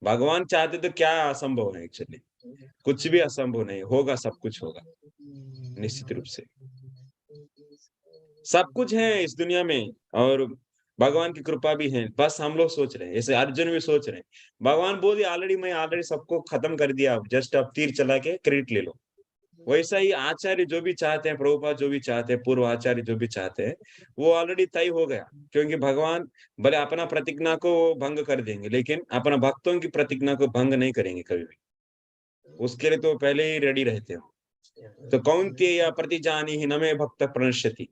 भगवान चाहते तो क्या असंभव है एक्चुअली, कुछ भी असंभव नहीं होगा, सब कुछ होगा निश्चित रूप से। सब कुछ है इस दुनिया में, और भगवान की कृपा भी है, बस हम लोग सोच रहे हैं, जैसे अर्जुन भी सोच रहे हैं। भगवान बोले ऑलरेडी, मैं ऑलरेडी सबको खत्म कर दिया, जस्ट अब तीर चला के क्रेडिट ले लो। वैसा ही आचार्य जो भी चाहते हैं, प्रभुपाद जो भी चाहते हैं, पूर्व आचार्य जो भी चाहते हैं, वो ऑलरेडी तय हो गया, क्योंकि भगवान भले अपना प्रतिज्ञा को भंग कर देंगे, लेकिन अपना भक्तों की प्रतिज्ञा को भंग नहीं करेंगे कभी भी, उसके लिए तो पहले ही रेडी रहते हो। तो कौन्तेय प्रतिजानीहि न मे भक्त प्रणश्यति,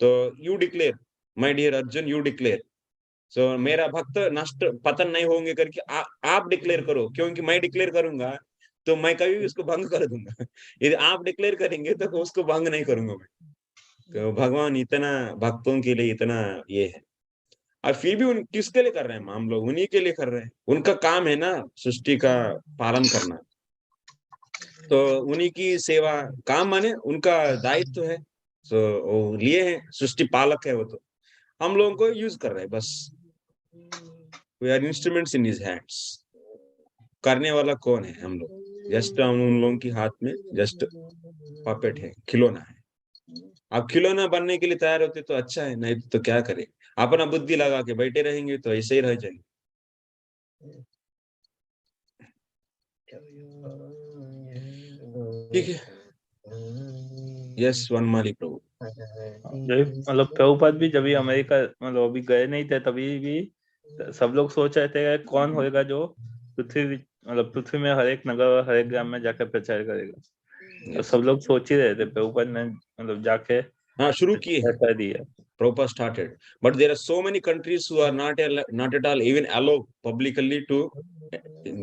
तो you declare, my dear Arjun, you declare. So मेरा भक्त नष्ट पतन नहीं होंगे करके आप डिक्लेयर करो, क्योंकि मैं डिक्लेयर करूंगा तो मैं कभी भी उसको भंग कर दूंगा। यदि आप डिक्लेयर करेंगे तो उसको भंग नहीं करूंगा मैं। तो भगवान इतना भक्तों के लिए इतना ये है, और फिर भी उन किसके लिए कर रहे हैं हम लोग, उन्हीं के लिए कर रहे हैं, उनका काम है ना सृष्टि का पालन करना, तो उन्हीं की सेवा, काम माने उनका दायित्व है। सो वो लिए हैं, सृष्टि पालक है वो, तो हम लोगों को यूज कर रहे हैं बस, we are instruments in his hands. करने वाला कौन है? हम लोग जस्ट, हम उन लोगों के हाथ में जस्ट पपेट है, खिलौना है। आप खिलौना बनने के लिए तैयार होते तो अच्छा है, नहीं तो क्या करें, अपना बुद्धि लगा के बैठे रहेंगे तो ऐसे ही रह जाएंगे। ठीक है। यस, वनमाली प्रभु। जब मतलब प्रभुपाद भी जब भी अमेरिका मतलब अभी गए नहीं थे तभी भी सब लोग सोच रहे थे कि कौन होएगा जो पृथ्वी में हर एक नगर हर एक ग्राम में जाकर प्रचार करेगा। तो सब लोग सोच ही रहे थे, प्रभुपाद ने जाके हाँ, शुरू किए हैं। कर दिया। Prabhupada started, but there are so many countries who are not at all even allow publicly to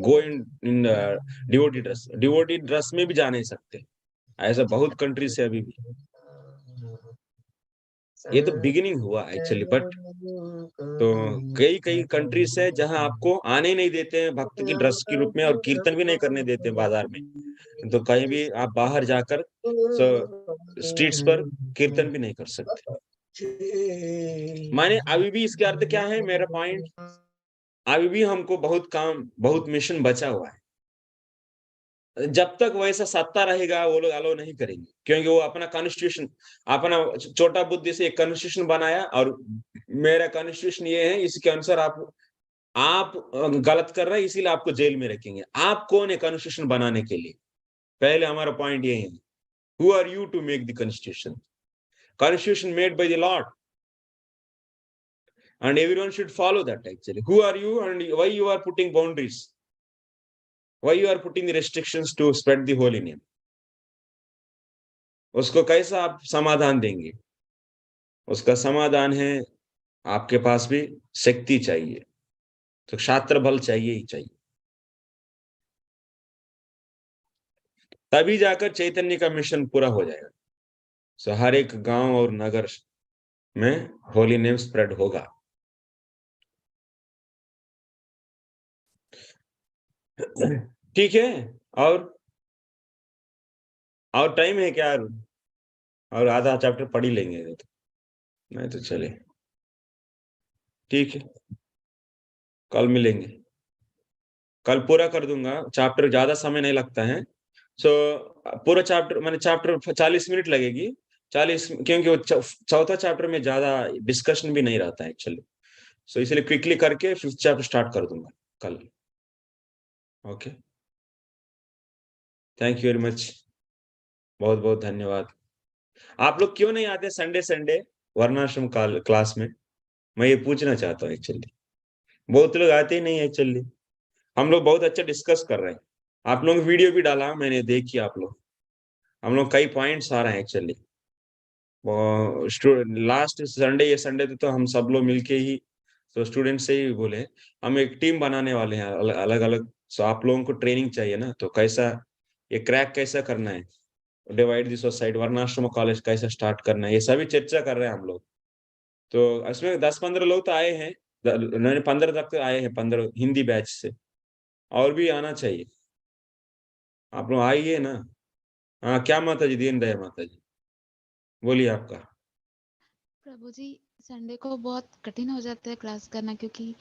go in devotee dress. Devotee dress में भी जा नहीं सकते, ऐसा बहुत कंट्रीज है अभी भी। ये तो बिगिनिंग हुआ एक्चुअली, बट तो कई कई कंट्रीज है जहां आपको आने ही नहीं देते हैं भक्त की ड्रेस के रूप में, और कीर्तन भी नहीं करने देते बाजार में। तो कहीं भी आप बाहर जाकर स्ट्रीट्स पर कीर्तन भी नहीं कर सकते। माने अभी भी इसके अर्थ क्या है, मेरा पॉइंट, अभी भी हमको बहुत काम, बहुत मिशन बचा हुआ है। जब तक वैसा सत्ता रहेगा वो लोग अलाउ नहीं करेंगे, क्योंकि वो अपना कॉन्स्टिट्यूशन, अपना छोटा बुद्धि से एक कॉन्स्टिट्यूशन बनाया, और मेरा कॉन्स्टिट्यूशन ये है, इसके अनुसार आप गलत कर रहे हैं, इसीलिए आपको जेल में रखेंगे। आप कौन है कॉन्स्टिट्यूशन बनाने के लिए? पहले हमारा पॉइंट ये है, who are you to make the constitution? Constitution made by the lord, and everyone should follow that actually. Who are you and why you are putting boundaries? Why you are putting the restrictions to spread the holy name? उसको कैसा आप समाधान देंगे? उसका समाधान है, आपके पास भी शक्ति चाहिए, तो क्षात्र बल चाहिए ही चाहिए, तभी जाकर चैतन्य का मिशन पूरा हो जाएगा। सो हर एक गांव और नगर में होली नेम स्प्रेड होगा। ठीक है, और टाइम है क्या? और आधा चैप्टर पढ़ ही लेंगे तो, नहीं तो चले, ठीक है, कल मिलेंगे, कल पूरा कर दूंगा चैप्टर, ज्यादा समय नहीं लगता है। सो पूरा चैप्टर मैंने चैप्टर 40 मिनट लगेगी, 40, क्योंकि वो चौथा चैप्टर में ज्यादा डिस्कशन भी नहीं रहता है एक्चुअली। सो इसलिए क्विकली करके 5th चैप्टर स्टार्ट कर दूंगा कल। Okay, thank you very much, बहुत बहुत धन्यवाद। आप लोग क्यों नहीं आते संडे संडे वर्णाश्रम क्लास में? मैं ये पूछना चाहता हूँ एक्चुअली, बहुत लोग आते ही नहीं एक्चुअली। हम लोग बहुत अच्छा डिस्कस कर रहे हैं, आप लोग वीडियो भी डाला मैंने, देखी आप लोग, हम लोग कई पॉइंट्स आ रहे हैं एक्चुअली। लास्ट संडे, ये संडे तो हम सब लोग मिलके ही, तो स्टूडेंट से ही बोले हम एक टीम बनाने वाले हैं अलग अलग। सो आप लोगों को ट्रेनिंग चाहिए ना, तो कैसा ये क्रैक कैसा करना है, डिवाइड दी सोसाइटी, वर्णाश्रम कॉलेज कैसा स्टार्ट करना है, ये सभी चर्चा कर रहे हैं हम लोग। तो इसमें 10-15 लोग तो आए हैं, 15 तक तो आए हैं, 15 हिंदी बैच से, और भी आना चाहिए। आप लोग आइए ना। हाँ, क्या माता जी, दीन दया माता जी, बोलिए आपका। प्रभु जी, संडे को बहुत कठिन हो जाता है क्लास करना, क्योंकि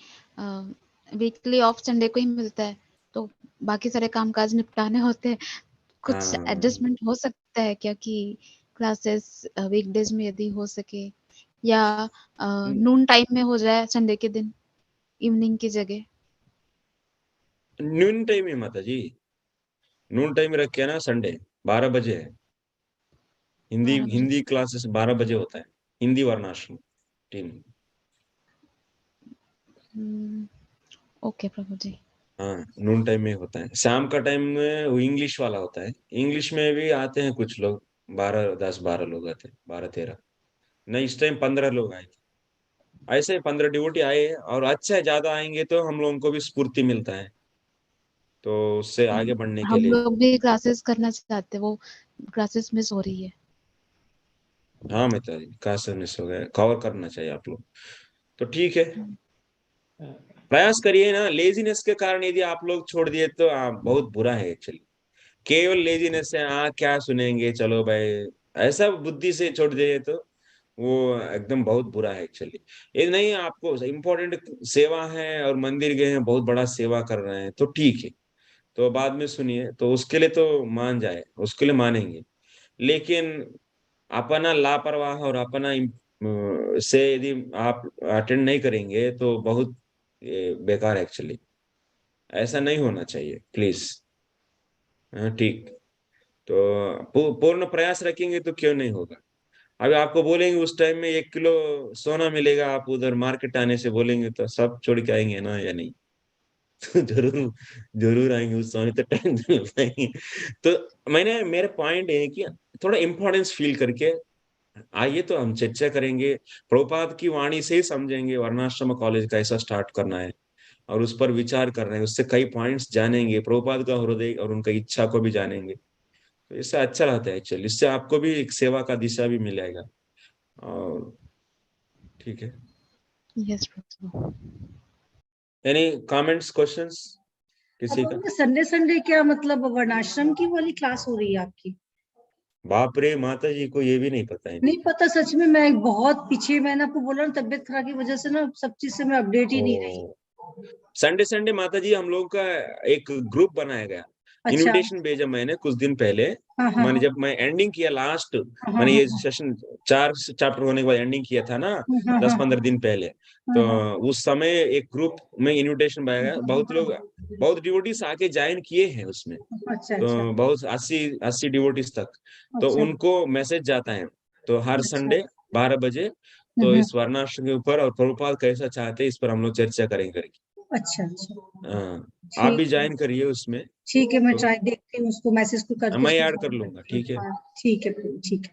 वीकली ऑफ संडे को ही मिलता है, तो बाकी सारे कामकाज निपटाने होते हैं। कुछ हाँ, एडजस्टमेंट हो सकता है क्या कि क्लासेस वीकडेज में यदि हो सके, या नून टाइम में हो जाए संडे के दिन, इवनिंग की जगह? नून टाइम है माता जी, नून टाइम रखे ना, संडे 12 बजे है। हिंदी 12 बजे? हिंदी क्लासेस 12 बजे होता है, हिंदी वर्णाश्रम टीम। ओके प्रभु जी। हाँ, नून टाइम में होता है। शाम का टाइम में वो इंग्लिश वाला होता है, इंग्लिश में भी आते हैं कुछ लोग, 10-12 लोग आते हैं, 12-13 नहीं, इस टाइम 15 लोग आए थे। ऐसे 15 डिवोटी आए, और अच्छा है, ज्यादा आएंगे तो हम लोगों को भी स्फूर्ति मिलता है, तो उससे आगे बढ़ने के हम लिए। लोग भी क्लासेस करना चाहते हैं, वो क्लासेस मिस हो रही है। हाँ मित्र जी, क्लास मिस हो गया, कवर करना चाहिए आप लोग, तो ठीक है, प्रयास करिए ना। लेजीनेस के कारण यदि आप लोग छोड़ दिए तो बहुत बुरा है एक्चुअली। केवल लेजीनेस से क्या सुनेंगे, चलो भाई, ऐसा बुद्धि से छोड़ दिए तो वो एकदम बहुत बुरा है एक्चुअली। ये नहीं, आपको इम्पोर्टेंट सेवा है और मंदिर गए हैं, बहुत बड़ा सेवा कर रहे हैं, तो ठीक है, तो बाद में सुनिए, तो उसके लिए तो मान जाए, उसके लिए मानेंगे। लेकिन अपना लापरवाह और अपना से यदि आप अटेंड नहीं करेंगे तो बहुत बेकार एक्चुअली, ऐसा नहीं होना चाहिए प्लीज। हाँ, ठीक, तो पूर्ण प्रयास रखेंगे तो क्यों नहीं होगा। अभी आपको बोलेंगे उस टाइम में 1 किलो सोना मिलेगा, आप उधर मार्केट आने से बोलेंगे तो सब छोड़ के आएंगे ना, या नहीं? तो जरूर जरूर आएंगे उस समय, तो टाइम नहीं पाएंगे। तो मेरे पॉइंट है कि थोड़ा इम्पोर्टेंस फील करके आइए, तो हम चर्चा करेंगे, प्रभुपाद की वाणी से ही समझेंगे वर्णाश्रम कॉलेज कैसा स्टार्ट करना है, और उस पर विचार कर रहे हैं, उससे कई पॉइंट्स जानेंगे, प्रभुपाद का हृदय और उनका इच्छा को भी जानेंगे। तो इससे अच्छा रहता है एक्चुअली, इससे आपको भी एक सेवा का दिशा भी मिलेगा। और ठीक है, यस प्रभु। एनी कमेंट्स, क्वेश्चंस किसी का? अब संडे संडे क्या मतलब वर्णाश्रम की वाली क्लास हो रही है आपकी? बाप रे, माता जी को ये भी नहीं पता है। नहीं पता सच में, मैं बहुत पीछे, मैंने आपको बोला ना तबियत खराब की वजह से ना सब चीज से मैं अपडेट ही नहीं रही। संडे संडे माता जी हम लोग का एक ग्रुप बनाया गया, अच्छा। इनविटेशन भेजा मैंने कुछ दिन पहले। हाँ हाँ मैंने जब मैं एंडिंग किया लास्ट, हाँ मैंने हाँ ये सेशन 4 चैप्टर होने के बाद एंडिंग किया था ना, हाँ 10-15 दिन पहले, हाँ तो हाँ। उस समय एक ग्रुप में इनविटेशन बनाया गया, बहुत लोग, बहुत डिवोटीज आके ज्वाइन किए हैं उसमें, अच्छा तो अच्छा बहुत 80 डिवोटीज तक, तो अच्छा उनको मैसेज जाता है, तो हर अच्छा। संडे 12 बजे, तो इस वर्णाश्रम के ऊपर और प्रभुपाद कैसा चाहते हैं इस पर हम लोग चर्चा करेंगे। अच्छा अच्छा। हाँ, आप भी ठीक है ज्वाइन करिए उसमें, ठीक है, मैं तो ट्राई देखती हूँ उसको, मैसेज को करके मैं उसको ऐड कर ज्वाइन लूंगा, करती ठीक है। हूँ। हाँ ठीक है प्रभु, ठीक है,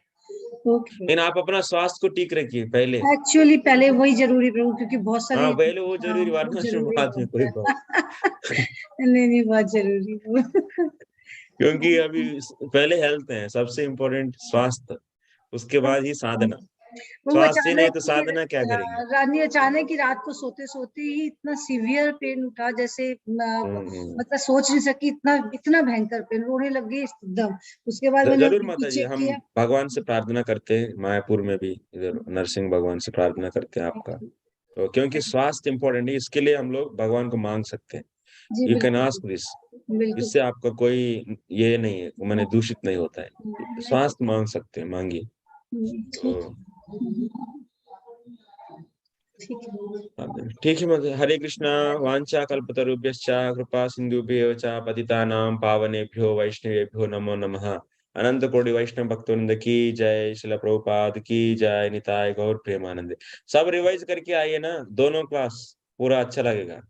ओके। लेकिन आप अपना स्वास्थ्य को ठीक रखिए पहले। एक्चुअली पहले वही जरूरी प्रभु, क्योंकि बहुत सारे, हाँ पहले वो हाँ जरूरी, वो वर्णाश्रम जरूरी बाद में कोई बहुत बात। है। नहीं नहीं बहुत जरूरी वो। क्योंकि अभी पहले हेल्थ है सबसे इम्पोर्टेंट, स्वास्थ्य, उसके बाद ही साधना। वो स्वास्थ्य ही नहीं अचानक तो ही फिर साधना क्या करेंगे? रानी अचानक ही रात को सोते सोते ही इतना सीवियर पेन उठा, जैसे हम्म। मतलब सोच नहीं सकी, इतना इतना भयंकर पेन, रोने लग गई एकदम। उसके बाद मैंने जरूर बीपी माता जी, चेक हम किया। भगवान से प्रार्थना करते हैं, मायापुर में भी इधर नरसिंह भगवान से प्रार्थना करते हैं आपका, तो क्योंकि स्वास्थ्य इंपॉर्टेंट है, इसके लिए हम लोग भगवान को मांग सकते हैं। जी यू कैन बिल्कुल आस्क दिस, बिल्कुल। इससे आपका कोई ये नहीं है, मैंने दूषित नहीं होता है, नहीं, स्वास्थ्य मांग सकते हैं, मांगिए। ठीक तो ठीक है। ठीक है माता, हरे कृष्णा, वांछा कल्पतरुभ्यश्च कृपा सिंधुभ्येव च पतितानां पावनेभ्यो वैष्णवेभ्यो नमो नमः। अनंत कोटि वैष्णव भक्तवृंद की जय, श्रील प्रभुपाद की जय, निताय गौर प्रेमानंद। सब रिवाइज करके आइए ना, दोनों क्लास पूरा अच्छा लगेगा।